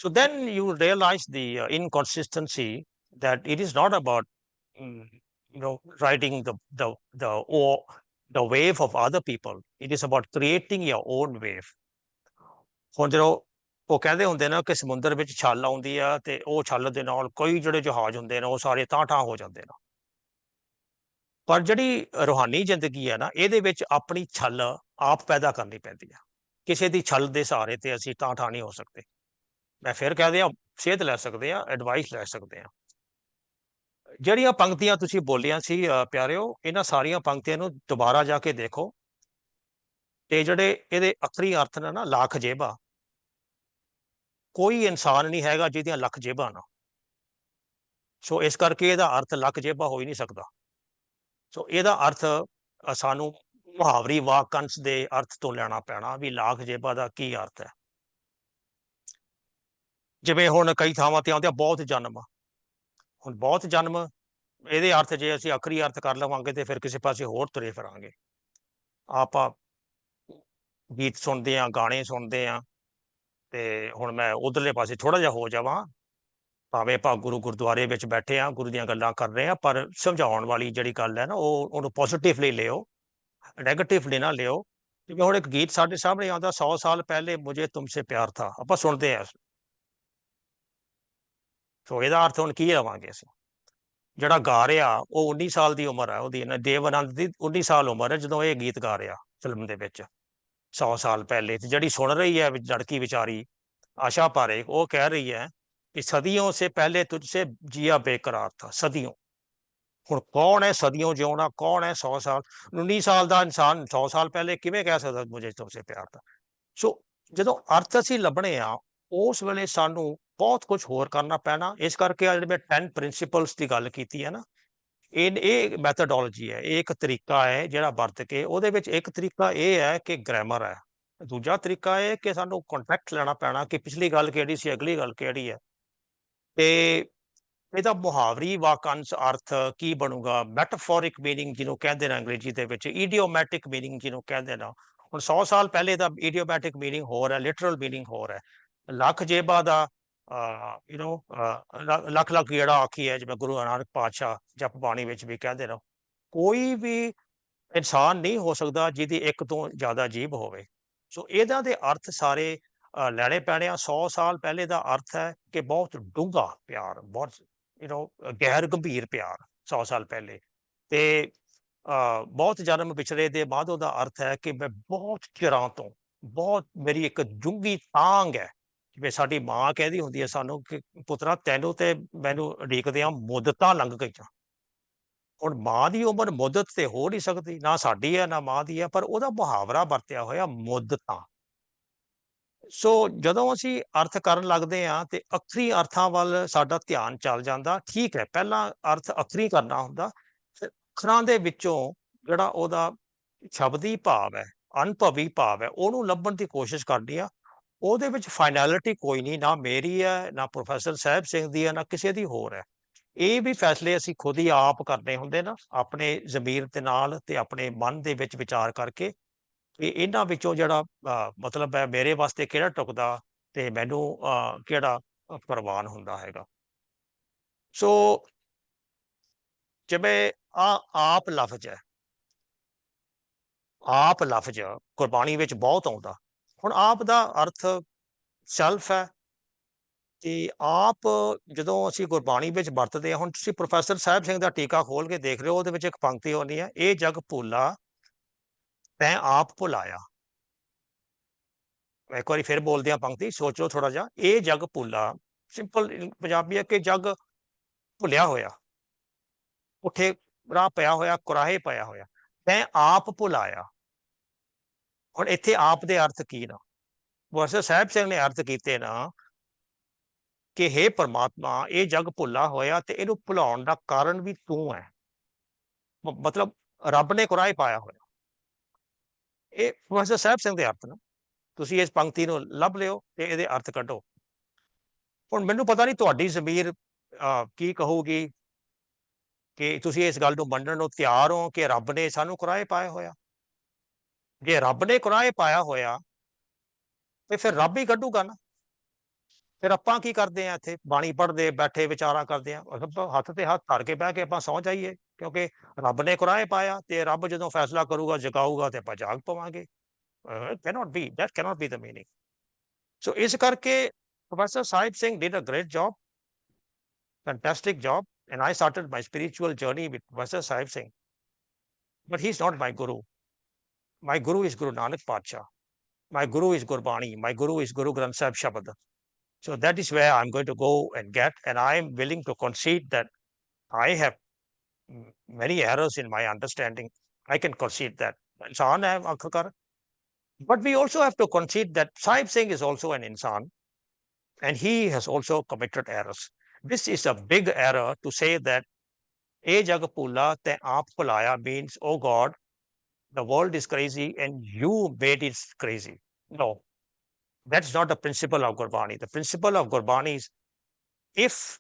Speaker 2: So then you realize the inconsistency, that it is not about riding the wave of other people. It is about creating your own wave. ਹੁਣ ਜਦੋਂ ਉਹ ਕਹਿੰਦੇ ਹੁੰਦੇ ਨਾ ਕਿ ਸਮੁੰਦਰ ਵਿੱਚ ਛੱਲ ਆਉਂਦੀ ਆ ਤੇ ਉਹ ਛੱਲ ਦੇ ਨਾਲ ਕਈ ਜਿਹੜੇ ਜਹਾਜ਼ ਹੁੰਦੇ ਨੇ ਉਹ ਸਾਰੇ ਤਾਂ ਹੋ ਜਾਂਦੇ ਨੇ, ਪਰ ਜਿਹੜੀ ਰੂਹਾਨੀ ਜ਼ਿੰਦਗੀ ਹੈ ਨਾ, ਇਹਦੇ ਵਿੱਚ ਆਪਣੀ ਛੱਲ ਆਪ ਪੈਦਾ ਕਰਨੀ ਪੈਂਦੀ ਆ। ਕਿਸੇ ਦੀ ਛੱਲ ਦੇ ਸਹਾਰੇ ਤੇ ਅਸੀਂ ਤਾਂ ਨਹੀਂ ਹੋ ਸਕਦੇ। ਮੈਂ ਫਿਰ ਕਹਿ ਦਿਆਂ, ਸੇਧ ਲੈ ਸਕਦੇ ਆ, ਐਡਵਾਈਸ ਲੈ ਸਕਦੇ ਆ। ਜਿਹੜੀਆਂ ਪੰਕਤੀਆਂ ਤੁਸੀਂ ਬੋਲੀਆਂ ਸੀ ਪਿਆਰਿਓ, ਇਹਨਾਂ ਸਾਰੀਆਂ ਪੰਕਤੀਆਂ ਨੂੰ ਦੁਬਾਰਾ ਜਾ ਕੇ ਦੇਖੋ, ਤੇ ਜਿਹੜੇ ਇਹਦੇ ਅਖਰੀ ਅਰਥ ਨੇ ਨਾ, ਲੱਖ ਜੇਬਾਂ, ਕੋਈ ਇਨਸਾਨ ਨਹੀਂ ਹੈਗਾ ਜਿਹਦੀਆਂ ਲੱਖ ਜੇਬਾਂ ਨਾ। ਸੋ ਇਸ ਕਰਕੇ ਇਹਦਾ ਅਰਥ ਲੱਖ ਜੇਬਾਂ ਹੋ ਹੀ ਨਹੀਂ ਸਕਦਾ। ਸੋ ਇਹਦਾ ਅਰਥ ਸਾਨੂੰ ਮੁਹਾਵਰੀ ਵਾਕੰਸ਼ ਦੇ ਅਰਥ ਤੋਂ ਲੈਣਾ ਪੈਣਾ ਵੀ ਲੱਖ ਜੇਬਾਂ ਦਾ ਕੀ ਅਰਥ ਹੈ। ਜਿਵੇਂ ਹੁਣ ਕਈ ਥਾਵਾਂ ਤੇ ਆਉਂਦੇ ਆ ਬਹੁਤ ਜਨਮ, ਹੁਣ ਬਹੁਤ ਜਨਮ ਇਹਦੇ ਅਰਥ ਜੇ ਅਸੀਂ ਆਖਰੀ ਅਰਥ ਕਰ ਲਵਾਂਗੇ ਤੇ ਫਿਰ ਕਿਸੇ ਪਾਸੇ ਹੋਰ ਤੁਰੇ ਫਿਰਾਂਗੇ। ਆਪਾਂ ਗੀਤ ਸੁਣਦੇ ਆ, ਗਾਣੇ ਸੁਣਦੇ ਆ, ਤੇ ਹੁਣ ਮੈਂ ਉਧਰਲੇ ਪਾਸੇ ਥੋੜਾ ਜਿਹਾ ਹੋ ਜਾਵਾਂ, ਭਾਵੇਂ ਆਪਾਂ ਗੁਰਦੁਆਰੇ ਵਿੱਚ ਬੈਠੇ ਆ, ਗੁਰੂ ਦੀਆਂ ਗੱਲਾਂ ਕਰ ਰਹੇ ਆ, ਪਰ ਸਮਝਾਉਣ ਵਾਲੀ ਜਿਹੜੀ ਗੱਲ ਹੈ ਨਾ, ਉਹਨੂੰ ਪੋਜ਼ਿਟਿਵਲੀ ਲਿਓ, ਨੈਗੇਟਿਵਲੀ ਨਾ ਲਿਓ। ਜਿਵੇਂ ਹੁਣ ਇੱਕ ਗੀਤ ਸਾਡੇ ਸਾਹਮਣੇ ਆਉਂਦਾ, 100 ਸਾਲ ਪਹਿਲੇ ਮੁਝੇ ਤੁਮਸੇ ਪਿਆਰ ਥਾ, ਆਪਾਂ ਸੁਣਦੇ ਆ। ਸੋ ਇਹਦਾ ਅਰਥ ਹੁਣ ਕੀ ਲਵਾਂਗੇ ਅਸੀਂ? ਜਿਹੜਾ ਗਾ ਰਿਹਾ ਉਹ 19 ਸਾਲ ਦੀ ਉਮਰ ਹੈ ਉਹਦੀ, ਦੇਵ ਆਨੰਦ ਦੀ 19 ਸਾਲ ਉਮਰ ਹੈ ਜਦੋਂ ਇਹ ਗੀਤ ਗਾ ਰਿਹਾ ਫਿਲਮ ਦੇ ਵਿੱਚ 100 ਸਾਲ ਪਹਿਲੇ। ਤੇ ਜਿਹੜੀ ਸੁਣ ਰਹੀ ਹੈ ਲੜਕੀ ਵਿਚਾਰੀ ਆਸ਼ਾ ਪਾਰੇਖ, ਉਹ ਕਹਿ ਰਹੀ ਹੈ ਕਿ ਸदियों से पहले तुझसे जिया बेकरार था, सदियों। ਹੁਣ ਕੌਣ ਹੈ ਸਦੀਆਂ ਜਿਉਣਾ, ਕੌਣ ਹੈ 100 ਸਾਲ? 19 ਸਾਲ ਦਾ ਇਨਸਾਨ 100 ਸਾਲ ਪਹਿਲੇ ਕਿਵੇਂ ਕਹਿ ਸਕਦਾ ਮੁਝੇ ਤੁਮਸੇ ਪਿਆਰ ਥਾ? ਸੋ ਜਦੋਂ ਅਰਥ ਅਸੀਂ ਲੱਭਣੇ ਆ, ਉਸ ਵੇਲੇ ਸਾਨੂੰ ਬਹੁਤ ਕੁਝ ਹੋਰ ਕਰਨਾ ਪੈਣਾ। ਇਸ ਕਰਕੇ ਆ ਜਿਹੜੇ ਮੈਂ 10 ਪ੍ਰਿੰਸੀਪਲਸ ਦੀ ਗੱਲ ਕੀਤੀ ਹੈ ਨਾ, ਇਹ ਮੈਥਡੋਲੋਜੀ ਹੈ, ਇਹ ਇੱਕ ਤਰੀਕਾ ਹੈ ਜਿਹੜਾ ਵਰਤ ਕੇ, ਉਹਦੇ ਵਿੱਚ ਇੱਕ ਤਰੀਕਾ ਇਹ ਹੈ ਕਿ ਗ੍ਰਾਮਰ ਹੈ, ਦੂਜਾ ਤਰੀਕਾ ਇਹ ਕਿ ਸਾਨੂੰ ਕੰਟੈਕਟ ਲੈਣਾ ਪੈਣਾ ਕਿ ਪਿਛਲੀ ਗੱਲ ਕਿਹੜੀ ਸੀ, ਅਗਲੀ ਗੱਲ ਕਿਹੜੀ ਹੈ, ਤੇ ਇਹਦਾ ਮੁਹਾਵਰੀ ਵਾਕੰਸ਼ ਅਰਥ ਕੀ ਬਣੂਗਾ, ਮੈਟਾਫੋਰਿਕ ਮੀਨਿੰਗ ਜਿਹਨੂੰ ਕਹਿੰਦੇ ਨੇ ਅੰਗਰੇਜ਼ੀ ਦੇ ਵਿੱਚ, ਈਡੀਓਮੈਟਿਕ ਮੀਨਿੰਗ ਜਿਹਨੂੰ ਕਹਿੰਦੇ ਨੇ। ਹੁਣ 100 ਸਾਲ ਪਹਿਲੇ ਦਾ ਈਡੀਓਮੈਟਿਕ ਮੀਨਿੰਗ ਹੋਰ ਹੈ, ਲਿਟਰਲ ਮੀਨਿੰਗ ਹੋਰ ਹੈ। ਲੱਖ ਜੇਬਾਂ ਦਾ ਲੱਖ ਜਿਹੜਾ ਆਖੀ ਹੈ, ਜਿਵੇਂ ਗੁਰੂ ਨਾਨਕ ਪਾਤਸ਼ਾਹ ਜਪ ਬਾਣੀ ਵਿੱਚ ਵੀ ਕਹਿੰਦੇ ਨੇ, ਕੋਈ ਵੀ ਇਨਸਾਨ ਨਹੀਂ ਹੋ ਸਕਦਾ ਜਿਹਦੀ ਇੱਕ ਤੋਂ ਜ਼ਿਆਦਾ ਜੀਭ ਹੋਵੇ। ਸੋ ਇਹਨਾਂ ਦੇ ਅਰਥ ਸਾਰੇ ਲੈਣੇ ਪੈਣੇ ਆ। 100 ਸਾਲ ਪਹਿਲੇ ਦਾ ਅਰਥ ਹੈ ਕਿ ਬਹੁਤ ਡੂੰਘਾ ਪਿਆਰ, ਬਹੁਤ ਗਹਿਰ ਗੰਭੀਰ ਪਿਆਰ 100 ਸਾਲ ਪਹਿਲੇ। ਤੇ ਬਹੁਤ ਜਨਮ ਵਿਛੜੇ ਦੇ ਬਾਅਦ ਉਹਦਾ ਅਰਥ ਹੈ ਕਿ ਮੈਂ ਬਹੁਤ ਚਿਰਾਂ ਤੋਂ, ਬਹੁਤ ਮੇਰੀ ਇੱਕ ਡੂੰਘੀ ਤਾਂਘ ਹੈ। ਜਿਵੇਂ ਸਾਡੀ ਮਾਂ ਕਹਿੰਦੀ ਹੁੰਦੀ ਹੈ ਸਾਨੂੰ ਕਿ ਪੁੱਤਰਾ ਤੈਨੂੰ ਤੇ ਮੈਨੂੰ ਉਡੀਕਦਿਆਂ ਮੁੱਦਤਾਂ ਲੰਘ ਗਈਆਂ। ਹੁਣ ਮਾਂ ਦੀ ਉਮਰ ਮੁੱਦਤ ਤੇ ਹੋ ਨਹੀਂ ਸਕਦੀ, ਨਾ ਸਾਡੀ ਹੈ ਨਾ ਮਾਂ ਦੀ ਹੈ, ਪਰ ਉਹਦਾ ਮੁਹਾਵਰਾ ਵਰਤਿਆ ਹੋਇਆ ਮੁੱਦਤਾਂ। ਸੋ ਜਦੋਂ ਅਸੀਂ ਅਰਥ ਕਰਨ ਲੱਗਦੇ ਹਾਂ ਤੇ ਅਖਰੀ ਅਰਥਾਂ ਵੱਲ ਸਾਡਾ ਧਿਆਨ ਚੱਲ ਜਾਂਦਾ। ਠੀਕ ਹੈ, ਪਹਿਲਾਂ ਅਰਥ ਅਖਰੀ ਕਰਨਾ ਹੁੰਦਾ, ਫਿਰ ਅੱਖਰਾਂ ਦੇ ਵਿੱਚੋਂ ਜਿਹੜਾ ਉਹਦਾ ਸ਼ਬਦੀ ਭਾਵ ਹੈ, ਅਨੁਭਵੀ ਭਾਵ ਹੈ, ਉਹਨੂੰ ਲੱਭਣ ਦੀ ਕੋਸ਼ਿਸ਼ ਕਰਨੀ ਆ। ਉਹਦੇ ਵਿੱਚ ਫਾਈਨੈਲਿਟੀ ਕੋਈ ਨਹੀਂ, ਨਾ ਮੇਰੀ ਹੈ, ਨਾ ਪ੍ਰੋਫੈਸਰ ਸਾਹਿਬ ਸਿੰਘ ਦੀ ਹੈ, ਨਾ ਕਿਸੇ ਦੀ ਹੋਰ ਹੈ। ਇਹ ਵੀ ਫੈਸਲੇ ਅਸੀਂ ਖੁਦ ਹੀ ਆਪ ਕਰਨੇ ਹੁੰਦੇ ਨਾ, ਆਪਣੇ ਜ਼ਮੀਰ ਦੇ ਨਾਲ ਤੇ ਆਪਣੇ ਮਨ ਦੇ ਵਿੱਚ ਵਿਚਾਰ ਕਰਕੇ ਕਿ ਇਹਨਾਂ ਵਿੱਚੋਂ ਜਿਹੜਾ ਮਤਲਬ ਹੈ ਮੇਰੇ ਵਾਸਤੇ ਕਿਹੜਾ ਟੁਕਦਾ ਤੇ ਮੈਨੂੰ ਕਿਹੜਾ ਪ੍ਰਵਾਨ ਹੁੰਦਾ ਹੈਗਾ। ਸੋ ਜਿਵੇਂ ਆਪ ਲਫ਼ਜ਼ ਹੈ, ਆਪ ਲਫ਼ਜ਼ ਗੁਰਬਾਣੀ ਵਿੱਚ ਬਹੁਤ ਆਉਂਦਾ। ਹੁਣ ਆਪ ਦਾ ਅਰਥ ਸੈਲਫ ਹੈ, ਤੇ ਆਪ ਜਦੋਂ ਅਸੀਂ ਗੁਰਬਾਣੀ ਵਿੱਚ ਵਰਤਦੇ ਹਾਂ, ਹੁਣ ਤੁਸੀਂ ਪ੍ਰੋਫੈਸਰ ਸਾਹਿਬ ਸਿੰਘ ਦਾ ਟੀਕਾ ਖੋਲ ਕੇ ਦੇਖ ਰਹੇ ਹੋ, ਉਹਦੇ ਵਿੱਚ ਇੱਕ ਪੰਕਤੀ ਹੋਣੀ ਹੈ, ਇਹ ਜਗ ਭੁੱਲਾ ਤੈਂ ਆਪ ਭੁਲਾਇਆ। ਇੱਕ ਵਾਰੀ ਫਿਰ ਬੋਲਦੇ ਹਾਂ ਪੰਕਤੀ, ਸੋਚੋ ਥੋੜਾ ਜਿਹਾ। ਇਹ ਜਗ ਭੁੱਲਾ, ਸਿੰਪਲ ਪੰਜਾਬੀ ਹੈ ਕਿ ਜਗ ਭੁੱਲਿਆ ਹੋਇਆ, ਪੁੱਠੇ ਰਾਹ ਪਿਆ ਹੋਇਆ, ਕੁਰਾਹੇ ਪਿਆ ਹੋਇਆ, ਤੈਂ ਆਪ ਭੁਲਾਇਆ। ਹੁਣ ਇੱਥੇ ਆਪ ਦੇ ਅਰਥ ਕੀ ਨਾ, ਪ੍ਰੋਫੈਸਰ ਸਾਹਿਬ ਸਿੰਘ ਨੇ ਅਰਥ ਕੀਤੇ ਨਾ ਕਿ ਹੇ ਪਰਮਾਤਮਾ, ਇਹ ਜਗ ਭੁੱਲਾ ਹੋਇਆ ਤੇ ਇਹਨੂੰ ਭੁਲਾਉਣ ਦਾ ਕਾਰਨ ਵੀ ਤੂੰ ਹੈ। ਮਤਲਬ ਰੱਬ ਨੇ ਕੁਰਾਹੇ ਪਾਇਆ ਹੋਇਆ। ਇਹ ਪ੍ਰੋਫੈਸਰ ਸਾਹਿਬ ਸਿੰਘ ਦੇ ਅਰਥ ਨਾ, ਤੁਸੀਂ ਇਸ ਪੰਕਤੀ ਨੂੰ ਲੱਭ ਲਿਓ ਤੇ ਇਹਦੇ ਅਰਥ ਕੱਢੋ। ਹੁਣ ਮੈਨੂੰ ਪਤਾ ਨਹੀਂ ਤੁਹਾਡੀ ਜ਼ਮੀਰ ਕੀ ਕਹੂਗੀ, ਕਿ ਤੁਸੀਂ ਇਸ ਗੱਲ ਨੂੰ ਮੰਨਣ ਨੂੰ ਤਿਆਰ ਹੋ ਕਿ ਰੱਬ ਨੇ ਸਾਨੂੰ ਕੁਰਾਹੇ ਪਾਇਆ ਹੋਇਆ। ਜੇ ਰੱਬ ਨੇ ਕੁਰਾਹੇ ਪਾਇਆ ਹੋਇਆ ਤੇ ਫਿਰ ਰੱਬ ਹੀ ਕੱਢੂਗਾ ਨਾ। ਫਿਰ ਆਪਾਂ ਕੀ ਕਰਦੇ ਹਾਂ, ਇੱਥੇ ਬਾਣੀ ਪੜ੍ਹਦੇ ਬੈਠੇ ਵਿਚਾਰਾਂ ਕਰਦੇ ਹਾਂ, ਹੱਥ ਤੇ ਹੱਥ ਧਰ ਕੇ ਬਹਿ ਕੇ ਆਪਾਂ ਸੌਂ ਜਾਈਏ, ਕਿਉਂਕਿ ਰੱਬ ਨੇ ਕੁਰਾਹੇ ਪਾਇਆ ਤੇ ਰੱਬ ਜਦੋਂ ਫੈਸਲਾ ਕਰੂਗਾ, ਜਗਾਊਗਾ, ਤੇ ਆਪਾਂ ਜਾਗ ਪਵਾਂਗੇ। cannot be, that cannot be the meaning. So ਇਸ ਕਰਕੇ Professor Sahib Singh did a great job, fantastic job, and I started my spiritual journey with Professor Sahib Singh. But he's not my guru. My guru is Guru Nanak Padsha. My guru is Gurbani. My guru is Guru Granth Sahib Shabad. So that is where I'm going to go and get, and I am willing to concede that I have many errors in my understanding. I can concede that. Insan hai aakhirkar. But we also have to concede that Sahib Singh is also an insan, and he has also committed errors. This is a big error to say that "E jag phula te aap phulaya" means, oh God, the world is crazy and you made it crazy. No, that's not the principle of Gurbani. The principle of Gurbani is, if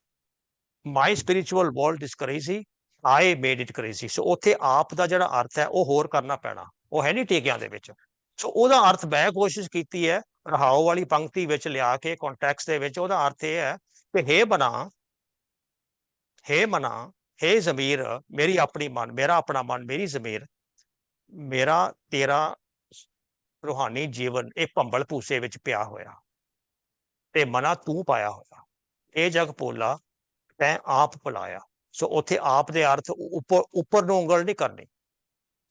Speaker 2: my spiritual world is crazy, I made it crazy. So ਉੱਥੇ ਆਪ ਦਾ ਜਿਹੜਾ ਅਰਥ ਹੈ ਉਹ ਹੋਰ ਕਰਨਾ ਪੈਣਾ, ਉਹ ਹੈ ਨਹੀਂ ਟੀਕਿਆਂ ਦੇ ਵਿੱਚ। ਸੋ ਉਹਦਾ ਅਰਥ ਮੈਂ ਕੋਸ਼ਿਸ਼ ਕੀਤੀ ਹੈ ਰਹਾਓ ਵਾਲੀ ਪੰਕਤੀ ਵਿੱਚ ਲਿਆ ਕੇ ਕੰਟੈਕਸਟ ਦੇ ਵਿੱਚ। ਉਹਦਾ ਅਰਥ ਇਹ ਹੈ ਕਿ ਹੇ ਮਨਾ, ਹੇ ਜ਼ਮੀਰ, ਮੇਰੀ ਆਪਣੀ ਮਨ, ਮੇਰਾ ਆਪਣਾ ਮਨ, ਮੇਰੀ ਜ਼ਮੀਰ, ਮੇਰਾ ਤੇਰਾ ਰੂਹਾਨੀ ਜੀਵਨ ਇਹ ਭੰਬਲ ਭੂਸੇ ਵਿੱਚ ਪਿਆ ਹੋਇਆ ਤੇ ਮਨਾ ਤੂੰ ਪਾਇਆ ਹੋਇਆ। ਇਹ ਜਗ ਭੋਲਾ ਤੈਂ ਆਪ ਭੁਲਾਇਆ। ਸੋ ਉੱਥੇ ਆਪ ਦੇ ਅਰਥ ਉੱਪਰ ਨੂੰ ਉਂਗਲ ਨਹੀਂ ਕਰਨੀ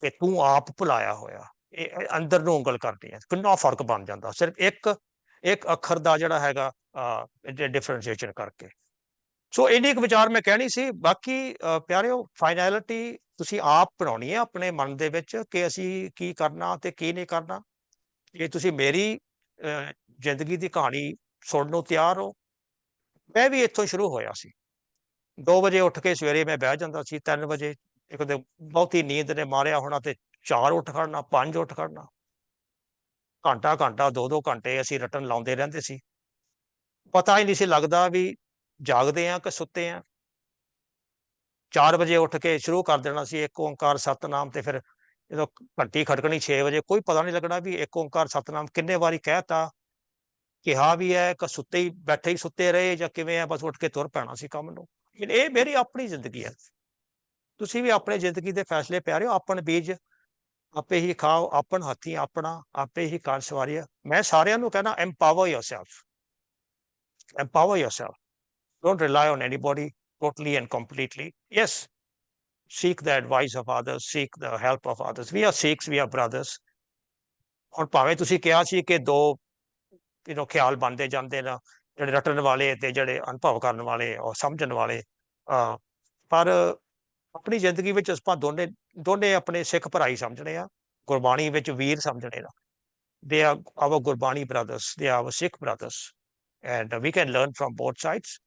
Speaker 2: ਕਿ ਤੂੰ ਆਪ ਭੁਲਾਇਆ ਹੋਇਆ, ਇਹ ਅੰਦਰ ਨੂੰ ਉਂਗਲ ਕਰਨੀ ਹੈ। ਕਿੰਨਾ ਫਰਕ ਬਣ ਜਾਂਦਾ ਸਿਰਫ ਇੱਕ ਅੱਖਰ ਦਾ ਜਿਹੜਾ ਹੈਗਾ ਡਿਫਰੈਂਸ਼ੀਏਸ਼ਨ ਕਰਕੇ। ਸੋ ਇੰਨੀ ਇੱਕ ਵਿਚਾਰ ਮੈਂ ਕਹਿਣੀ ਸੀ। ਬਾਕੀ ਪਿਆਰਿਓ, ਫਾਈਨੈਲਿਟੀ ਤੁਸੀਂ ਆਪ ਬਣਾਉਣੀ ਹੈ ਆਪਣੇ ਮਨ ਦੇ ਵਿੱਚ ਕਿ ਅਸੀਂ ਕੀ ਕਰਨਾ ਤੇ ਕੀ ਨਹੀਂ ਕਰਨਾ। ਜੇ ਤੁਸੀਂ ਮੇਰੀ ਜ਼ਿੰਦਗੀ ਦੀ ਕਹਾਣੀ ਸੁਣਨ ਨੂੰ ਤਿਆਰ ਹੋ, ਮੈਂ ਵੀ ਇੱਥੋਂ ਸ਼ੁਰੂ ਹੋਇਆ ਸੀ। 2 ਵਜੇ ਉੱਠ ਕੇ ਸਵੇਰੇ ਮੈਂ ਬਹਿ ਜਾਂਦਾ ਸੀ, 3 ਵਜੇ ਇੱਕ ਤੇ ਬਹੁਤੀ ਨੀਂਦ ਨੇ ਮਾਰਿਆ ਹੋਣਾ ਤੇ 4 ਉੱਠ ਖੜਨਾ, 5 ਉੱਠ ਖੜਨਾ, ਘੰਟਾ 2-2 ਘੰਟੇ ਅਸੀਂ ਰਟਨ ਲਾਉਂਦੇ ਰਹਿੰਦੇ ਸੀ। ਪਤਾ ਹੀ ਨਹੀਂ ਸੀ ਲੱਗਦਾ ਵੀ ਜਾਗਦੇ ਆ ਕਿ ਸੁੱਤੇ ਆ। 4 ਵਜੇ ਉੱਠ ਕੇ ਸ਼ੁਰੂ ਕਰ ਦੇਣਾ ਸੀ ਇੱਕ ਓਂਕਾਰ ਸਤਨਾਮ, ਤੇ ਫਿਰ ਜਦੋਂ ਘੰਟੀ ਖੜਕਣੀ 6 ਵਜੇ ਕੋਈ ਪਤਾ ਨਹੀਂ ਲੱਗਣਾ ਵੀ ਇੱਕ ਓਂਕਾਰ ਸਤਨਾਮ ਕਿੰਨੇ ਵਾਰੀ ਕਹਿਤਾ, ਕਿਹਾ ਵੀ ਹੈ ਕਿ ਸੁੱਤੇ ਹੀ ਬੈਠੇ ਹੀ ਸੁੱਤੇ ਰਹੇ ਜਾਂ ਕਿਵੇਂ ਆ, ਬਸ ਉੱਠ ਕੇ ਤੁਰ ਪੈਣਾ ਸੀ ਕੰਮ ਨੂੰ। ਇਹ ਮੇਰੀ ਆਪਣੀ ਜ਼ਿੰਦਗੀ ਹੈ। ਤੁਸੀਂ ਵੀ ਆਪਣੇ ਜ਼ਿੰਦਗੀ ਦੇ ਫੈਸਲੇ ਪਿਆਰਿਓ ਆਪਣ ਬੀਜ ਆਪੇ ਹੀ ਖਾਓ, ਆਪਣ ਹੱਥੀਂ ਆਪਣਾ ਆਪੇ ਹੀ ਕਾਰ ਸਵਾਰੀਆ। ਮੈਂ ਸਾਰਿਆਂ ਨੂੰ ਕਹਿਣਾ, empower yourself, empower yourself. Don't rely on anybody totally and completely. Yes, seek the advice of others, seek the help of others. We are Sikhs, we are brothers. ਹੁਣ ਭਾਵੇਂ ਤੁਸੀਂ ਕਿਹਾ ਸੀ ਕਿ 2 ਖਿਆਲ ਬਣਦੇ ਜਾਂਦੇ ਨੇ, ਜਿਹੜੇ ਰਟਣ ਵਾਲੇ ਤੇ ਜਿਹੜੇ ਅਨੁਭਵ ਕਰਨ ਵਾਲੇ ਔਰ ਸਮਝਣ ਵਾਲੇ, ਪਰ ਆਪਣੀ ਜ਼ਿੰਦਗੀ ਵਿੱਚ ਆਪਾਂ ਦੋਨੇ ਆਪਣੇ ਸਿੱਖ ਭਰਾ ਹੀ ਸਮਝਣੇ ਆ, ਗੁਰਬਾਣੀ ਵਿੱਚ ਵੀਰ ਸਮਝਣੇ ਆ। They are our Gurbani brothers, they are our Sikh brothers, and we can learn from both sides.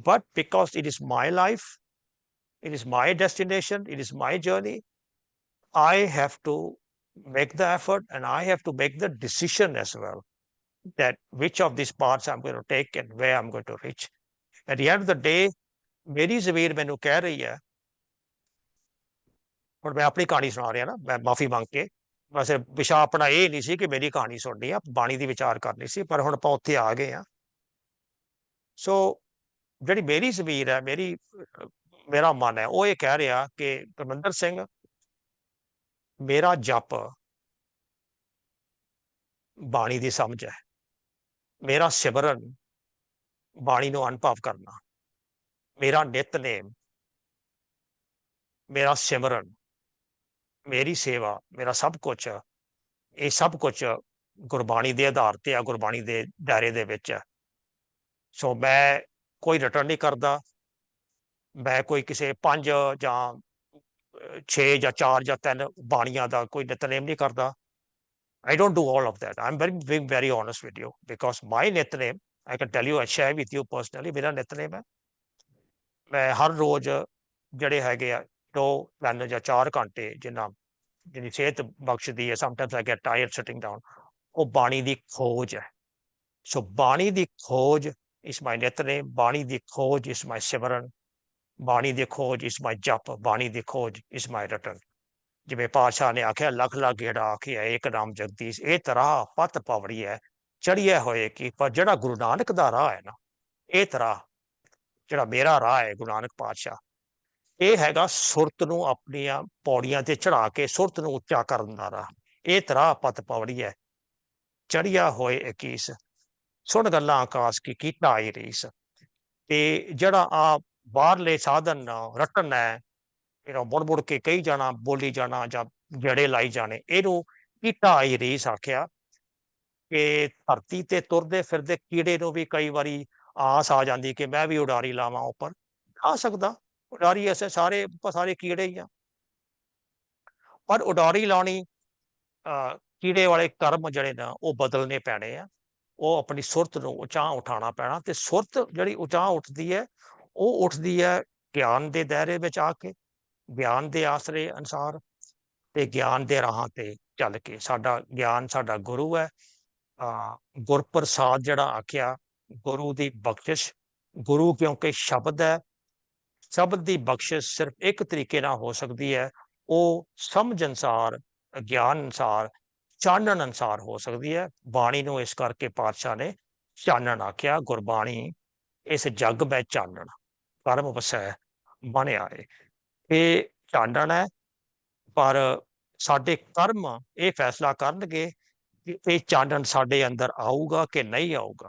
Speaker 2: But because it is my life, it is my destination, it is my journey, I have to make the effort and I have to make the decision as well, that which of these paths I'm going to take and where I'm going to reach. At the end of the day, ਮੇਰੀ ਜ਼ਮੀਰ ਮੈਨੂੰ ਕਹਿ ਰਹੀ ਹੈ, ਹੁਣ ਮੈਂ ਆਪਣੀ ਕਹਾਣੀ ਸੁਣਾ ਰਿਹਾ ਨਾ, ਮੈਂ ਮਾਫੀ ਮੰਗ ਕੇ, ਵੈਸੇ ਵਿਸ਼ਾ ਆਪਣਾ ਇਹ ਨਹੀਂ ਸੀ ਕਿ ਮੇਰੀ ਕਹਾਣੀ ਸੁਣਨੀ ਆ, ਬਾਣੀ ਦੀ ਵਿਚਾਰ ਕਰਨੀ ਸੀ, ਪਰ ਹੁਣ ਆਪਾਂ ਉੱਥੇ ਆ ਗਏ ਹਾਂ। ਸੋ ਜਿਹੜੀ ਮੇਰੀ ਜ਼ਮੀਰ ਹੈ, ਮੇਰੀ मेरा मन है वो ये कह रहा कि करमिंदर सिंह मेरा जप बाणी की समझ है, मेरा सिमरन बाणी नूं अनुभव करना, मेरा नितनेम, मेरा सिमरन, मेरी सेवा, मेरा सब कुछ, ये सब कुछ गुरबाणी के आधार ते आ, गुरबाणी के दायरे दे विच है। सो मैं कोई रिटर्न नहीं करता, मैं कोई किसी 5 ਜਾਂ 6 ਜਾਂ 4 ਜਾਂ 3 ਬਾਣੀਆਂ ਦਾ ਕੋਈ ਨਿਤਨੇਮ ਨਹੀਂ ਕਰਦਾ। I don't do all of that. I'm being very honest with you because my nickname, I can tell you, I share with you personally, मेरा नितनेम है मैं हर रोज ਜਿਹੜੇ ਹੈਗੇ ਆ 2, 3 ਜਾਂ 4 ਘੰਟੇ ਜਿੰਨਾ ਜਿਹਦੀ ਸਿਹਤ ਬਖਸ਼ਦੀ ਹੈ, sometimes I get tired sitting down, ਉਹ ਬਾਣੀ ਦੀ ਖੋਜ ਹੈ। ਸੋ ਬਾਣੀ ਦੀ ਖੋਜ is my nickname, ਬਾਣੀ ਦੀ ਖੋਜ is my ਸਿਮਰਨ, ਬਾਣੀ ਦੀ ਖੋਜ is my ਜਪ, ਬਾਣੀ ਦੀ ਖੋਜ is my return। ਜਿਵੇਂ ਪਾਤਸ਼ਾਹ ਨੇ ਆਖਿਆ ਲੱਖ ਲੱਖ ਗੇੜਾ ਆਖਿਆ ਏਕ ਨਾਮ ਜਗਦੀਸ਼, ਇਹ ਤਰ੍ਹਾਂ ਪਤ ਪਵੜੀ ਹੈ ਚੜੀਏ ਹੋਏ ਕੀ। ਪਰ ਜਿਹੜਾ ਗੁਰੂ ਨਾਨਕ ਦਾ ਰਾਹ ਹੈ ਨਾ, ਇਹ ਤਰ੍ਹਾਂ ਜਿਹੜਾ ਮੇਰਾ ਰਾਹ ਹੈ ਗੁਰੂ ਨਾਨਕ ਪਾਤਸ਼ਾਹ, ਇਹ ਹੈਗਾ ਸੁਰਤ ਨੂੰ ਆਪਣੀਆਂ ਪੌੜੀਆਂ ਤੇ ਚੜਾ ਕੇ ਸੁਰਤ ਨੂੰ ਉੱਚਾ ਕਰਨ ਦਾ ਰਾਹ। ਇਹ ਤਰ੍ਹਾਂ ਪਤ ਪਵੜੀ ਹੈ ਚੜੀਆ ਹੋਏ ਇਕੀਸ, ਸੁਣ ਗੱਲਾਂ ਆਕਾਸ਼ ਕੀ ਕੀਤਾ ਆਈ ਰੀਸ। ਤੇ ਜਿਹੜਾ ਆ ਬਾਹਰਲੇ ਸਾਧਨ ਰਟਨ ਹੈ, ਮੁੜ ਮੁੜ ਕੇ ਕਹੀ ਜਾਣਾ, ਬੋਲੀ ਜਾਣਾ ਜਾਂ ਜੜੇ ਲਾਈ ਜਾਣੇ, ਇਹਨੂੰ ਕੀਟਾ ਆਈ ਰੀਸ ਆਖਿਆ। ਕਿ ਧਰਤੀ ਤੇ ਤੁਰਦੇ ਫਿਰਦੇ ਕੀੜੇ ਨੂੰ ਵੀ ਕਈ ਵਾਰੀ ਆਸ ਆ ਜਾਂਦੀ ਕਿ ਮੈਂ ਵੀ ਉਡਾਰੀ ਲਾਵਾਂ ਉੱਪਰ। ਆ ਸਕਦਾ ਉਡਾਰੀ, ਐਸੇ ਸਾਰੇ ਕੀੜੇ ਹੀ ਆ, ਪਰ ਉਡਾਰੀ ਲਾਉਣੀ ਕੀੜੇ ਵਾਲੇ ਕਰਮ ਜਿਹੜੇ ਨਾ ਉਹ ਬਦਲਨੇ ਪੈਣੇ ਆ। ਉਹ ਆਪਣੀ ਸੁਰਤ ਨੂੰ ਉਚਾਂ ਉਠਾਉਣਾ ਪੈਣਾ। ਤੇ ਸੁਰਤ ਜਿਹੜੀ ਉਚਾਂ ਉੱਠਦੀ ਹੈ, ਉਹ ਉੱਠਦੀ ਹੈ ਗਿਆਨ ਦੇ ਦਾਇਰੇ ਵਿੱਚ ਆ ਕੇ, ਗਿਆਨ ਦੇ ਆਸਰੇ ਅਨੁਸਾਰ ਤੇ ਗਿਆਨ ਦੇ ਰਾਹਾਂ ਤੇ ਚੱਲ ਕੇ। ਸਾਡਾ ਗਿਆਨ ਸਾਡਾ ਗੁਰੂ ਹੈ। ਗੁਰਪ੍ਰਸਾਦ ਜਿਹੜਾ ਆਖਿਆ, ਗੁਰੂ ਦੀ ਬਖਸ਼ਿਸ਼, ਗੁਰੂ ਕਿਉਂਕਿ ਸ਼ਬਦ ਹੈ, ਸ਼ਬਦ ਦੀ ਬਖਸ਼ਿਸ਼ ਸਿਰਫ ਇੱਕ ਤਰੀਕੇ ਨਾਲ ਹੋ ਸਕਦੀ ਹੈ, ਉਹ ਸਮਝ ਅਨੁਸਾਰ, ਗਿਆਨ ਅਨੁਸਾਰ, ਚਾਨਣ ਅਨੁਸਾਰ ਹੋ ਸਕਦੀ ਹੈ। ਬਾਣੀ ਨੂੰ ਇਸ ਕਰਕੇ ਪਾਤਸ਼ਾਹ ਨੇ ਚਾਨਣ ਆਖਿਆ। ਗੁਰਬਾਣੀ ਇਸ ਜੱਗ ਮੈਂ ਚਾਨਣ ਕਰਮ ਵਸੈ ਬਣਿਆ ਏ। ਇਹ ਚਾਨਣ ਹੈ, ਪਰ ਸਾਡੇ ਕਰਮ ਇਹ ਫੈਸਲਾ ਕਰਨਗੇ ਕਿ ਇਹ ਚਾਨਣ ਸਾਡੇ ਅੰਦਰ ਆਊਗਾ ਕਿ ਨਹੀਂ ਆਊਗਾ।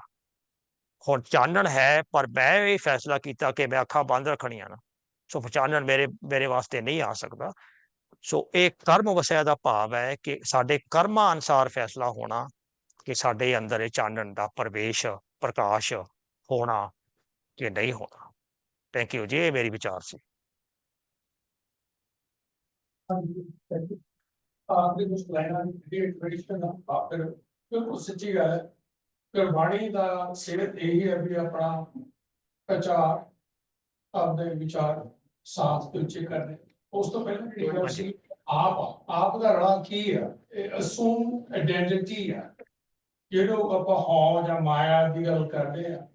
Speaker 2: ਹੁਣ ਚਾਨਣ ਹੈ, ਪਰ ਮੈਂ ਇਹ ਫੈਸਲਾ ਕੀਤਾ ਕਿ ਮੈਂ ਅੱਖਾਂ ਬੰਦ ਰੱਖਣੀਆਂ ਨਾ, ਸੋ ਚਾਨਣ ਮੇਰੇ ਵਾਸਤੇ ਨਹੀਂ ਆ ਸਕਦਾ। ਸੋ ਇਹ ਕਰਮ ਵਸੈ ਦਾ ਭਾਵ ਹੈ ਕਿ ਸਾਡੇ ਕਰਮਾਂ ਅਨੁਸਾਰ ਫੈਸਲਾ ਹੋਣਾ ਕਿ ਸਾਡੇ ਅੰਦਰ ਇਹ ਚਾਨਣ ਦਾ ਪ੍ਰਵੇਸ਼, ਪ੍ਰਕਾਸ਼ ਹੋਣਾ ਕਿ ਨਹੀਂ ਹੋਣਾ। ਥੈਂਕ ਯੂ ਜੀ, ਇਹ ਮੇਰੀ ਵਿਚਾਰ ਸੀ।
Speaker 6: आपने कुछ लाइना ट्रेडिशन आकर बिल्कुल सच्ची गल है। गुरबाणी का सेहत यही है भी अपना प्रचार, अपने विचार साफ ते उच्चे करने। उस तो पहले की गल सी आप का राह की है, असੂਮ आइडेंटिटी है जो आप हाँ या माया की गल करते हैं,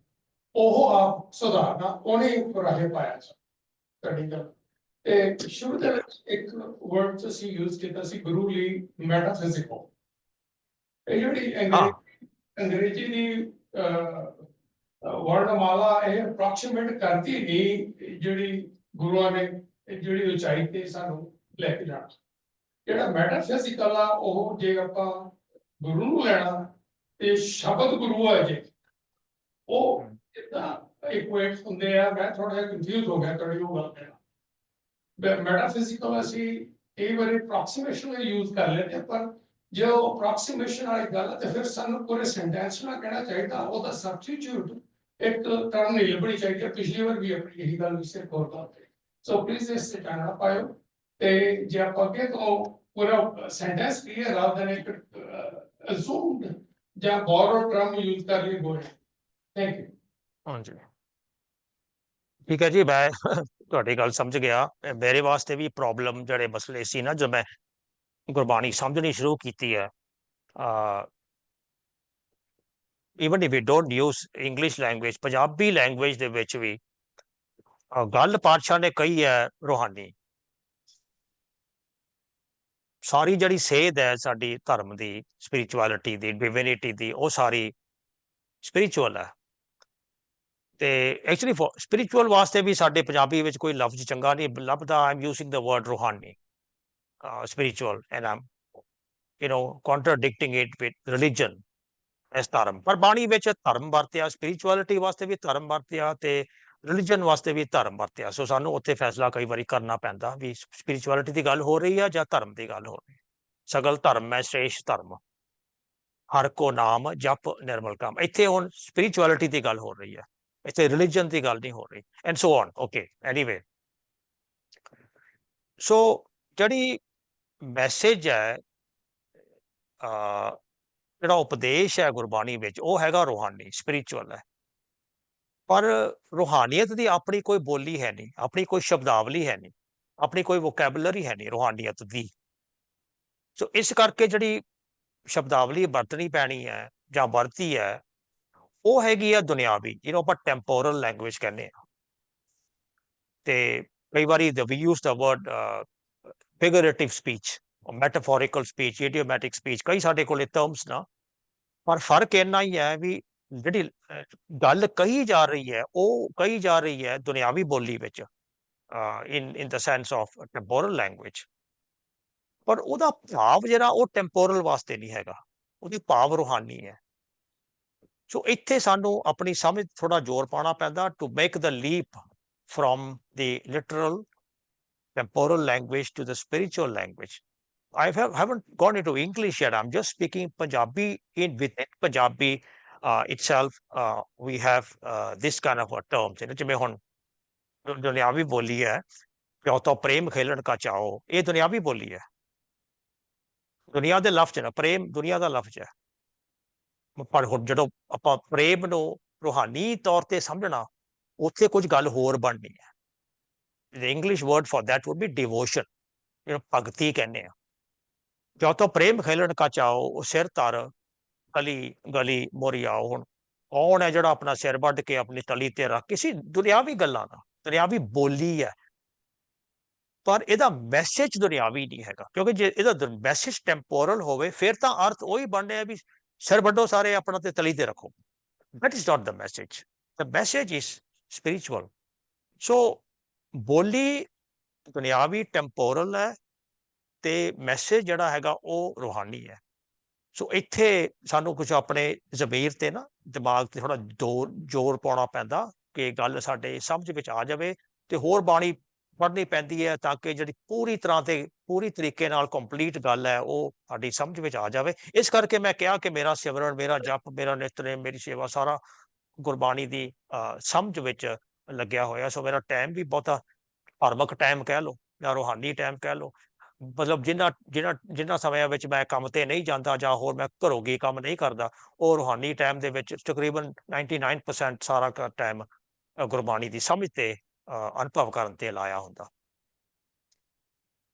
Speaker 6: ਉਹ ਆਪ ਸੁਧਾਰਨਾ ਉਹਨੇ ਰਾਹੇ ਪਾਇਆ ਸੀ। ਤੁਹਾਡੀ ਗੱਲ ਤੇ ਸ਼ੁਰੂ ਦੇ ਵਿੱਚ ਇੱਕ ਵਰਡ ਤੁਸੀਂ ਯੂਜ਼ ਕੀਤਾ ਸੀ ਗੁਰੂ ਲਈ, ਮੈਟਾਫਿਜ਼ਿਕਲ। ਇਹ ਜਿਹੜੀ ਅੰਗਰੇਜ਼ੀ ਦੀ ਵਰਣਮਾਲਾ ਇਹ ਅਪਰੋਕਸੀਮੇਟ ਕਰਦੀ ਨਹੀਂ ਜਿਹੜੀ ਗੁਰੂਆਂ ਨੇ ਜਿਹੜੀ ਉਚਾਈ ਤੇ ਸਾਨੂੰ ਲੈ ਕੇ ਜਾਣਾ। ਜਿਹੜਾ ਮੈਟਾਫਿਜ਼ਿਕਲ ਆ ਉਹ ਜੇ ਆਪਾਂ ਗੁਰੂ ਨੂੰ ਲੈਣਾ ਤੇ ਸ਼ਬਦ ਗੁਰੂ ਹੈ ਜੇ ਉਹ ਇਕੁਏਟ ਹੁੰਦੇ ਆ। ਮੈਂ ਥੋੜਾ ਜਿਹਾ ਕਨਫਿਊਜ਼ ਹੋ ਗਿਆ ਤੁਹਾਡੀ ਉਹ ਗੱਲ ਨਾਲ। ਮੈਟਾਫਿਜ਼ਿਕਲ ਅਸੀਂ ਕਈ ਵਾਰੀ ਅਪਰੋਕਸੀਮੇਸ਼ਨ ਯੂਜ਼ ਕਰ ਲੈਂਦੇ ਹਾਂ, ਪਰ ਜੇ ਉਹ ਅਪਰੋਕਸੀਮੇਸ਼ਨ ਵਾਲੀ ਗੱਲ ਹੈ ਤੇ ਫਿਰ ਸਾਨੂੰ ਪੂਰੇ ਸੈਂਟੈਂਸ ਨਾਲ ਕਹਿਣਾ ਚਾਹੀਦਾ, ਉਹਦਾ ਸਬਸਟੀਟਿਊਟ ਇੱਕ ਟਰਮ ਨਹੀਂ ਲੱਭਣੀ ਚਾਹੀਦੀ। ਪਿਛਲੀ ਵਾਰ ਵੀ ਆਪਣੀ ਇਹੀ ਗੱਲ ਸਿਰਫ ਹੋਰ ਕਰਦੇ। ਸੋ ਪਲੀਜ਼ ਇਸ ਤੇ ਧਿਆਨ ਨਾ ਪਾਇਓ। ਤੇ ਜੇ ਆਪਾਂ ਅੱਗੇ ਤੋਂ ਪੂਰਾ ਸੈਂਟੈਂਸ ਕਲੀਅਰ ਰਾਦਰ ਦੇਨ ਇੱਕ ਅਜ਼ੂਮਡ ਜਾਂ ਬੋਰੋਡ ਟਰਮ ਯੂਜ਼ ਕਰ ਲਈ ਗੋਰੇ। Thank you.
Speaker 2: ਹਾਂਜੀ ਠੀਕ ਹੈ ਜੀ, ਮੈਂ ਤੁਹਾਡੀ ਗੱਲ ਸਮਝ ਗਿਆ। ਮੇਰੇ ਵਾਸਤੇ ਵੀ ਪ੍ਰੋਬਲਮ ਜਿਹੜੇ ਮਸਲੇ ਸੀ ਨਾ, ਜੋ ਮੈਂ ਗੁਰਬਾਣੀ ਸਮਝਣੀ ਸ਼ੁਰੂ ਕੀਤੀ ਹੈ, even if you don't use English language, Punjabi language ਦੇ ਵਿੱਚ ਵੀ ਗੱਲ ਪਾਤਸ਼ਾਹ ਨੇ ਕਹੀ ਹੈ ਰੂਹਾਨੀ। ਸਾਰੀ ਜਿਹੜੀ ਸੇਧ ਹੈ ਸਾਡੀ ਧਰਮ ਦੀ, ਸਪਿਰਿਚੁਅਲਿਟੀ ਦੀ, ਡਿਵਿਨਿਟੀ ਦੀ, ਉਹ ਸਾਰੀ ਸਪਿਰਿਚੁਅਲ ਹੈ। ਤੇ ਐਕਚੁਅਲੀ ਸਪਿਰਿਚੁਅਲ ਵਾਸਤੇ ਵੀ ਸਾਡੇ ਪੰਜਾਬੀ ਵਿੱਚ ਕੋਈ ਲਫ਼ਜ਼ ਚੰਗਾ ਨਹੀਂ ਲੱਭਦਾ। ਆਈ ਐਮ ਯੂਸਿੰਗ ਦ ਵਰਡ ਰੂਹਾਨੀ spiritual, and I'm contradicting it with religion as ਧਰਮ। ਪਰ ਬਾਣੀ ਵਿੱਚ ਧਰਮ ਵਰਤਿਆ, ਸਪਿਰਿਚੁਅਲਿਟੀ ਵਾਸਤੇ ਵੀ ਧਰਮ ਵਰਤਿਆ ਤੇ ਰਿਲੀਜਨ ਵਾਸਤੇ ਵੀ ਧਰਮ ਵਰਤਿਆ। ਸੋ ਸਾਨੂੰ ਉੱਥੇ ਫੈਸਲਾ ਕਈ ਵਾਰੀ ਕਰਨਾ ਪੈਂਦਾ ਵੀ ਸਪਿਰਿਚੁਅਲਿਟੀ ਦੀ ਗੱਲ ਹੋ ਰਹੀ ਆ ਜਾਂ ਧਰਮ ਦੀ ਗੱਲ ਹੋ ਰਹੀ। ਸਗਲ ਧਰਮ ਮੈਂ ਸ੍ਰੇਸ਼ਟ ਧਰਮ, ਹਰ ਕੋ ਨਾਮ ਜਪ ਨਿਰਮਲ ਕੰਮ। ਇੱਥੇ ਹੁਣ ਸਪਿਰਿਚੁਅਲਿਟੀ ਦੀ ਗੱਲ ਹੋ ਰਹੀ ਹੈ, ਇੱਥੇ ਰਿਲੀਜਨ ਦੀ ਗੱਲ ਨਹੀਂ ਹੋ ਰਹੀ, and so on. Okay, anyway, so ਜਿਹੜੀ ਮੈਸੇਜ ਹੈ, ਜਿਹੜਾ ਉਪਦੇਸ਼ ਹੈ ਗੁਰਬਾਣੀ ਵਿੱਚ, ਉਹ ਹੈਗਾ ਰੂਹਾਨੀ, ਸਪਿਰਿਚੁਅਲ ਹੈ। ਪਰ ਰੂਹਾਨੀਅਤ ਦੀ ਆਪਣੀ ਕੋਈ ਬੋਲੀ ਹੈ ਨਹੀਂ, ਆਪਣੀ ਕੋਈ ਸ਼ਬਦਾਵਲੀ ਹੈ ਨਹੀਂ, ਆਪਣੀ ਕੋਈ ਵੋਕੈਬਲਰੀ ਹੈ ਨਹੀਂ ਰੂਹਾਨੀਅਤ ਦੀ। ਸੋ ਇਸ ਕਰਕੇ ਜਿਹੜੀ ਸ਼ਬਦਾਵਲੀ ਵਰਤਣੀ ਪੈਣੀ ਹੈ ਜਾਂ ਵਰਤੀ ਹੈ, ਉਹ ਹੈਗੀ ਆ ਦੁਨਿਆਵੀ, ਜਿਹਨੂੰ ਆਪਾਂ ਟੈਂਪੋਰਲ ਲੈਂਗੁਏਜ ਕਹਿੰਦੇ ਆ। ਤੇ ਕਈ ਵਾਰੀ ਵੀ ਯੂਜ਼ ਦਾ ਵਰਡ ਫਿਗਰੇਟਿਵ ਸਪੀਚ, ਮੈਟਾਫੋਰਿਕਲ ਸਪੀਚ, ਇਡੀਓਮੈਟਿਕ ਸਪੀਚ, ਕਈ ਸਾਡੇ ਕੋਲ ਟਰਮਸ ਨਾ। ਪਰ ਫਰਕ ਇੰਨਾ ਹੀ ਹੈ ਵੀ ਜਿਹੜੀ ਗੱਲ ਕਹੀ ਜਾ ਰਹੀ ਹੈ, ਉਹ ਕਹੀ ਜਾ ਰਹੀ ਹੈ ਦੁਨਿਆਵੀ ਬੋਲੀ ਵਿੱਚ, ਇਨ ਦ ਸੈਂਸ ਆਫ ਟੈਂਪੋਰਲ ਲੈਂਗੁਏਜ। ਪਰ ਉਹਦਾ ਭਾਵ ਜਿਹੜਾ ਉਹ ਟੈਂਪੋਰਲ ਵਾਸਤੇ ਨਹੀਂ ਹੈਗਾ, ਉਹਦੀ ਭਾਵ ਰੂਹਾਨੀ ਹੈ। ਸੋ ਇੱਥੇ ਸਾਨੂੰ ਆਪਣੀ ਸਮਝ ਥੋੜਾ ਜ਼ੋਰ ਪਾਉਣਾ ਪੈਂਦਾ to make the leap from the literal temporal language to the spiritual language. I haven't gone into English yet. I'm just speaking Punjabi. Within Punjabi itself, we have this kind of a terms. ਜਿਵੇਂ ਹੁਣ ਦੁਨਿਆਵੀ ਬੋਲੀ ਹੈ, ਪਿਓ ਤੋਂ ਪ੍ਰੇਮ ਖੇਲਣ ਕਾ ਚਾਓ, ਇਹ ਦੁਨਿਆਵੀ ਬੋਲੀ ਹੈ। ਦੁਨੀਆ ਦੇ ਲਫ਼ਜ਼ ਨਾ, ਪ੍ਰੇਮ ਦੁਨੀਆ ਦਾ ਲਫ਼ਜ਼ ਹੈ। ਪਰ ਹੁਣ ਜਦੋਂ ਆਪਾਂ ਪ੍ਰੇਮ ਨੂੰ ਰੂਹਾਨੀ ਤੌਰ ਤੇ ਸਮਝਣਾ, ਉੱਥੇ ਕੁਝ ਗੱਲ ਹੋਰ ਬਣਨੀ ਹੈ। The English word for that would be devotion, ਭਗਤੀ ਕਹਿੰਦੇ ਆ। ਜੋ ਤੋਂ ਪ੍ਰੇਮ ਖੇਲਣ ਕਾ ਚਾਓ, ਉਹ ਸਿਰ ਧਰ ਗਲੀ ਗਲੀ ਮੋਰੀ ਆਓ। ਹੁਣ ਕੌਣ ਹੈ ਜਿਹੜਾ ਆਪਣਾ ਸਿਰ ਵੱਢ ਕੇ ਆਪਣੀ ਤਲੀ ਤੇ ਰੱਖ, ਕਿਸੇ ਦੁਨਿਆਵੀ ਗੱਲਾਂ ਦਾ, ਦੁਨਿਆਵੀ ਬੋਲੀ ਹੈ। ਪਰ ਇਹਦਾ ਮੈਸੇਜ ਦੁਨਿਆਵੀ ਨਹੀਂ ਹੈਗਾ, ਕਿਉਂਕਿ ਜੇ ਇਹਦਾ ਮੈਸੇਜ ਟੈਂਪੋਰਲ ਹੋਵੇ, ਫਿਰ ਤਾਂ ਅਰਥ ਉਹੀ ਬਣਿਆ ਵੀ ਸਿਰ ਵੱਢੋ ਸਾਰੇ ਆਪਣਾ ਤੇ ਤਲੀ ਤੇ ਰੱਖੋ। That is not the message. The message is spiritual. So ਬੋਲੀ ਦੁਨਿਆਵੀ ਟੈਂਪੋਰਲ ਹੈ ਤੇ ਮੈਸੇਜ ਜਿਹੜਾ ਹੈਗਾ ਉਹ ਰੂਹਾਨੀ ਹੈ। ਸੋ ਇੱਥੇ ਸਾਨੂੰ ਕੁਝ ਆਪਣੇ ਜ਼ਮੀਰ ਤੇ ਨਾ, ਦਿਮਾਗ ਤੇ ਥੋੜਾ ਜ਼ੋਰ ਪਾਉਣਾ ਪੈਂਦਾ ਕਿ ਗੱਲ ਸਾਡੇ ਸਮਝ ਵਿੱਚ ਆ ਜਾਵੇ। ਤੇ ਹੋਰ ਬਾਣੀ ਪੜ੍ਹਨੀ ਪੈਂਦੀ ਹੈ ਤਾਂ ਕਿ ਜਿਹੜੀ ਪੂਰੀ ਤਰ੍ਹਾਂ ਤੇ ਪੂਰੀ ਤਰੀਕੇ ਨਾਲ ਕੰਪਲੀਟ ਗੱਲ ਹੈ, ਉਹ ਸਾਡੀ ਸਮਝ ਵਿੱਚ ਆ ਜਾਵੇ। ਇਸ ਕਰਕੇ ਮੈਂ ਕਿਹਾ ਕਿ ਮੇਰਾ ਸਿਮਰਨ, ਮੇਰਾ ਜਪ, ਮੇਰਾ ਨਿਤਨੇਮ, ਮੇਰੀ ਸੇਵਾ, ਸਾਰਾ ਗੁਰਬਾਣੀ ਦੀ ਸਮਝ ਵਿੱਚ ਲੱਗਿਆ ਹੋਇਆ। ਸੋ ਮੇਰਾ ਟਾਈਮ ਵੀ ਬਹੁਤਾ ਧਾਰਮਿਕ ਟਾਈਮ ਕਹਿ ਲਓ ਜਾਂ ਰੂਹਾਨੀ ਟਾਈਮ ਕਹਿ ਲਓ, ਮਤਲਬ ਜਿਨ੍ਹਾਂ ਸਮਿਆਂ ਵਿੱਚ ਮੈਂ ਕੰਮ ਤੇ ਨਹੀਂ ਜਾਂਦਾ ਜਾਂ ਹੋਰ ਮੈਂ ਘਰੋਂ ਕੰਮ ਨਹੀਂ ਕਰਦਾ, ਉਹ ਰੂਹਾਨੀ ਟਾਈਮ ਦੇ ਵਿੱਚ ਤਕਰੀਬਨ 99% ਸਾਰਾ ਟਾਈਮ ਗੁਰਬਾਣੀ ਦੀ ਸਮਝ ਤੇ ਅਨੁਭਵ ਕਰਨ ਤੇ ਲਾਇਆ ਹੁੰਦਾ।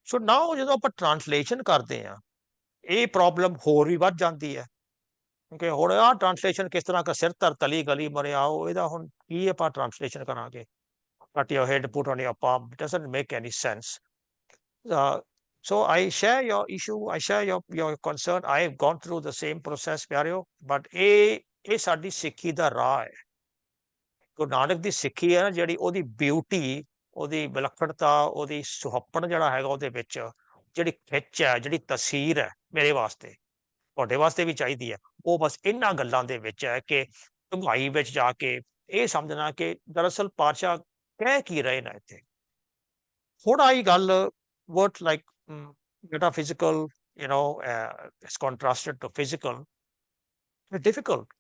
Speaker 2: ਸੋ ਨਾਓ ਜਦੋਂ ਆਪਾਂ ਟਰਾਂਸਲੇਸ਼ਨ ਕਰਦੇ ਹਾਂ, ਇਹ ਪ੍ਰੋਬਲਮ ਹੋਰ ਵੀ ਵੱਧ ਜਾਂਦੀ ਹੈ। ਕਿਉਂਕਿ ਹੁਣ ਆਹ ਟਰਾਂਸਲੇਸ਼ਨ ਕਿਸ ਤਰ੍ਹਾਂ ਸਿਰ ਧਰ ਤਲੀ ਗਲੀ ਮਰੇ ਆਓ, ਇਹਦਾ ਹੁਣ ਕੀ ਆਪਾਂ ਟਰਾਂਸਲੇਸ਼ਨ ਕਰਾਂਗੇ? Cut your head, put on your palm. It doesn't make any sense. So I share your issue. I share your concern. I have gone through the same process, ਪਿਆਰਿਓ। but ਇਹ ਸਾਡੀ ਸਿੱਖੀ ਦਾ ਰਾਹ ਹੈ। ਗੁਰੂ ਨਾਨਕ ਦੀ ਸਿੱਖੀ ਹੈ ਨਾ ਜਿਹੜੀ, ਉਹਦੀ ਬਿਊਟੀ, ਉਹਦੀ ਵਿਲੱਖਣਤਾ, ਉਹਦੀ ਸੁਹੱਪਣ ਜਿਹੜਾ ਹੈਗਾ ਉਹਦੇ ਵਿੱਚ, ਜਿਹੜੀ ਖਿੱਚ ਹੈ, ਜਿਹੜੀ ਤਸੀਰ ਹੈ, ਮੇਰੇ ਵਾਸਤੇ, ਤੁਹਾਡੇ ਵਾਸਤੇ ਵੀ ਚਾਹੀਦੀ ਹੈ, ਉਹ ਬਸ ਇਹਨਾਂ ਗੱਲਾਂ ਦੇ ਵਿੱਚ ਹੈ ਕਿ ਡੂੰਘਾਈ ਵਿੱਚ ਜਾ ਕੇ ਇਹ ਸਮਝਣਾ ਕਿ ਦਰਅਸਲ ਪਾਤਸ਼ਾਹ ਕਹਿ ਕੀ ਰਹੇ ਨੇ ਇੱਥੇ। ਹੁਣ ਆਈ ਗੱਲ what like metaphysical, is contrasted to physical. It's difficult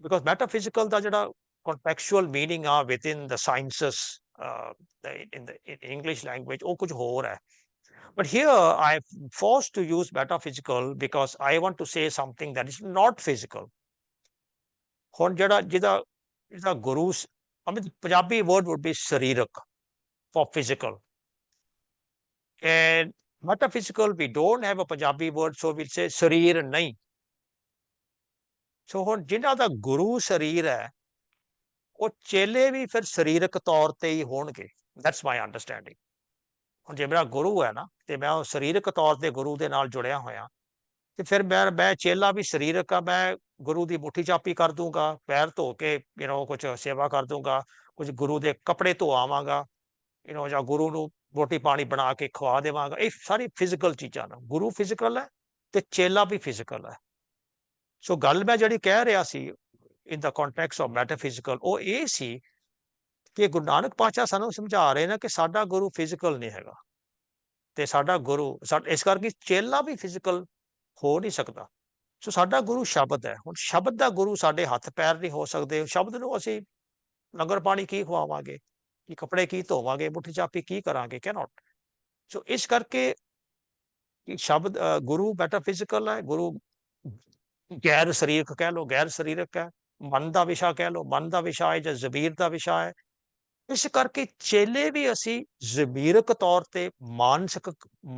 Speaker 2: because metaphysical ਦਾ ਜਿਹੜਾ contextual meaning ਆ within the sciences in English language, ਉਹ ਕੁਝ ਹੋਰ ਹੈ। But here I'm forced to use metaphysical because I want to say something that is not physical. ਹੁਣ ਜਿਹਦਾ ਗੁਰੂ, Punjabi word would be sarirak for physical. And metaphysical, we don't have a Punjabi word, so we'll say sarir nahi. So ਹੁਣ ਜਿਨ੍ਹਾਂ ਦਾ ਗੁਰੂ ਸਰੀਰ ਹੈ, ਉਹ ਚੇਲੇ ਵੀ ਫਿਰ ਸਰੀਰਕ ਤੌਰ ਤੇ ਹੀ ਹੋਣਗੇ। That's my understanding. ਹੁਣ ਜੇ ਮੇਰਾ ਗੁਰੂ ਹੈ ਨਾ, ਤੇ ਮੈਂ ਉਹ ਸਰੀਰਕ ਤੌਰ ਤੇ ਗੁਰੂ ਦੇ ਨਾਲ ਜੁੜਿਆ ਹੋਇਆ, ਤੇ ਫਿਰ ਮੈਂ ਚੇਲਾ ਵੀ ਸਰੀਰਕ ਆ, ਮੈਂ ਗੁਰੂ ਦੀ ਮੁੱਠੀ ਚਾਪੀ ਕਰ ਦੂੰਗਾ, ਪੈਰ ਧੋ ਕੇ ਕੁਝ ਸੇਵਾ ਕਰ ਦੂੰਗਾ, ਕੁਝ ਗੁਰੂ ਦੇ ਕੱਪੜੇ ਧੋ ਆਵਾਂਗਾ, ਜਾਂ ਗੁਰੂ ਨੂੰ ਰੋਟੀ ਪਾਣੀ ਬਣਾ ਕੇ ਖਵਾ ਦੇਵਾਂਗਾ। ਇਹ ਸਾਰੀ ਫਿਜ਼ੀਕਲ ਚੀਜ਼ਾਂ ਨੇ। ਗੁਰੂ ਫਿਜ਼ੀਕਲ ਹੈ ਤੇ ਚੇਲਾ ਵੀ ਫਿਜ਼ੀਕਲ ਹੈ। ਸੋ ਗੱਲ ਮੈਂ ਜਿਹੜੀ ਕਹਿ ਰਿਹਾ ਸੀ ਇਨ ਦਾ ਕੰਟੈਕਸਟ ਆਫ ਮੈਟਾਫਿਜ਼ੀਕਲ, ਉਹ ਇਹ ਸੀ ਕਿ ਗੁਰੂ ਨਾਨਕ ਪਾਤਸ਼ਾਹ ਸਾਨੂੰ ਸਮਝਾ ਰਹੇ ਨੇ ਕਿ ਸਾਡਾ ਗੁਰੂ ਫਿਜ਼ੀਕਲ ਨਹੀਂ ਹੈਗਾ, ਤੇ ਸਾਡਾ ਗੁਰੂ ਇਸ ਕਰਕੇ ਚੇਲਾ ਵੀ ਫਿਜ਼ੀਕਲ ਹੋ ਨਹੀਂ ਸਕਦਾ। ਸੋ ਸਾਡਾ ਗੁਰੂ ਸ਼ਬਦ ਹੈ। ਹੁਣ ਸ਼ਬਦ ਦਾ ਗੁਰੂ ਸਾਡੇ ਹੱਥ ਪੈਰ ਨਹੀਂ ਹੋ ਸਕਦੇ। ਸ਼ਬਦ ਨੂੰ ਅਸੀਂ ਲੰਗਰ ਪਾਣੀ ਕੀ ਖਵਾਵਾਂਗੇ, ਕਿ ਕੱਪੜੇ ਕੀ ਧੋਵਾਂਗੇ, ਮੁੱਠੀ ਚਾਪੀ ਕੀ ਕਰਾਂਗੇ, ਕੈਨੋਟ। ਸੋ ਇਸ ਕਰਕੇ ਸ਼ਬਦ ਗੁਰੂ ਮੈਟਾਫਿਜ਼ੀਕਲ ਹੈ, ਗੁਰੂ ਗੈਰ ਸਰੀਰਕ ਕਹਿ ਲਓ, ਗੈਰ ਸਰੀਰਕ ਹੈ, ਮਨ ਦਾ ਵਿਸ਼ਾ ਕਹਿ ਲਓ, ਮਨ ਦਾ ਵਿਸ਼ਾ ਹੈ ਜਾਂ ਜ਼ਮੀਰ ਦਾ ਵਿਸ਼ਾ ਹੈ। ਇਸ ਕਰਕੇ ਚੇਲੇ ਵੀ ਅਸੀਂ ਜ਼ਮੀਰਕ ਤੌਰ ਤੇ ਮਾਨਸਿਕ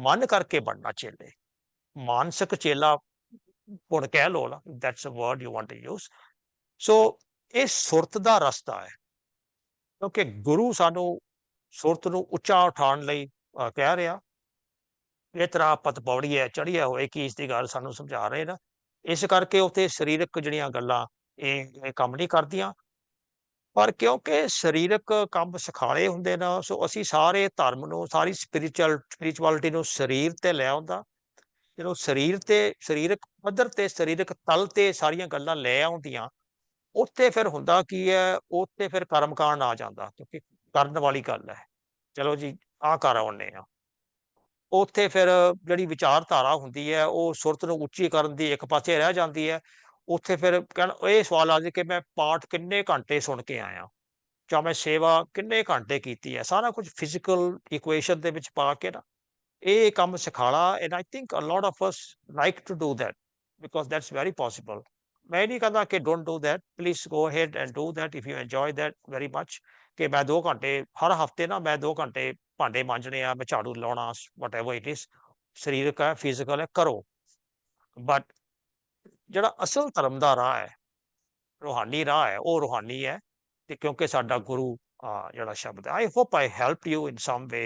Speaker 2: ਮਨ ਕਰਕੇ ਬਣਨਾ ਚੇਲੇ। ਮਾਨਸਿਕ ਚੇਲਾ ਹੁਣ ਕਹਿ ਲਓ ਨਾ, that's a word you want to use. So ਇਹ ਸੁਰਤ ਦਾ ਰਸਤਾ ਹੈ, ਕਿਉਂਕਿ ਗੁਰੂ ਸਾਨੂੰ ਸੁਰਤ ਨੂੰ ਉੱਚਾ ਉਠਾਉਣ ਲਈ ਕਹਿ ਰਿਹਾ। ਇਹ ਤਰ੍ਹਾਂ ਪਤ ਪੌੜੀਏ ਚੜ੍ਹਿਆ ਹੋਏ ਕੀ ਇਸ ਦੀ ਗੱਲ ਸਾਨੂੰ ਸਮਝਾ ਰਹੇ ਨਾ। ਇਸ ਕਰਕੇ ਉੱਥੇ ਸਰੀਰਕ ਜਿਹੜੀਆਂ ਗੱਲਾਂ ਇਹ ਕੰਮ ਨਹੀਂ ਕਰਦੀਆਂ। ਪਰ ਕਿਉਂਕਿ ਸਰੀਰਕ ਕੰਮ ਸਿਖਾਲੇ ਹੁੰਦੇ ਨੇ, ਸੋ ਅਸੀਂ ਸਾਰੇ ਧਰਮ ਨੂੰ, ਸਾਰੀ ਸਪਿਰਿਚੁਅਲਿਟੀ ਨੂੰ ਸਰੀਰ ਤੇ ਲੈ ਆਉਂਦਾ। ਜਦੋਂ ਸਰੀਰ ਤੇ, ਸਰੀਰਕ ਪੱਧਰ ਤੇ, ਸਰੀਰਕ ਤਲ ਤੇ ਸਾਰੀਆਂ ਗੱਲਾਂ ਲੈ ਆਉਂਦੀਆਂ, ਉੱਥੇ ਫਿਰ ਹੁੰਦਾ ਕੀ ਹੈ, ਉੱਥੇ ਫਿਰ ਕਰਮ ਕਾਂਡ ਆ ਜਾਂਦਾ, ਕਿਉਂਕਿ ਕਰਨ ਵਾਲੀ ਗੱਲ ਹੈ। ਚਲੋ ਜੀ ਆਹ ਕਰ ਆਉਂਦੇ ਆ। ਉੱਥੇ ਫਿਰ ਜਿਹੜੀ ਵਿਚਾਰਧਾਰਾ ਹੁੰਦੀ ਹੈ ਉਹ ਸੁਰਤ ਨੂੰ ਉੱਚੀ ਕਰਨ ਦੀ ਇੱਕ ਪਾਸੇ ਰਹਿ ਜਾਂਦੀ ਹੈ। ਉੱਥੇ ਫਿਰ ਇਹ ਸਵਾਲ ਆ ਜਾਏ ਕਿ ਮੈਂ ਪਾਠ ਕਿੰਨੇ ਘੰਟੇ ਸੁਣ ਕੇ ਆਇਆ, ਜਾਂ ਮੈਂ ਸੇਵਾ ਕਿੰਨੇ ਘੰਟੇ ਕੀਤੀ ਹੈ। ਸਾਰਾ ਕੁਝ ਫਿਜ਼ੀਕਲ ਇਕੁਏਸ਼ਨ ਦੇ ਵਿੱਚ ਪਾ ਕੇ ਨਾ ਇਹ ਕੰਮ ਸਿਖਾਲਾ। And I think a lot of us like to do that, because that's very possible. ਮੈਂ ਨਹੀਂ ਕਹਿੰਦਾ ਕਿ don't do that, please go ahead and do that if you enjoy that very much. ਕਿ ਮੈਂ 2 ਘੰਟੇ ਹਰ ਹਫਤੇ ਨਾ, ਮੈਂ 2 ਘੰਟੇ ਭਾਂਡੇ ਮਾਂਜਣੇ ਆ, ਮੈਂ ਝਾੜੂ ਲਾਉਣਾ, ਵਟ ਐਵਰ ਇਟ ਇਜ਼, ਸਰੀਰਕ ਹੈ, ਫਿਜ਼ੀਕਲ ਹੈ, ਕਰੋ। ਬਟ ਜਿਹੜਾ ਅਸਲ ਧਰਮ ਦਾ ਰਾਹ ਹੈ, ਰੂਹਾਨੀ ਰਾਹ ਹੈ, ਉਹ ਰੂਹਾਨੀ ਹੈ। ਤੇ ਕਿਉਂਕਿ ਸਾਡਾ ਗੁਰੂ ਜਿਹੜਾ ਸ਼ਬਦ ਹੈ, I hope I help you in some way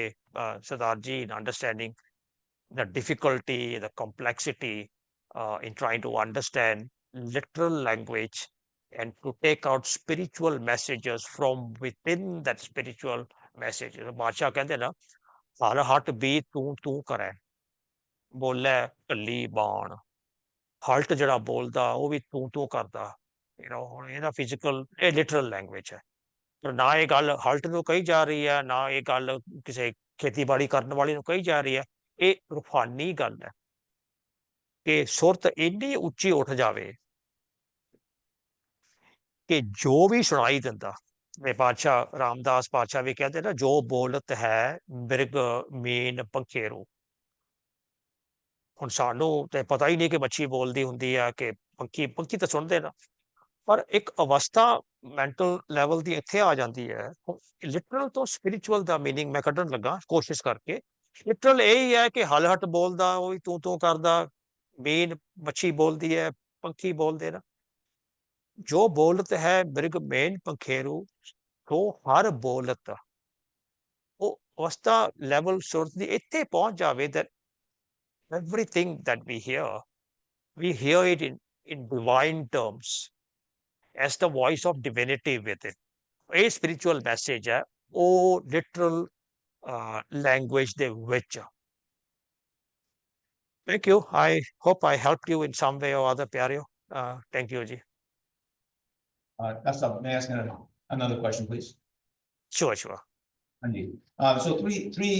Speaker 2: Sardar ji in understanding the difficulty, the complexity in trying to understand literal language and to take out spiritual messages from within that spiritual message. ਬਾਦਸ਼ਾਹ ਕਹਿੰਦੇ ਨਾ, ਹਰ ਹਟ ਵੀ ਤੂੰ ਕਰੇ, ਬੋਲੇ ਢੱਲੀ ਬਾਣ। ਹਲਟ ਜਿਹੜਾ ਬੋਲਦਾ ਉਹ ਵੀ ਤੂੰ ਕਰਦਾ। ਹੁਣ ਇਹਦਾ ਫਿਜ਼ੀਕਲ, ਇਹ ਲਿਟਰਲ ਲੈਂਗੁਏਜ ਹੈ। ਪਰ ਨਾ ਇਹ ਗੱਲ ਹਲਟ ਨੂੰ ਕਹੀ ਜਾ ਰਹੀ ਹੈ, ਨਾ ਇਹ ਗੱਲ ਕਿਸੇ ਖੇਤੀਬਾੜੀ ਕਰਨ ਵਾਲੇ ਨੂੰ ਕਹੀ ਜਾ ਰਹੀ ਹੈ। ਇਹ ਰੂਹਾਨੀ ਗੱਲ ਹੈ ਕਿ ਸੁਰਤ ਇੰਨੀ ਉੱਚੀ ਉੱਠ ਜਾਵੇ ਕਿ ਜੋ ਵੀ ਸੁਣਾਈ ਦਿੰਦਾ। ਇਹ ਪਾਤਸ਼ਾਹ ਰਾਮਦਾਸ ਪਾਤਸ਼ਾਹ ਵੀ ਕਹਿੰਦੇ ਨਾ, ਜੋ ਬੋਲਤ ਹੈ ਬਿਰਗ ਮੀਨ ਪੰਖੇਰੂ। ਹੁਣ ਸਾਨੂੰ ਤੇ ਪਤਾ ਹੀ ਨਹੀਂ ਕਿ ਮੱਛੀ ਬੋਲਦੀ ਹੁੰਦੀ ਆ ਕਿ ਪੰਖੀ ਤਾਂ ਸੁਣਦੇ ਨਾ। ਪਰ ਇੱਕ ਅਵਸਥਾ ਮੈਂਟਲ ਲੈਵਲ ਦੀ ਇੱਥੇ ਆ ਜਾਂਦੀ ਹੈ। ਲਿਟਰਲ ਤੋਂ ਸਪਿਰਿਚੁਅਲ ਦਾ ਮੀਨਿੰਗ ਮੈਂ ਕੱਢਣ ਲੱਗਾ ਕੋਸ਼ਿਸ਼ ਕਰਕੇ। ਲਿਟਰਲ ਇਹ ਹੀ ਹੈ ਕਿ ਹਲਹਟ ਬੋਲਦਾ ਉਹ ਵੀ ਤੂੰ ਕਰਦਾ, ਮੇਨ ਮੱਛੀ ਬੋਲਦੀ ਹੈ, ਪੰਖੀ ਬੋਲਦੇ ਨਾ। ਜੋ ਬੋਲਤ ਹੈ ਬਿਰਗ ਮੇਨ ਪੰਖੇਰੂ, ਸੋ ਹਰ ਬੋਲਤ। ਉਹ ਅਵਸਥਾ ਲੈਵਲ ਸੁਰਤ ਦੀ ਇੱਥੇ ਪਹੁੰਚ ਜਾਵੇ that everything that we hear it in divine terms, as the voice of divinity with it. ਇਹ spiritual message ਹੈ, ਉਹ literal language ਦੇ ਵਿੱਚ। Thank you. I hope I helped you in some way or other, Pyareo. Thank you, Ji.
Speaker 7: May I ask another question, please?
Speaker 2: Sure.
Speaker 7: Indeed. So three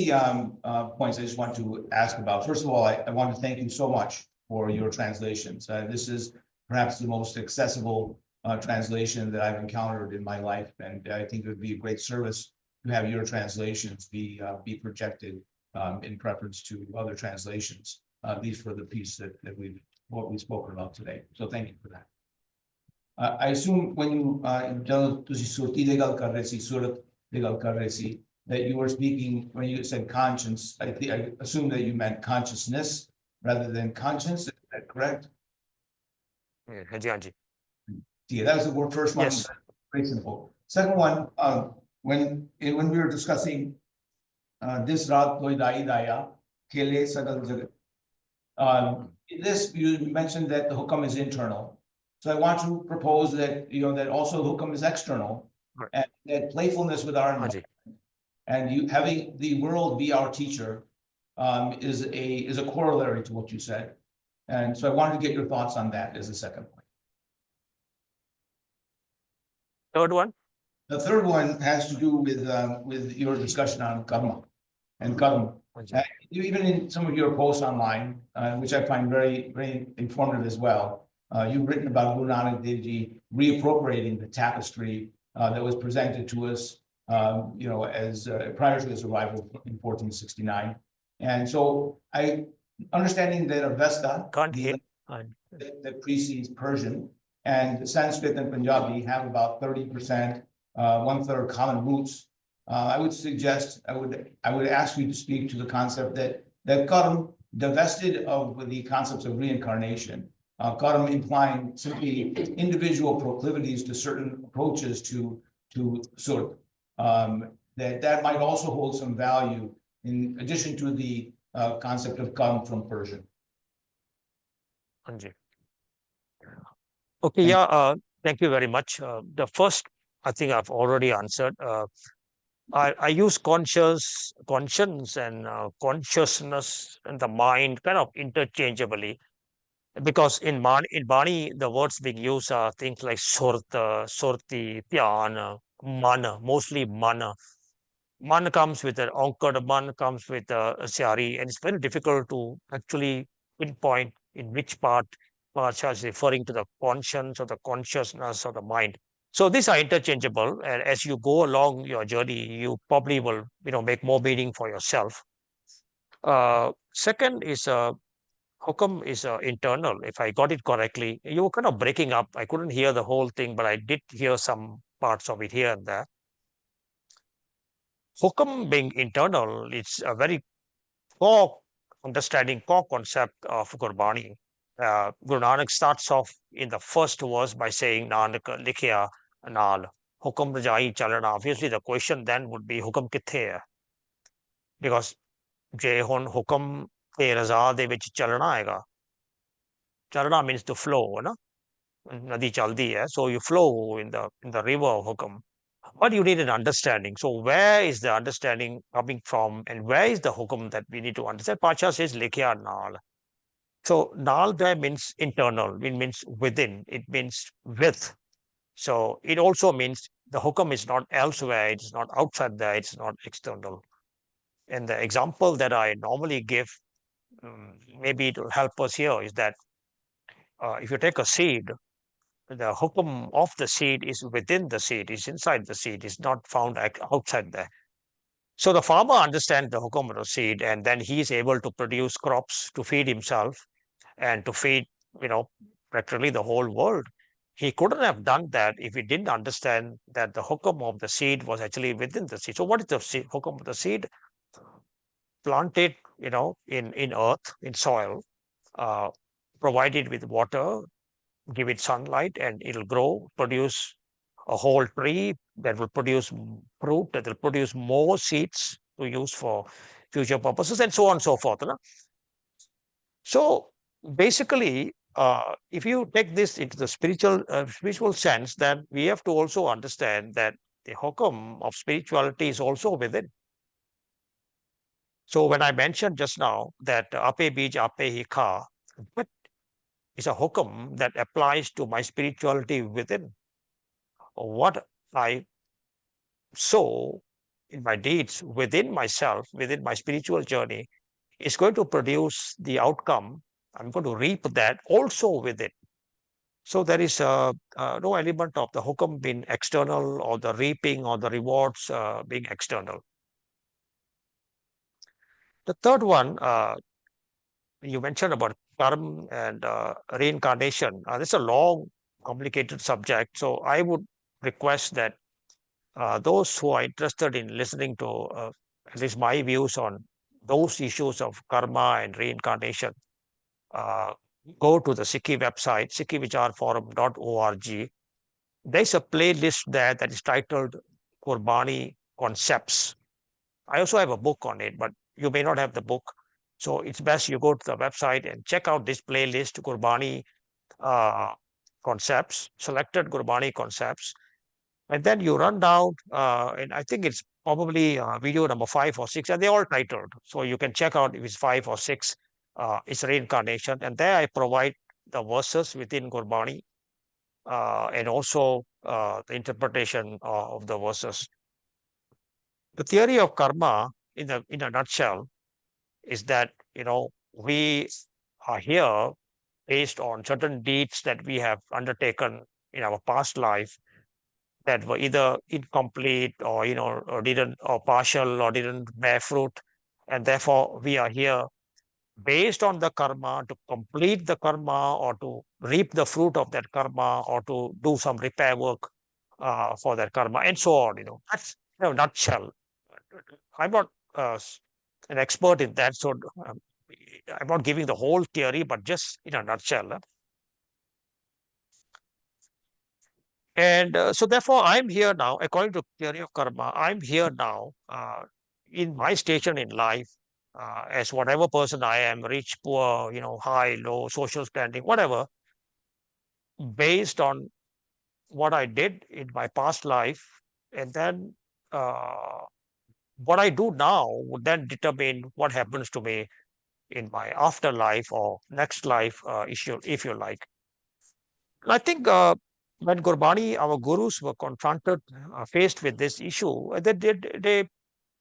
Speaker 7: points I just want to ask about. First of all, I want to thank you so much for your translations. This is perhaps the most accessible translation that I've encountered in my life, and I think it would be a great service to have your translations be projected in preference to other translations, at least for the piece that we've spoken about today. So thank you for that. I assume when you that you were speaking, when you said conscience, I assume that you meant consciousness rather than conscience. Is that correct?
Speaker 2: Yeah.
Speaker 7: Yeah, that was the first one.
Speaker 2: Yes.
Speaker 7: Very simple. Second one, when we were discussing this Raat Koi Dai Daya, Khele Sagal Jagat, this, you mentioned that the hukam is internal. So I want to propose that, that also the hukam is external.
Speaker 2: Right.
Speaker 7: And that playfulness with our
Speaker 2: Haji.
Speaker 7: environment and you having the world be our teacher is a corollary to what you said. And so I wanted to get your thoughts on that as the second point.
Speaker 2: Third one?
Speaker 7: The third one has to do with your discussion on karma and karma.
Speaker 2: Haji.
Speaker 7: Even in some of your posts online, which I find very, very informative as well, you've written about Guru Nanak Dev Ji reappropriating the tapestry that was presented to us, as prior to his arrival in 1469. And so understanding that Avesta,
Speaker 2: Can't
Speaker 7: the
Speaker 2: hear.
Speaker 7: that precedes Persian, and Sanskrit and Punjabi have about 30%, 1/3 common roots. I would suggest, I would ask you to speak to the concept that karma, divested of the concepts of reincarnation, karma implying simply individual proclivities to certain approaches to surg, that might also hold some value in addition to the concept of karma from Persian.
Speaker 2: Haji. Okay, yeah, thank you very much. The first, I think I've already answered. I use conscience and consciousness and the mind kind of interchangeably, because in Bani, the words being used are things like surti, dhyan, mana, mostly mana. Man comes with an onkad, man comes with a syari, and it's very difficult to actually pinpoint in which part Pasha is referring to the conscience or the consciousness or the mind. So these are interchangeable, and as you go along your journey, you probably will, make more meaning for yourself. Second is hukam is internal. If I got it correctly, you were kind of breaking up. I couldn't hear the whole thing, but I did hear some parts of it here and there. Hukam being internal, it's a very core understanding, core concept of Gurbani. Guru Nanak starts off in the first verse by saying, Nanak likhya naal, hukam rajai chalana. Obviously, the question then would be, hukam kithe hai? Because je hun hukam te raza de vich chalana aega. Chalana means to flow, na? Nadi chaldi hai. So you flow in the river of hukam. But you need an understanding. So where is the understanding coming from, and where is the hukum that we need to understand? Pacha says likhya naal. So naal there means internal, it means within, it means with. So it also means the hukum is not elsewhere, it's not outside there, it's not external. And the example that I normally give, maybe it will help us here, is that if you take a seed, the hukum of the seed is within the seed, is inside the seed, is not found outside there. So the farmer understands the hukum of the seed, and then he is able to produce crops to feed himself and to feed, practically the whole world. He couldn't have done that if he didn't understand that the hukum of the seed was actually within the seed. So what is the hukum of the seed? Plant it, in earth, in soil, provide it with water, give it sunlight, and it'll grow, produce a whole tree that will produce fruit, that will produce more seeds to use for future purposes, and so on and so forth. So basically, if you take this into the spiritual sense, then we have to also understand that the hukum of spirituality is also within. So when I mentioned just now that ape bij ape hi kha, that is a hukum that applies to my spirituality within. What I sow in my deeds within myself, within my spiritual journey, is going to produce the outcome. I'm going to reap that also with it. So there is no element of the hukum being external, or the reaping or the rewards being external. The third one, you mentioned about karma and reincarnation. This is a long, complicated subject. So I would request that those who are interested in listening to at least my views on those issues of karma and reincarnation, go to the Sikhi website, sikhivicharforum.org. There's a playlist there that is titled Bani Concepts. I also have a book on it, but you may not have the book. So it's best you go to the website and check out this playlist, Gurbani concepts, selected Gurbani concepts. And then you run down, and I think it's probably video number 5 or 6, and they're all titled. So you can check out if it's 5 or 6, it's reincarnation. And there I provide the verses within Gurbani and also the interpretation of the verses. The theory of karma, in a nutshell, is that, we are here based on certain deeds that we have undertaken in our past life that were either incomplete or, or partial or didn't bear fruit. And therefore, we are here based on the karma to complete the karma or to reap the fruit of that karma or to do some repair work for that karma and so on. That's in a nutshell. I'm not an expert in that, so I'm not giving the whole theory, but just in a nutshell. And so therefore, I'm here now, according to theory of karma, I'm here now in my station in life as whatever person I am, rich, poor, high, low, social standing, whatever, based on what I did in my past life. And then what I do now would then determine what happens to me in my afterlife or next life, if you like. And I think when Gurbani, our gurus, were confronted, faced with this issue, they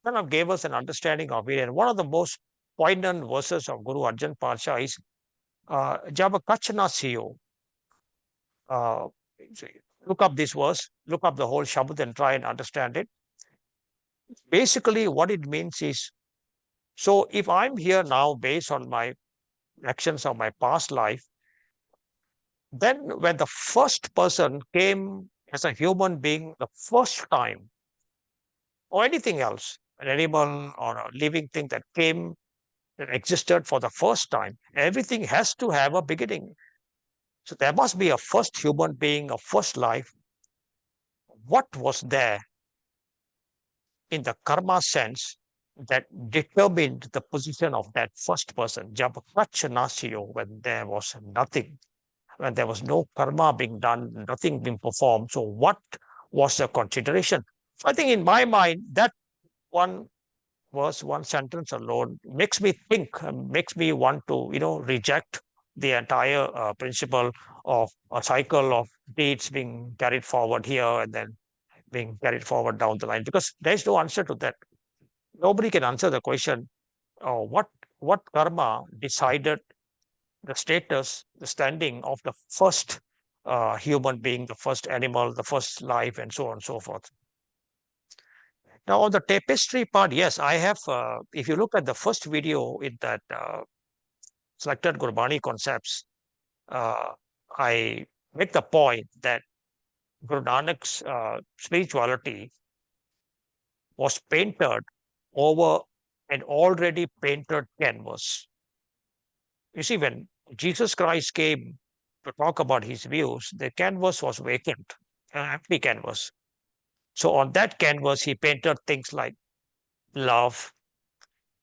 Speaker 2: kind of gave us an understanding of it. And one of the most poignant verses of Guru Arjan Pasha is Jab Kach na siyo. Look up this verse, look up the whole Shabad and try and understand it. Basically, what it means is, so if I'm here now based on my actions of my past life, then when the first person came as a human being the first time, or anything else, an animal or a living thing that came, that existed for the first time, everything has to have a beginning. So there must be a first human being, a first life. What was there in the karma sense that determined the position of that first person? Jab kach na siyo, when there was nothing, when there was no karma being done, nothing being performed. So what was the consideration? I think in my mind, that one verse, one sentence alone makes me think, makes me want to, reject the entire principle of a cycle of deeds being carried forward here and then being carried forward down the line, because there's no answer to that. Nobody can answer the question, what karma decided the status, the standing of the first human being, the first animal, the first life, and so on and so forth. Now, on the tapestry part, yes, I have, if you look at the first video in that selected Gurbani concepts, I make the point that Guru Nanak's spirituality was painted over an already painted canvas. You see, when Jesus Christ came to talk about his views, the canvas was vacant, an empty canvas. So on that canvas, he painted things like love.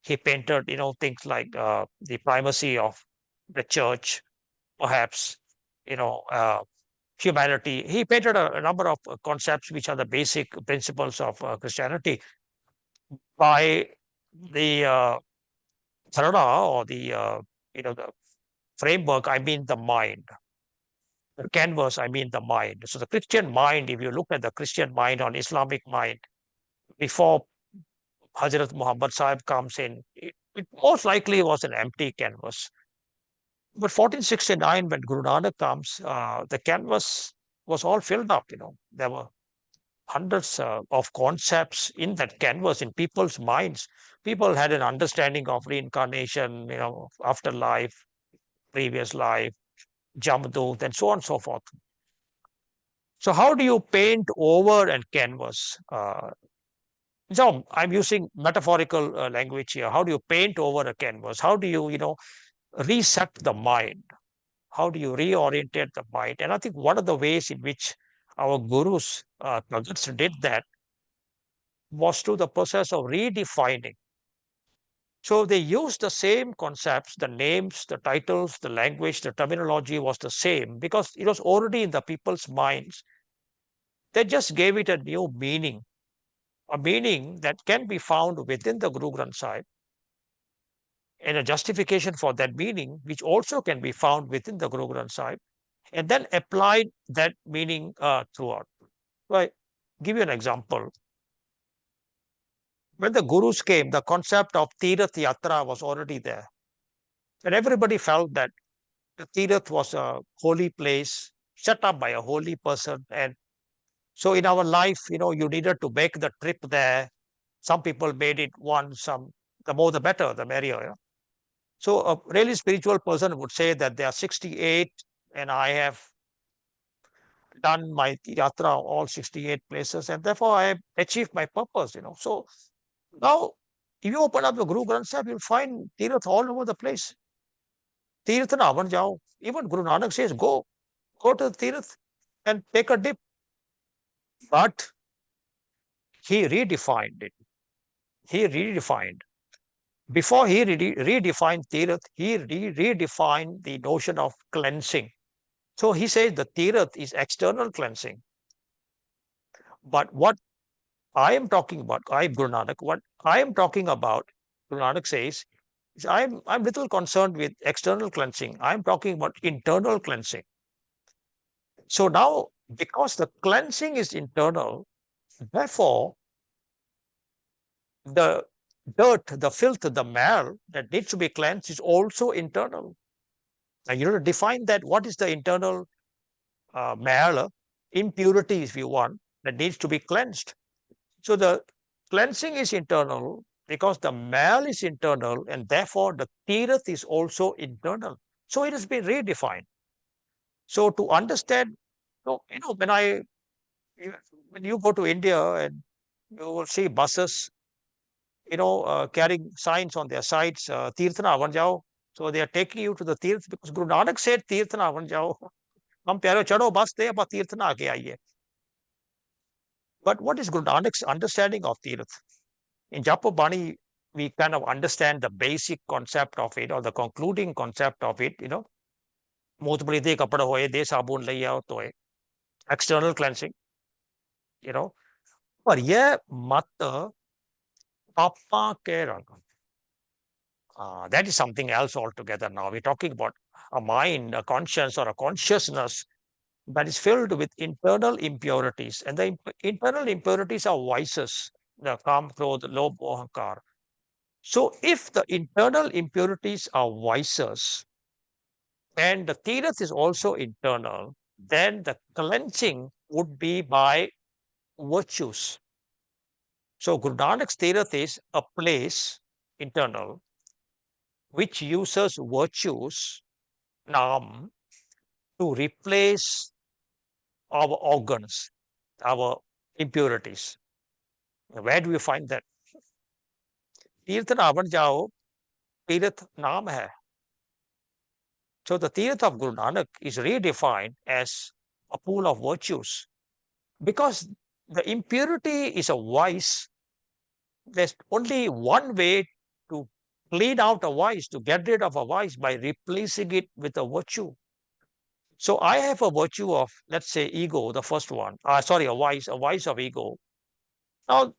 Speaker 2: He painted, things like the primacy of the church, perhaps, humanity. He painted a number of concepts which are the basic principles of Christianity. By the dharana or the framework, I mean the mind. The canvas, I mean the mind. So the Christian mind, if you look at the Christian mind or Islamic mind, before Hazrat Muhammad Sahib comes in, it most likely was an empty canvas. But 1469, when Guru Nanak comes, the canvas was all filled up. There were hundreds of concepts in that canvas in people's minds. People had an understanding of reincarnation, afterlife, previous life, Jamdut, and so on and so forth. So how do you paint over a canvas? So I'm using metaphorical language here. How do you paint over a canvas? How do you, reset the mind? How do you reorientate the mind? And I think one of the ways in which our gurus, did that was through the process of redefining So they used the same concepts, the names, the titles, the language, the terminology was the same because it was already in the people's minds. They just gave it a new meaning, a meaning that can be found within the Guru Granth Sahib, and a justification for that meaning, which also can be found within the Guru Granth Sahib, and then applied that meaning throughout. So I give you an example. When the Gurus came, the concept of Tirath Yatra was already there. And everybody felt that the Tirath was a holy place set up by a holy person. And so in our life, you needed to make the trip there. Some people made it once, the more the better, the merrier. So a really spiritual person would say that they are 68 and I have done my yatra, all 68 places, and therefore I have achieved my purpose. So now, if you open up the Guru Granth Sahib, you'll find Tirath all over the place. Tirath na avan jao. Even Guru Nanak says, go to the Tirath and take a dip. But he redefined it. He redefined. Before he redefined Tirath, he redefined the notion of cleansing. So he says the Tirath is external cleansing. But what I am talking about, Guru Nanak, what I am talking about, Guru Nanak says, is I'm little concerned with external cleansing. I'm talking about internal cleansing. So now, because the cleansing is internal, therefore, the dirt, the filth, the mal that needs to be cleansed is also internal. Now, you know to define that. What is the internal mal, impurity, if you want, that needs to be cleansed? So the cleansing is internal because the mal is internal, and therefore the tirath is also internal. So it has been redefined. So to understand, when you go to India and you will see buses, carrying signs on their sides, Tirthana avan jao. So they are taking you to the Tirth because Guru Nanak said Tirthana avan jao. Hum pyaro chado bus te apa Tirthana aage aiye. But what is Guru Nanak's understanding of Tirth? In Japo Bani, we kind of understand the basic concept of it or the concluding concept of it, Mutbali de kapda hoye, de sabun lai aao toye. External cleansing, Par ye mat apa ke rang. That is something else altogether now. We're talking about a mind, a conscience, or a consciousness that is filled with internal impurities. And the internal impurities are vices, the kam, krodh, lobh, ahankar. So if the internal impurities are vices and the tirath is also internal, then the cleansing would be by virtues. So Guru Nanak's tirath is a place internal which uses virtues, naam, to replace our organs, our impurities. Where do we find that? Tirth na avan jao, Tirath naam hai. So the Tirath of Guru Nanak is redefined as a pool of virtues. Because the impurity is a vice, there's only one way to clean out a vice, to get rid of a vice, by replacing it with a virtue. So I have a virtue of, let's say, ego, the first one. A vice of ego. Now,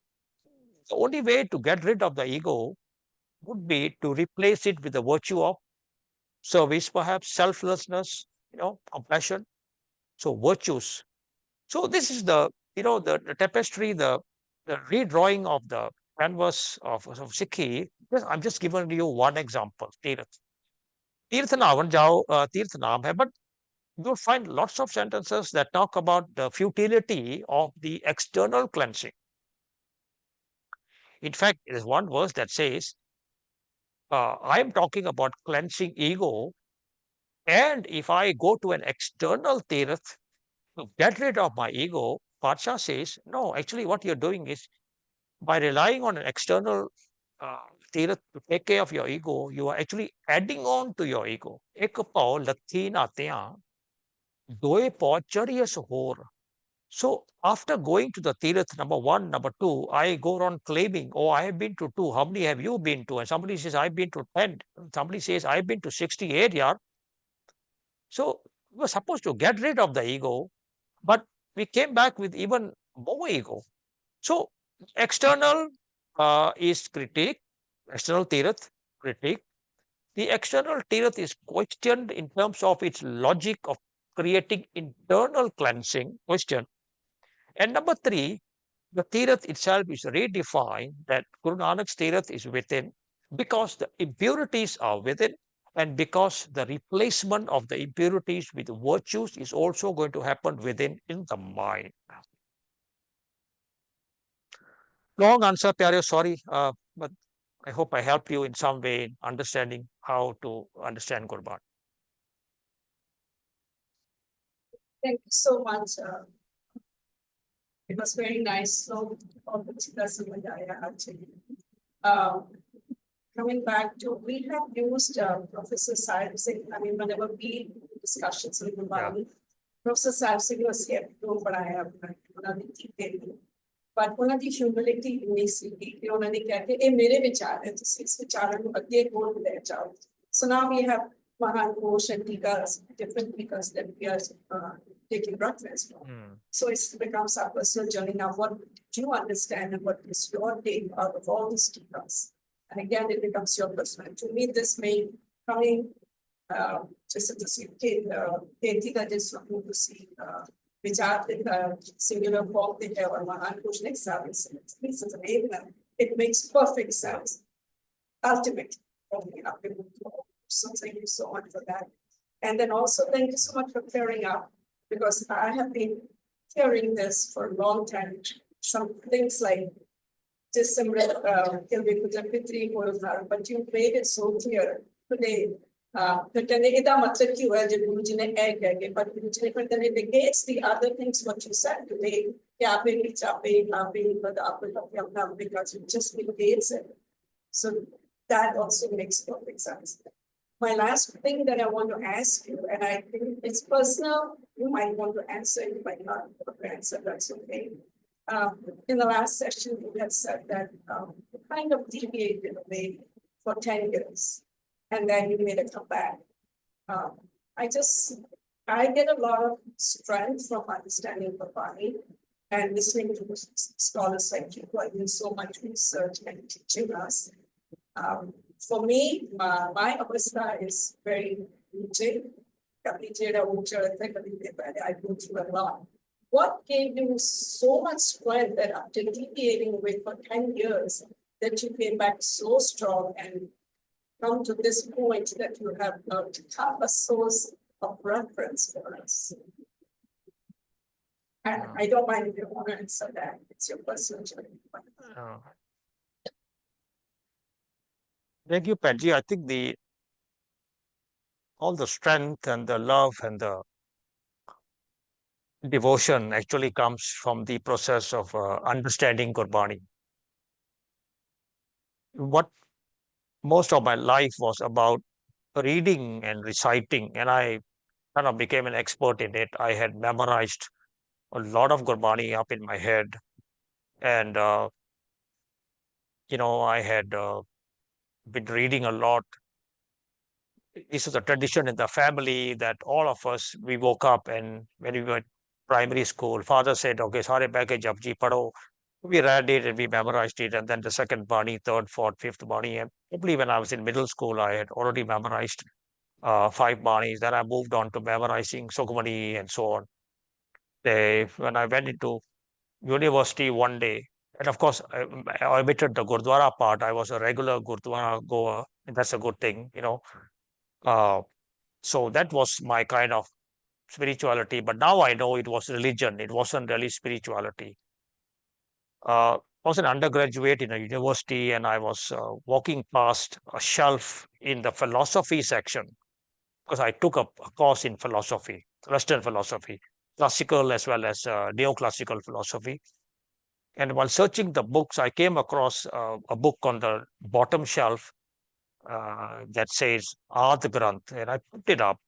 Speaker 2: the only way to get rid of the ego would be to replace it with the virtue of service, perhaps selflessness, compassion. So virtues. So this is the tapestry, the redrawing of the canvas of Sikhi. I'm just giving you one example. Tirth na avan jao, Tirth naam hai, but you'll find lots of sentences that talk about the futility of the external cleansing. In fact, there's one verse that says, I am talking about cleansing ego, and if I go to an external tirath to get rid of my ego, Padsha says, no, actually what you're doing is, by relying on an external tirath to take care of your ego, you are actually adding on to your ego. Ek pao lathi na tya, doe pao chadiyas hor. So after going to the Tirath, number 1, number 2, I go around claiming, oh, I have been to 2. How many have you been to? And somebody says, I've been to 10. Somebody says, I've been to 68, yaar. So we're supposed to get rid of the ego, but we came back with even more ego. So external is critique, external Tirath, critique. The external Tirath is questioned in terms of its logic of creating internal cleansing, question. And number 3, the Tirath itself is redefined that Guru Nanak's Tirath is within because the impurities are within and because the replacement of the impurities with virtues is also going to happen within in the mind. Long answer, Pyare, sorry, but I hope I helped you in some way in understanding how to understand Gurban.
Speaker 8: Thank you so much. It was very nice. So, coming back to, we have used Professor Singh. I mean, whenever we discussions with Bani, Professor Singh was here to, but I have but one of the humility in me, so now we have Mahan Ghosh and Tikas, different Tikas that we are taking reference from. So it becomes our personal journey. Now, what do you understand and what is your take out of all these Tikas? And again, it becomes your personal. To me, this may coming just to see Tika just looking to see Vichar in the singular form they have or Mahan Ghosh next service. It makes perfect sense. Ultimate. So thank you so much for that. And then also thank you so much for clearing up, because I have been hearing this for a long time. Some things like dissimilar, but you made it so clear today. But it negates the other things what you said today. Because it just negates it. So that also makes perfect sense. My last thing that I want to ask you, and I think it's personal, you might want to answer, you might not want to answer, that's okay. In the last session, you had said that you kind of deviated away for 10 years, and then you made a comeback. I get a lot of strength from understanding the body and listening to scholars like you who are doing so much research and teaching us. For me, my avastha is very rigid. I go through a lot. What gave you so much strength that after deviating away for 10 years, that you came back so strong and come to this point that you have become a source of reference for us? I don't mind if you want to answer that. It's your personal journey.
Speaker 2: Thank you, Panji. I think all the strength and the love and the devotion actually comes from the process of understanding Gurbani. What most of my life was about reading and reciting, and I kind of became an expert in it. I had memorized a lot of Gurbani up in my head, and I had been reading a lot. This is a tradition in the family that all of us, we woke up, and when we were in primary school, father said, okay, sare package Japji padho. We read it and we memorized it, and then the second Bani, third, fourth, fifth Bani. And probably when I was in middle school, I had already memorized 5 Banis. Then I moved on to memorizing Sukhmani and so on. When I went into university one day, and of course, I omitted the Gurdwara part. I was a regular Gurdwara goer, and that's a good thing, So that was my kind of spirituality. But now I know it was religion. It wasn't really spirituality. I was an undergraduate in a university, and I was walking past a shelf in the philosophy section because I took a course in philosophy, Western philosophy, classical as well as neoclassical philosophy. And while searching the books, I came across a book on the bottom shelf that says Ard Granth, and I picked it up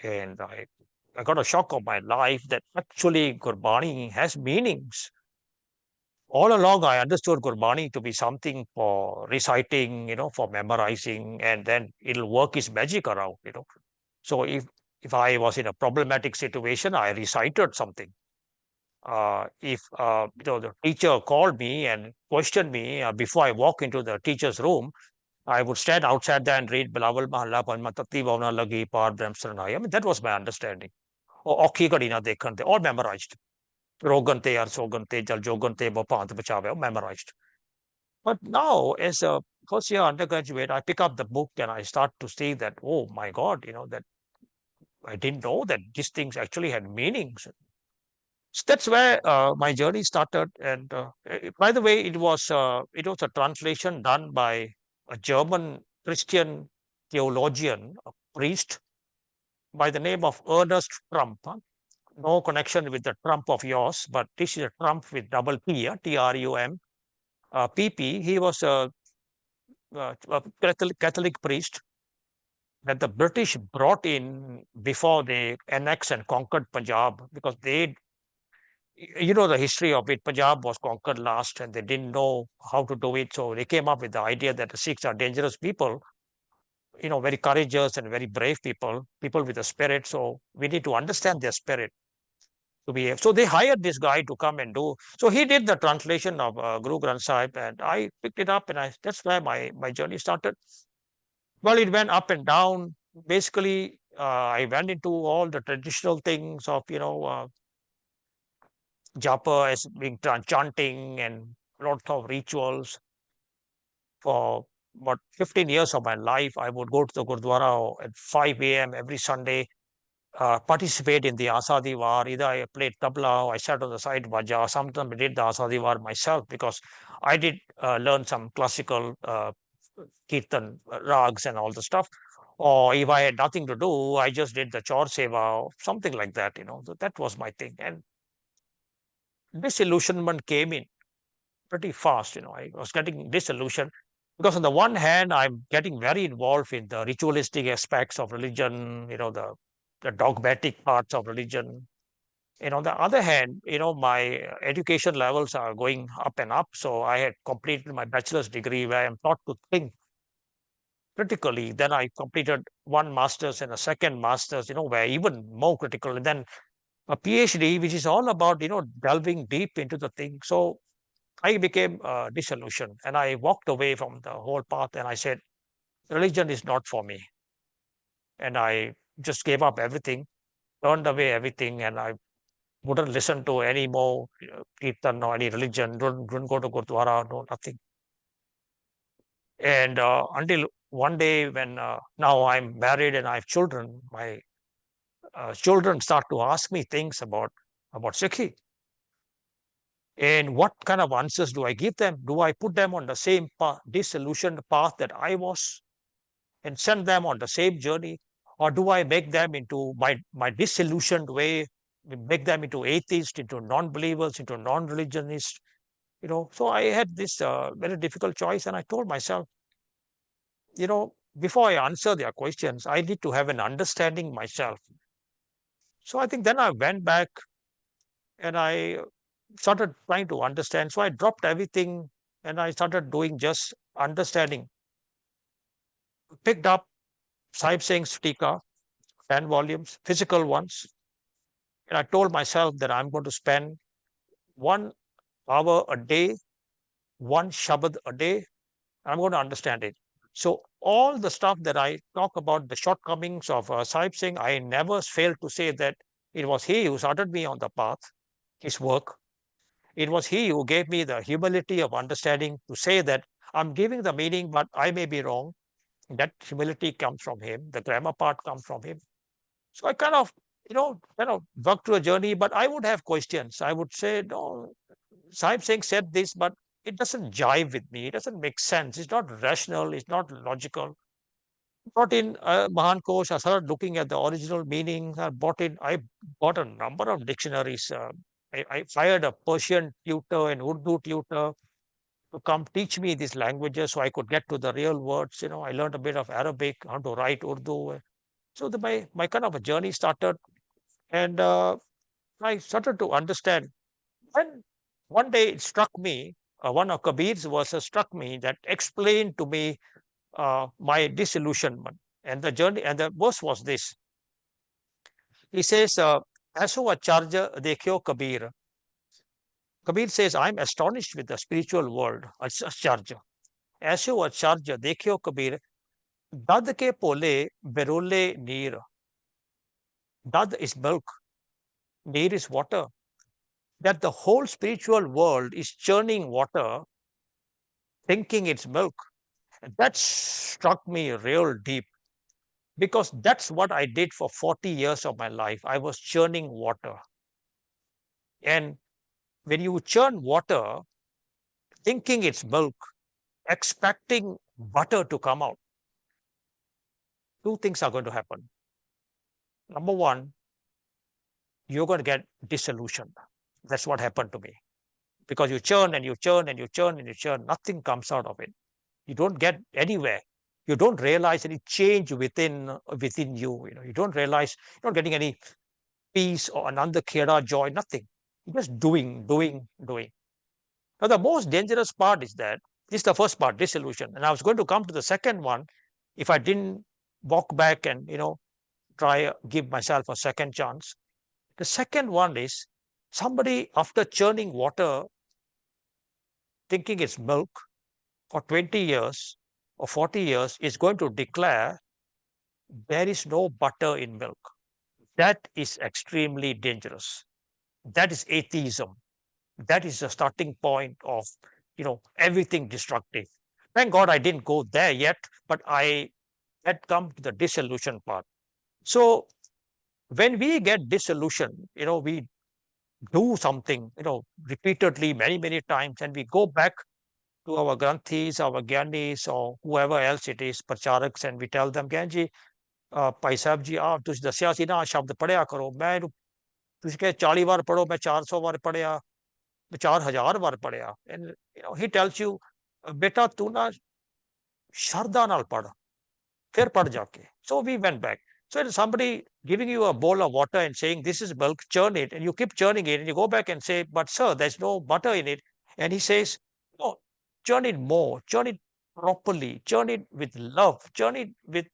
Speaker 2: and I I got a shock of my life that actually Gurbani has meanings. All along, I understood Gurbani to be something for reciting, for memorizing, and then it'll work its magic around, So if I was in a problematic situation, I recited something. If the teacher called me and questioned me before I walk into the teacher's room, I would stand outside there and read Bilawal Mahalla Panmatati Bhavna Lagi Par Brahm Saranai. I mean, that was my understanding. Or Okhi Kadina Dekhante, all memorized. Rogante or Sogante, Jal Jogante, Bapant Bachave, memorized. But now, as a first year undergraduate, I pick up the book and I start to see that, oh my God, that I didn't know that these things actually had meanings. So that's where my journey started. And by the way, it was a translation done by a German Christian theologian, a priest by the name of Ernest Trump. No connection with the Trump of yours, but this is a Trump with double P, Trum, PP. He was a Catholic priest that the British brought in before they annexed and conquered Punjab, because the history of it. Punjab was conquered last and they didn't know how to do it. So they came up with the idea that the Sikhs are dangerous people, very courageous and very brave people with a spirit. So we need to understand their spirit to be. So they hired this guy to come and do. So he did the translation of Guru Granth Sahib, and I picked it up, and that's where my journey started. Well, it went up and down. Basically, I went into all the traditional things of, japa as being chanting and lots of rituals. For about 15 years of my life, I would go to the Gurdwara at 5 a.m. every Sunday, participate in the Asadi War. Either I played tabla or I sat on the side vaja. Sometimes I did the Asadi War myself, because I did learn some classical kirtan rags and all the stuff. Or if I had nothing to do, I just did the chor seva or something like that. So that was my thing. And disillusionment came in pretty fast. I was getting disillusioned, because on the one hand, I'm getting very involved in the ritualistic aspects of religion, the dogmatic parts of religion. And on the other hand, my education levels are going up and up. So I had completed my bachelor's degree where I'm taught to think critically. Then I completed one master's and a second master's, where even more critical. And then a PhD, which is all about, delving deep into the thing. So I became disillusioned, and I walked away from the whole path, and I said, religion is not for me. And I just gave up everything, turned away everything, and I wouldn't listen to any more kirtan or any religion, don't go to Gurdwara, no, nothing. And until one day when now I'm married and I have children, my children start to ask me things about Sikhi. And what kind of answers do I give them? Do I put them on the same path, disillusioned path that I was, and send them on the same journey? Or do I make them into my disillusioned way, make them into atheists, into non-believers, into non-religionists? So I had this very difficult choice, and I told myself, before I answer their questions, I need to have an understanding myself. So I think then I went back and I started trying to understand. So I dropped everything and I started doing just understanding. Picked up Sahib Singh's Tika, 10 volumes, physical ones. And I told myself that I'm going to spend 1 hour a day, one Shabad a day. I'm going to understand it. So all the stuff that I talk about, the shortcomings of Sahib Singh, I never failed to say that it was he who started me on the path, his work. It was he who gave me the humility of understanding to say that I'm giving the meaning, but I may be wrong. That humility comes from him. The grammar part comes from him. So I kind of worked through a journey, but I would have questions. I would say, no, Sahib Singh said this, but it doesn't jive with me. It doesn't make sense. It's not rational. It's not logical. Brought in Mahan Kosh. I started looking at the original meaning. I bought a number of dictionaries. I hired a Persian tutor and Urdu tutor to come teach me these languages so I could get to the real words. I learned a bit of Arabic, how to write Urdu. So my kind of a journey started. And I started to understand. And one day it struck me, one of Kabir's verses struck me that explained to me my disillusionment. And the journey, and the verse was this. He says, Aso Acharya Dekhyo Kabir. Kabir says, I'm astonished with the spiritual world, Acharya. Aso Acharya Dekhyo Kabir. Dad ke pole berole neer. Dad is milk, neer is water. That the whole spiritual world is churning water, thinking it's milk. And that struck me real deep because that's what I did for 40 years of my life. I was churning water. And when you churn water, thinking it's milk, expecting butter to come out, two things are going to happen. Number one, you're going to get disillusioned. That's what happened to me. Because you churn and you churn and you churn and you churn, nothing comes out of it. You don't get anywhere. You don't realize any change within you. You don't realize you're not getting any peace or ananda khera, joy, nothing. You're just doing. Now, the most dangerous part is that this is the first part, disillusion. And I was going to come to the second one if I didn't walk back and try give myself a second chance. The second one is somebody after churning water, thinking it's milk for 20 years or 40 years is going to declare there is no butter in milk. That is extremely dangerous. That is atheism. That is the starting point of everything destructive. Thank God I didn't go there yet, but I had come to the disillusion part. So when we get disillusioned, we do something, repeatedly, many times, and we go back to our granthis, our gyanis, or whoever else it is, pracharaks, and we tell them, Gyanji, Bhai Sahib ji ਆਪ ਤੁਸੀਂ ਦੱਸਿਆ ਸੀ ਨਾ ਸ਼ਬਦ ਪੜਿਆ ਕਰੋ ਮੈਂ ਤੁਸੀਂ ਕਹੇ 40 ਵਾਰ ਪੜੋ ਮੈਂ 400 ਵਾਰ ਪੜਿਆ ਮੈਂ 4000 ਵਾਰ ਪੜਿਆ and he tells you ਬੇਟਾ ਤੂੰ ਨਾ ਸ਼ਰਧਾ ਨਾਲ ਪੜ ਫਿਰ ਪੜ ਜਾ ਕੇ so we went back so somebody giving you a bowl of water and saying this is milk churn it and you keep churning it and you go back and say but sir there's no butter in it and he says no churn it more churn it properly churn it with love churn it with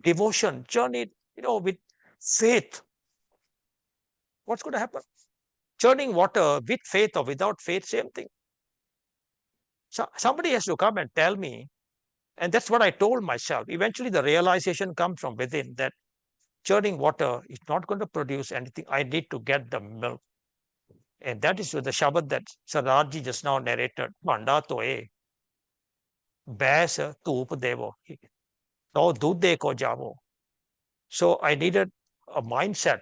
Speaker 2: devotion, churn it, with faith. What's going to happen? Churning water with faith or without faith, same thing. So somebody has to come and tell me, and that's what I told myself. Eventually, the realization comes from within that churning water is not going to produce anything. I need to get the milk. And that is the Shabad that Sardarji just now narrated. Banda toe, bais tup devo. So I needed a mindset,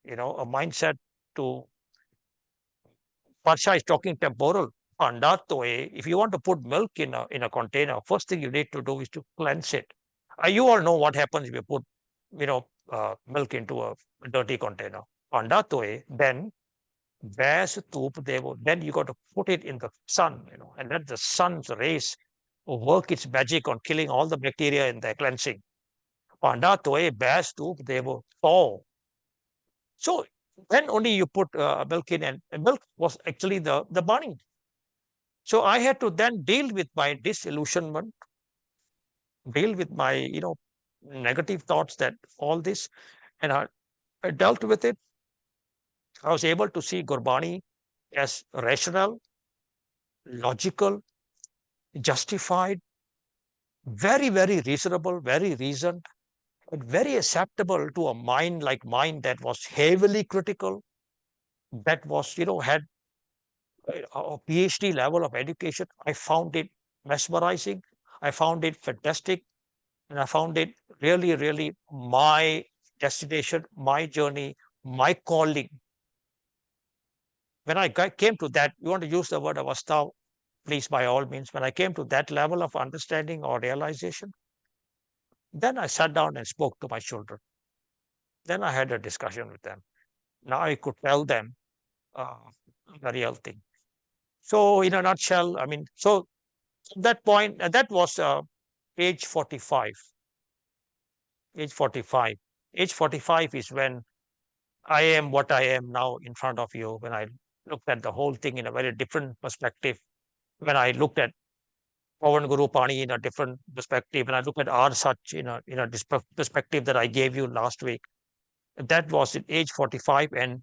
Speaker 2: a mindset to. Parsha is talking temporal. If you want to put milk in a container, first thing you need to do is to cleanse it. You all know what happens if you put, milk into a dirty container. Then then you got to put it in the sun, and let the sun's rays work its magic on killing all the bacteria in the cleansing. So then only you put milk in, and milk was actually the Bani. So I had to then deal with my disillusionment, deal with my negative thoughts that all this, and I dealt with it. I was able to see Gurbani as rational, logical, justified, very reasonable, very reasoned, and very acceptable to a mind like mine that was heavily critical, that was, had a PhD level of education. I found it mesmerizing. I found it fantastic. And I found it really my destination, my journey, my calling. When I came to that, you want to use the word avastha, please, by all means. When I came to that level of understanding or realization, then I sat down and spoke to my children. Then I had a discussion with them. Now I could tell them the real thing. So in a nutshell, I mean, so at that point, that was age 45. Age 45. Age 45 is when I am what I am now in front of you, when I looked at the whole thing in a very different perspective, when I looked at Pawan Guru Pani in a different perspective, when I looked at our such in a perspective that I gave you last week, that was at age 45, and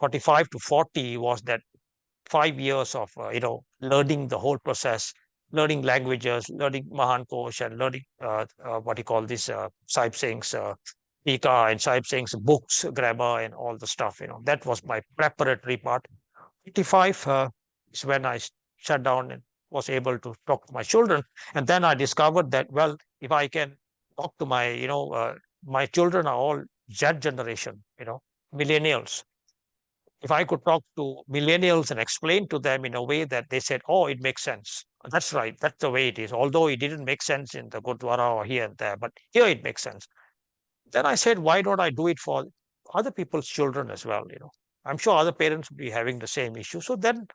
Speaker 2: 45 to 40 was that 5 years of learning the whole process, learning languages, learning Mahan Kosh, and learning what you call this Sahib Singh's Tika and Sahib Singh's books, grammar, and all the stuff. That was my preparatory part. 55 is when I sat down and was able to talk to my children, and then I discovered that, well, if I can talk to my children are all Z generation, millennials. If I could talk to millennials and explain to them in a way that they said, oh, it makes sense. That's right. That's the way it is. Although it didn't make sense in the Gurdwara or here and there, but here it makes sense. Then I said, why don't I do it for other people's children as well? I'm sure other parents will be having the same issue. So then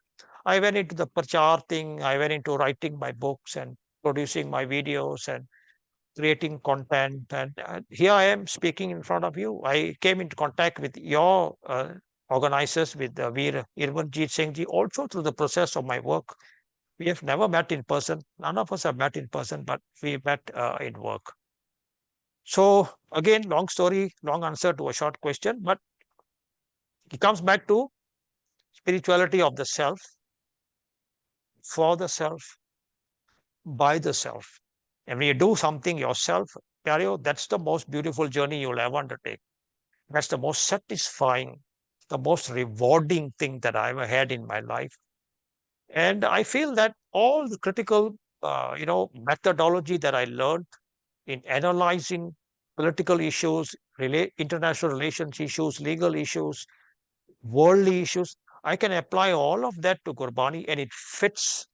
Speaker 2: I went into the prachar thing. I went into writing my books and producing my videos and creating content. And here I am speaking in front of you. I came into contact with your organizers, with Veer Irmanjeet Singh ji, also through the process of my work. We have never met in person. None of us have met in person, but we met in work. So again, long story, long answer to a short question, but it comes back to spirituality of the self, for the self, by the self. And when you do something yourself, that's the most beautiful journey you'll ever undertake. That's the most satisfying, the most rewarding thing that I ever had in my life. And I feel that all the critical, methodology that I learned in analyzing political issues, international relations issues, legal issues, worldly issues, I can apply all of that to Gurbani, and it fits,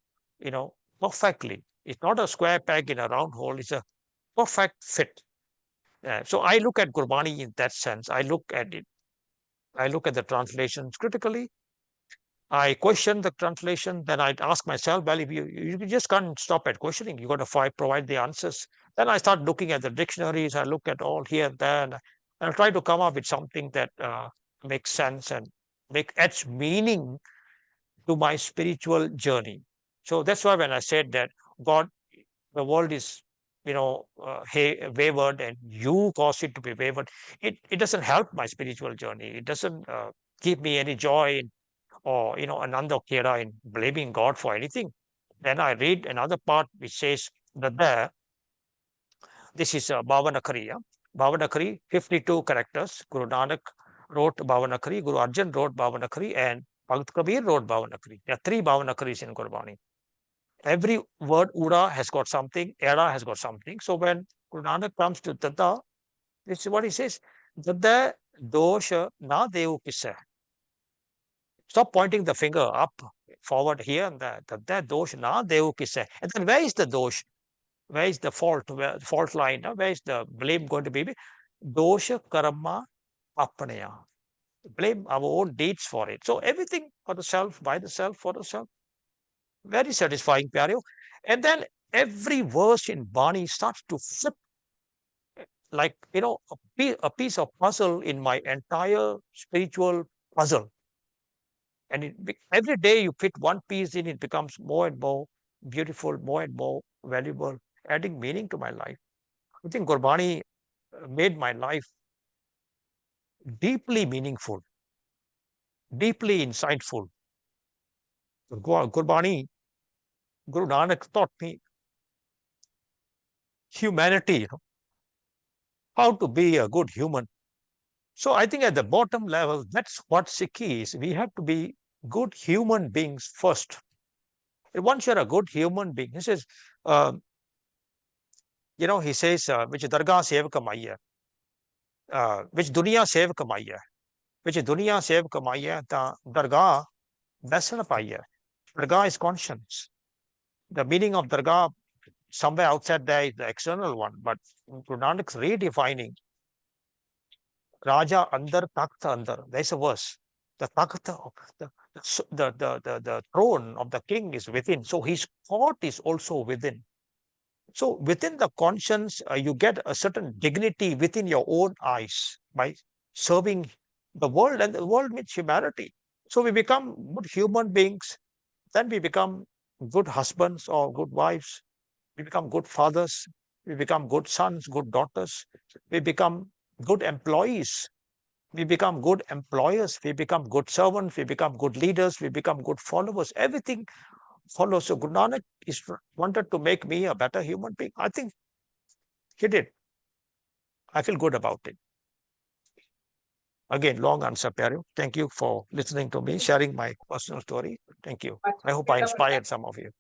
Speaker 2: perfectly. It's not a square peg in a round hole. It's a perfect fit. So I look at Gurbani in that sense. I look at it. I look at the translations critically. I question the translation. Then I ask myself, well, if you just can't stop at questioning, you got to provide the answers. Then I start looking at the dictionaries. I look at all here and there, and I try to come up with something that makes sense and adds meaning to my spiritual journey. So that's why when I said that the world is, wavered, and you cause it to be wavered, it doesn't help my spiritual journey. It doesn't give me any joy or, Ananda Kera in blaming God for anything. Then I read another part which says that this is Bhavanakari. Yeah? Bhavanakari, 52 characters. Guru Nanak wrote Bhavanakari, Guru Arjan wrote Bhavanakari, and Bhagat Kabir wrote Bhavanakari. There are 3 Bhavanakaris in Gurbani. Every word Ura has got something, Era has got something. So when Guru Nanak comes to Dada, this is what he says: Dada dosha na devu kissa. Stop pointing the finger up, forward, here and there. Dada dosh na devu kissa. And then where is the dosh? Where is the fault? Fault line? Where is the blame going to be? Dosha karma apnaya. Blame our own deeds for it. So everything for the self, by the self, for the self. Very satisfying, Pyareo. And then every verse in Bani starts to flip like, a piece of puzzle in my entire spiritual puzzle. And every day you fit one piece in, it becomes more and more beautiful, more and more valuable, adding meaning to my life. I think Gurbani made my life deeply meaningful, deeply insightful. Gurbani, Guru Nanak taught me humanity, how to be a good human. So I think at the bottom level, that's what Sikh is. We have to be good human beings first. And once you're a good human being, he says, which dargah sev kamaiya, which dunya sev kamaiya, which dunya sev kamaiya, ta dargah dasan paiya. Dargah is conscience. The meaning of dargah somewhere outside there is the external one, but Guru Nanak's redefining Raja andar, takht andar. There's a verse. The takht, the throne of the king is within. So his court is also within. So within the conscience, you get a certain dignity within your own eyes by serving the world, and the world means humanity. So we become good human beings, then we become good husbands or good wives, we become good fathers, we become good sons, good daughters, we become good employees, we become good employers, we become good servants, we become good leaders, we become good followers. Everything follows. So Guru Nanak wanted to make me a better human being. I think he did. I feel good about it. Again, long answer, Perry. Thank you for listening to me, sharing my personal story. Thank you. I hope I inspired some of you.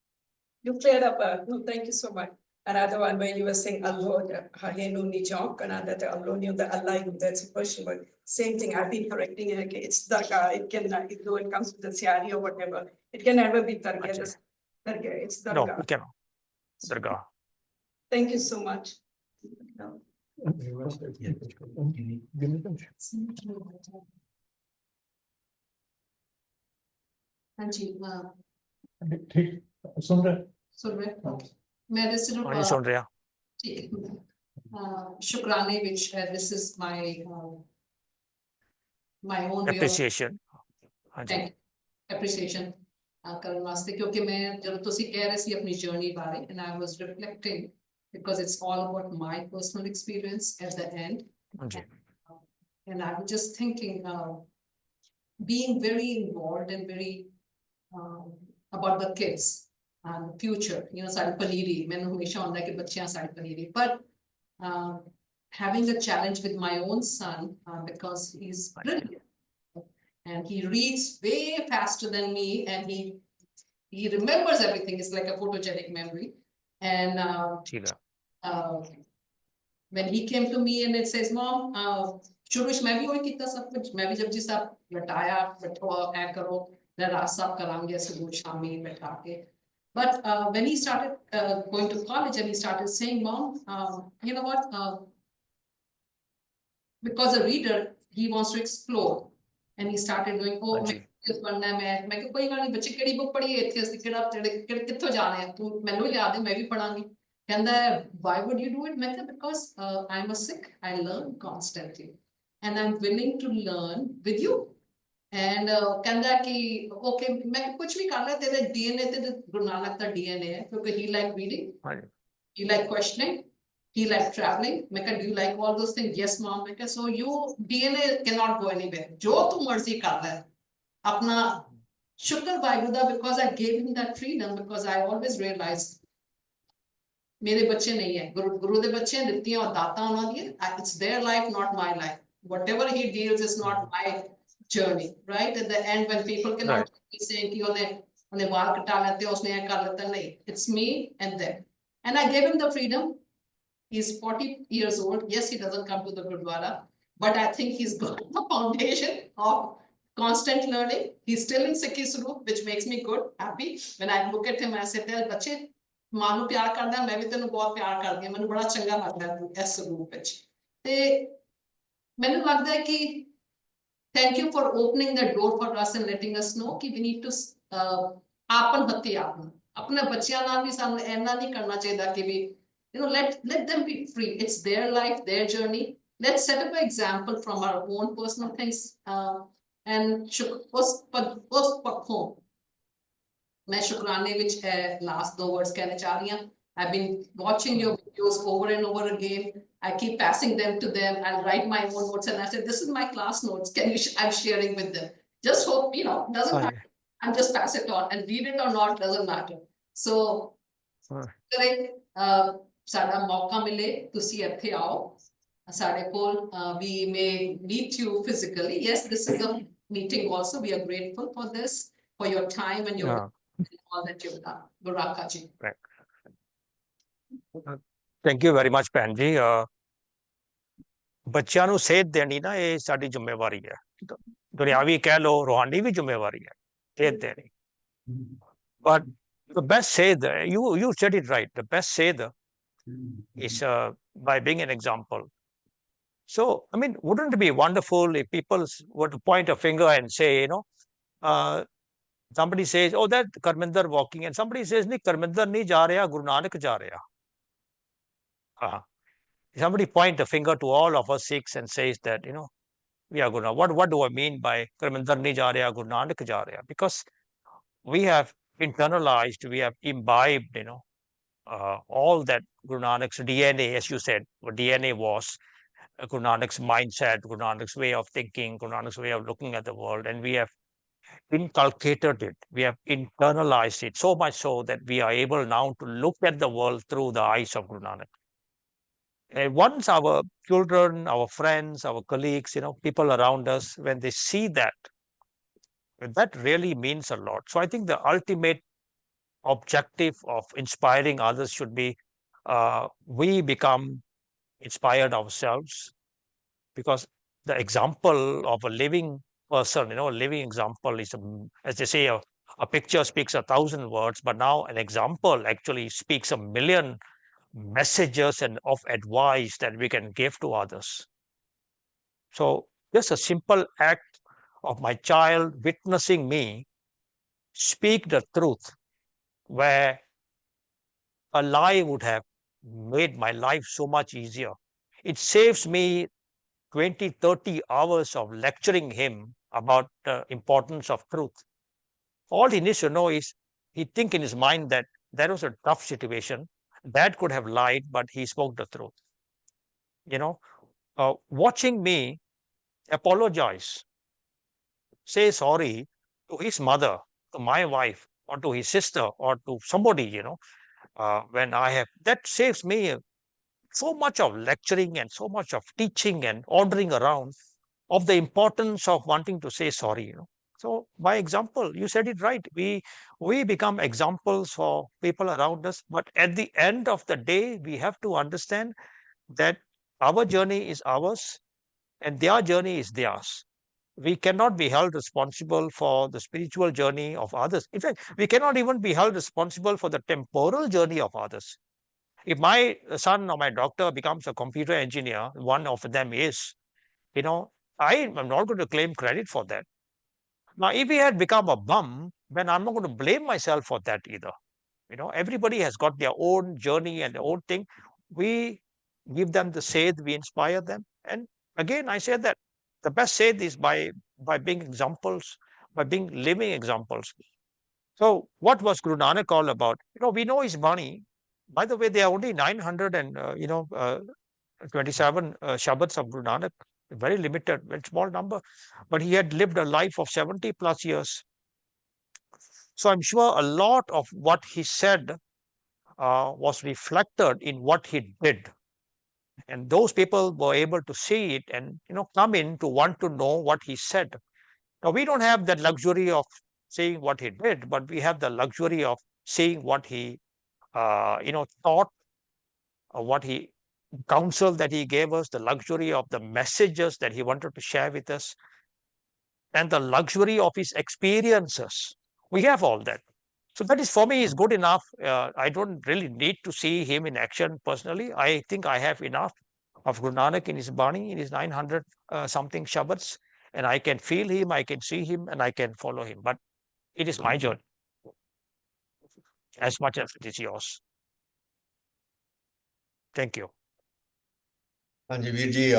Speaker 8: You cleared up, no, thank you so much. Another one where you were saying Allah, Hahenu Nijok, another Allah knew the Allah, that's a Persian word. Same thing, I've been correcting it. Okay, it's Dargah, it can, though it comes with the Siari or whatever, it can never be Dargah. It's
Speaker 2: No,
Speaker 8: Dargah.
Speaker 2: we cannot. Dargah.
Speaker 8: Thank you so much.
Speaker 9: हाँ जी
Speaker 1: ठीक सुन रहे
Speaker 9: सुन रहे okay मैं सिर्फ
Speaker 2: हाँ जी, सुन रहे हैं।
Speaker 9: ठीक है शुक्राने which this is my my own way of
Speaker 2: Appreciation. हाँ जी।
Speaker 9: thank appreciation ਕਰਨ ਵਾਸਤੇ ਕਿਉਂਕਿ ਮੈਂ ਜਦੋਂ ਤੁਸੀਂ ਕਹਿ ਰਹੇ ਸੀ ਆਪਣੀ ਜਰਨੀ ਬਾਰੇ and I was reflecting because it's all about my personal experience at the end
Speaker 2: हाँ जी।
Speaker 9: and I was just thinking being very involved and very about the kids and the future, you know, sari पनीरी मैंने हमेशा होता है कि बच्चियां साड़ी पनीरी but having a challenge with my own son because he's brilliant and he reads way faster than me and he remembers everything. It's like a photogenic memory and when he came to me and it says mom शुरू में मैं भी वही किया सब कुछ मैं भी जब जी साहब लटाया बैठो ऐ करो रात साहब करांगे ऐसे रोज शाम में बैठा के but when he started going to college and he started saying mom you know what because a reader he wants to explore and he started going oh मैं पढ़ना है मैं कोई बात नहीं बच्चे केड़ी बुक पढ़ी है इथे ਅਸੀਂ ਕਿਹੜਾ ਕਿੱਥੋਂ ਜਾਣਾ ਹੈ ਤੂੰ ਮੈਨੂੰ ਹੀ ਲਿਆ ਦੇ ਮੈਂ ਵੀ ਪੜਾਂਗੀ ਕਹਿੰਦਾ why would you do it ਮੈਂ ਕਿਹਾ because I'm a Sikh I learn constantly and I'm willing to learn with you and ਕਹਿੰਦਾ ਕਿ okay ਮੈਂ ਕੁਝ ਵੀ ਕਰ ਲੈ ਤੇਰੇ DNA ਤੇ ਗੁਰੂ ਨਾਨਕ ਦਾ DNA ਹੈ ਕਿਉਂਕਿ he like reading he like questioning he like traveling ਮੈਂ ਕਿਹਾ do you like all those things yes mom ਮੈਂ ਕਿਹਾ so you DNA cannot go anywhere ਜੋ ਤੂੰ ਮਰਜ਼ੀ ਕਰ ਲੈ अपना शुक्र वाहिगुरू दा because I gave him that freedom because I always realized मेरे बच्चे नहीं है गुरु दे बच्चे दित्तियां और दाता उन्हां दी it's their life not my life whatever he deals is not my journey right at the end when people cannot be saying कि उन्हें बाल कटा लेते उसने ये कर लेता नहीं it's me and them and I gave him the freedom he's 40 years old yes he doesn't come to the Gurdwara but I think he's got the foundation of constant learning he's still in Sikh Swaroop which makes me good happy when I look at him I say tell बच्चे मां नू प्यार करदा मैं भी तेनू बहुत प्यार करदी हां मैनू बड़ा चंगा लगदा है इस स्वरूप विच ते मैनू लगदा है कि thank you for opening the door for us and letting us know कि we need to आपन हत्ती आपन अपने बच्चियां नाल भी सानू ऐना नहीं करना चाहिदा कि भी you know let them be free it's their life their journey let's set up an example from our own personal things and उस पक्षों मैं शुक्राने विच last 2 words कहना चाह रही हूं I've been watching your videos over and over again I keep passing them to them I'll write my own notes and I said this is my class notes can you I'm sharing with them just hope you know doesn't matter I'm just pass it on and read it or not doesn't matter so correct साडा मौका मिले तुसी ਇੱਥੇ ਆਓ ਸਾਡੇ ਕੋਲ we may meet you physically yes this is a meeting also we are grateful for this for your time and your all that you've done Baraka ji
Speaker 2: thank you very much ਭੈਣ ਜੀ ਬੱਚਿਆਂ ਨੂੰ ਸੇਧ ਦੇਣੀ ਨਾ ਇਹ ਸਾਡੀ ਜ਼ਿੰਮੇਵਾਰੀ ਹੈ ਦੁਨਿਆਵੀ ਕਹਿ ਲੋ ਰੂਹਾਨੀ ਵੀ ਜ਼ਿੰਮੇਵਾਰੀ ਹੈ ਸੇਧ ਦੇਣੀ but the best seth you said it right the best seth is by being an example so I mean wouldn't it be wonderful if people were to point a finger and say you know somebody says oh that Karminder walking and somebody says nahi Karminder nahi ja reha Guru Nanak ja reha somebody point the finger to all of us Sikhs and says that you know we are Guru Nanak. What do I mean by Karminder nahi ja raha, Guru Nanak ja raha? Because we have internalized, we have imbibed, all that Guru Nanak's DNA, as you said, what DNA was, Guru Nanak's mindset, Guru Nanak's way of thinking, Guru Nanak's way of looking at the world, and we have inculcated it, we have internalized it, so much so that we are able now to look at the world through the eyes of Guru Nanak. And once our children, our friends, our colleagues, people around us, when they see that really means a lot. So I think the ultimate objective of inspiring others should be we become inspired ourselves, because the example of a living person, a living example is, as they say, a picture speaks 1,000 words, but now an example actually speaks 1,000,000 messages and of advice that we can give to others. So just a simple act of my child witnessing me speak the truth, where a lie would have made my life so much easier. It saves me 20, 30 hours of lecturing him about the importance of truth. All he needs to know is he think in his mind that that was a tough situation. Dad could have lied, but he spoke the truth. Watching me apologize, say sorry to his mother, to my wife, or to his sister, or to somebody, when I have, that saves me so much of lecturing and so much of teaching and ordering around of the importance of wanting to say sorry. So by example, you said it right. We become examples for people around us, but at the end of the day, we have to understand that our journey is ours and their journey is theirs. We cannot be held responsible for the spiritual journey of others. In fact, we cannot even be held responsible for the temporal journey of others. If my son or my doctor becomes a computer engineer, one of them is, I am not going to claim credit for that. Now, if he had become a bum, then I'm not going to blame myself for that either. Everybody has got their own journey and their own thing. We give them the said, we inspire them. And again, I said that the best said is by being examples, by being living examples. So what was Guru Nanak all about? We know his Bani. By the way, there are only 927 Shabads of Guru Nanak, very limited, very small number, but he had lived a life of 70 plus years. So I'm sure a lot of what he said was reflected in what he did. And those people were able to see it and, come in to want to know what he said. Now, we don't have that luxury of seeing what he did, but we have the luxury of seeing what he, thought, what he counsel that he gave us, the luxury of the messages that he wanted to share with us, and the luxury of his experiences. We have all that. So that is, for me, is good enough. I don't really need to see him in action personally. I think I have enough of Guru Nanak in his Bani, in his 900 something Shabads, and I can feel him, I can see him, and I can follow him. But it is my journey as much as it is yours. Thank you.
Speaker 4: ਹਾਂਜੀ ਵੀਰ ਜੀ,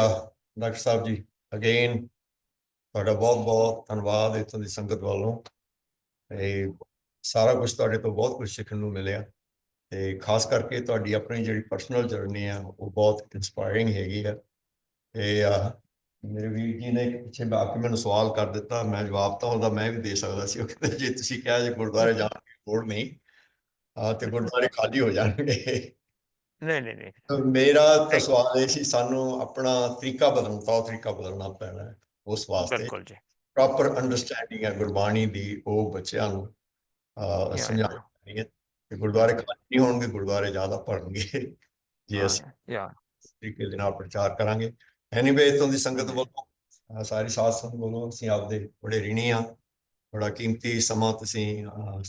Speaker 4: doctor Sahib ji, again ਤੁਹਾਡਾ ਬਹੁਤ ਬਹੁਤ ਧੰਨਵਾਦ ਇੱਥੋਂ ਦੀ ਸੰਗਤ ਵੱਲੋਂ। ਇਹ ਸਾਰਾ ਕੁਝ ਤੁਹਾਡੇ ਤੋਂ ਬਹੁਤ ਕੁਝ ਸਿੱਖਣ ਨੂੰ ਮਿਲਿਆ, ਤੇ ਖਾਸ ਕਰਕੇ ਤੁਹਾਡੀ ਆਪਣੀ ਜਿਹੜੀ ਪਰਸਨਲ ਜਰਨੀ ਆ ਉਹ ਬਹੁਤ ਇੰਸਪਾਇਰਿੰਗ ਹੈਗੀ ਆ। ਇਹ ਮੇਰੇ ਵੀਰ ਜੀ ਨੇ ਪਿੱਛੇ ਆ ਕੇ ਮੈਨੂੰ ਸਵਾਲ ਕਰ ਦਿੱਤਾ, ਮੈਂ ਜਵਾਬ ਤਾਂ ਉਹਦਾ ਮੈਂ ਵੀ ਦੇ ਸਕਦਾ ਸੀ। ਉਹ ਕਹਿੰਦੇ ਜੇ ਤੁਸੀਂ ਕਿਹਾ ਜੇ ਗੁਰਦੁਆਰੇ ਜਾਣ ਦੀ ਲੋੜ ਨਹੀਂ, ਤੇ ਗੁਰਦੁਆਰੇ ਖਾਲੀ ਹੋ ਜਾਣਗੇ।
Speaker 2: ਨਹੀਂ।
Speaker 4: ਮੇਰਾ ਤਾਂ ਸਵਾਲ ਇਹ ਸੀ, ਸਾਨੂੰ ਆਪਣਾ ਤਰੀਕਾ ਬਦਲਣਾ ਪੈਣਾ ਹੈ। ਉਸ ਵਾਸਤੇ ਪ੍ਰੋਪਰ ਅੰਡਰਸਟੈਂਡਿੰਗ ਹੈ ਗੁਰਬਾਣੀ ਦੀ, ਉਹ ਬੱਚਿਆਂ ਨੂੰ ਸਮਝਾਉਣੀ ਹੈ ਕਿ ਗੁਰਦੁਆਰੇ ਖਾਲੀ ਨਹੀਂ ਹੋਣਗੇ, ਗੁਰਦੁਆਰੇ ਜ਼ਿਆਦਾ ਭਰਨਗੇ ਜੇ ਅਸੀਂ ਇਸ ਤਰੀਕੇ ਦੇ ਨਾਲ ਪ੍ਰਚਾਰ ਕਰਾਂਗੇ। ਐਨੀਵੇ, ਇੱਥੋਂ ਦੀ ਸੰਗਤ ਵੱਲੋਂ, ਸਾਰੀ ਸਾਧ ਸੰਗਤ ਵੱਲੋਂ ਅਸੀਂ ਆਪਦੇ ਬੜੇ ਰਿਣੀ ਹਾਂ। ਬੜਾ ਕੀਮਤੀ ਸਮਾਂ ਤੁਸੀਂ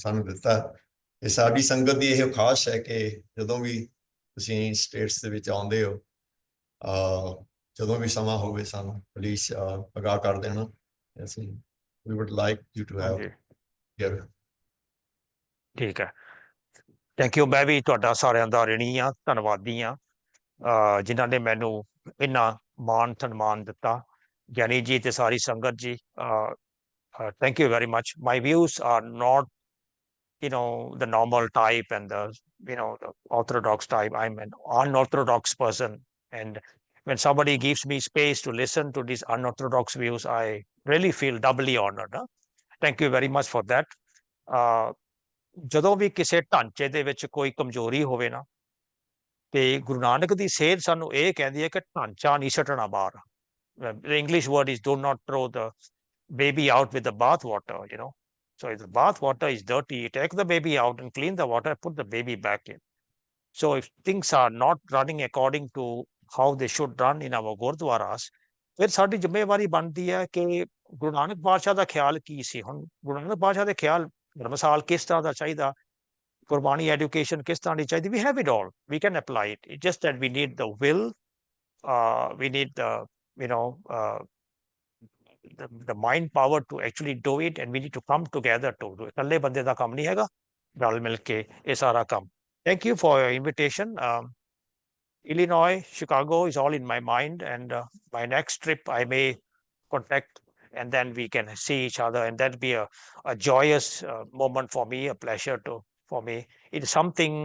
Speaker 4: ਸਾਨੂੰ ਦਿੱਤਾ। ਇਹ ਸਾਡੀ ਸੰਗਤ ਦੀ ਇਹ ਖਾਸ ਹੈ ਕਿ ਜਦੋਂ ਵੀ ਤੁਸੀਂ ਸਟੇਟਸ ਦੇ ਵਿੱਚ ਆਉਂਦੇ ਹੋ, ਜਦੋਂ ਵੀ ਸਮਾਂ ਹੋਵੇ ਸਾਨੂੰ ਪਲੀਜ਼ ਅਗਾਹ ਕਰ ਦੇਣਾ। ਅਸੀਂ we would like you to have here.
Speaker 2: ਠੀਕ ਹੈ, ਥੈਂਕ ਯੂ। ਮੈਂ ਵੀ ਤੁਹਾਡਾ ਸਾਰਿਆਂ ਦਾ ਰਿਣੀ ਹਾਂ, ਧੰਨਵਾਦੀ ਹਾਂ, ਜਿਨ੍ਹਾਂ ਨੇ ਮੈਨੂੰ ਇੰਨਾ ਮਾਣ ਸਨਮਾਨ ਦਿੱਤਾ। Jani ji, te sari Sangat ji, thank you very much. My views are not, the normal type and the, the orthodox type. I'm an unorthodox person. And when somebody gives me space to listen to these unorthodox views, I really feel doubly honored. Huh? Thank you very much for that. ਜਦੋਂ ਵੀ ਕਿਸੇ ਢਾਂਚੇ ਦੇ ਵਿੱਚ ਕੋਈ ਕਮਜ਼ੋਰੀ ਹੋਵੇ ਨਾ, ਤੇ ਗੁਰੂ ਨਾਨਕ ਦੀ ਸੇਧ ਸਾਨੂੰ ਇਹ ਕਹਿੰਦੀ ਹੈ ਕਿ ਢਾਂਚਾ ਨਹੀਂ ਸੱਟਣਾ ਬਾਹਰ. The English word is do not throw the baby out with the bath water, So if the bath water is dirty, take the baby out and clean the water, put the baby back in. So if things are not running according to how they should run in our gurdwaras, ਫਿਰ ਸਾਡੀ ਜ਼ਿੰਮੇਵਾਰੀ ਬਣਦੀ ਹੈ ਕਿ ਗੁਰੂ ਨਾਨਕ ਪਾਤਸ਼ਾਹ ਦਾ ਖਿਆਲ ਕੀ ਸੀ. ਹੁਣ ਗੁਰੂ ਨਾਨਕ ਪਾਤਸ਼ਾਹ ਦੇ ਖਿਆਲ ਧਰਮਸਾਲ ਕਿਸ ਤਰ੍ਹਾਂ ਦਾ ਚਾਹੀਦਾ, ਗੁਰਬਾਣੀ ਐਜੂਕੇਸ਼ਨ ਕਿਸ ਤਰ੍ਹਾਂ ਦੀ ਚਾਹੀਦੀ, we have it all, we can apply it. It's just that we need the will, we need the, the mind power to actually do it, and we need to come together to do it. ਇਕੱਲੇ ਬੰਦੇ ਦਾ ਕੰਮ ਨਹੀਂ ਹੈਗਾ, ਰਲ ਮਿਲ ਕੇ ਇਹ ਸਾਰਾ ਕੰਮ. Thank you for your invitation. Illinois, Chicago is all in my mind, and my next trip I may contact, and then we can see each other, and that'll be a joyous moment for me, a pleasure for me. It is something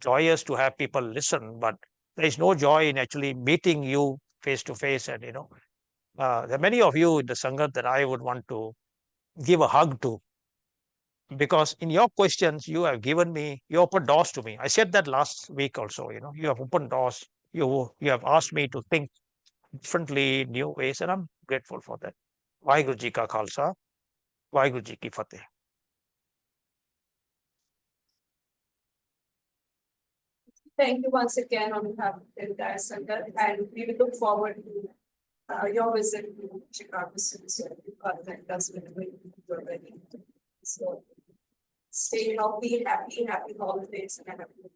Speaker 2: joyous to have people listen, but there is no joy in actually meeting you face to face. And there are many of you in the Sangat that I would want to give a hug to, because in your questions you have given me, you opened doors to me. I said that last week also. You have opened doors. You have asked me to think differently, new ways, and I'm grateful for that. Vaheguru Ji ka Khalsa, Vaheguru Ji ki Fateh.
Speaker 8: Thank you once again on behalf of the entire Sangat, and we look forward to your visit to Chicago soon. So you contact us when you're ready. So stay healthy, happy holidays, and happy.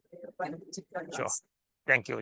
Speaker 2: Sure. Thank you.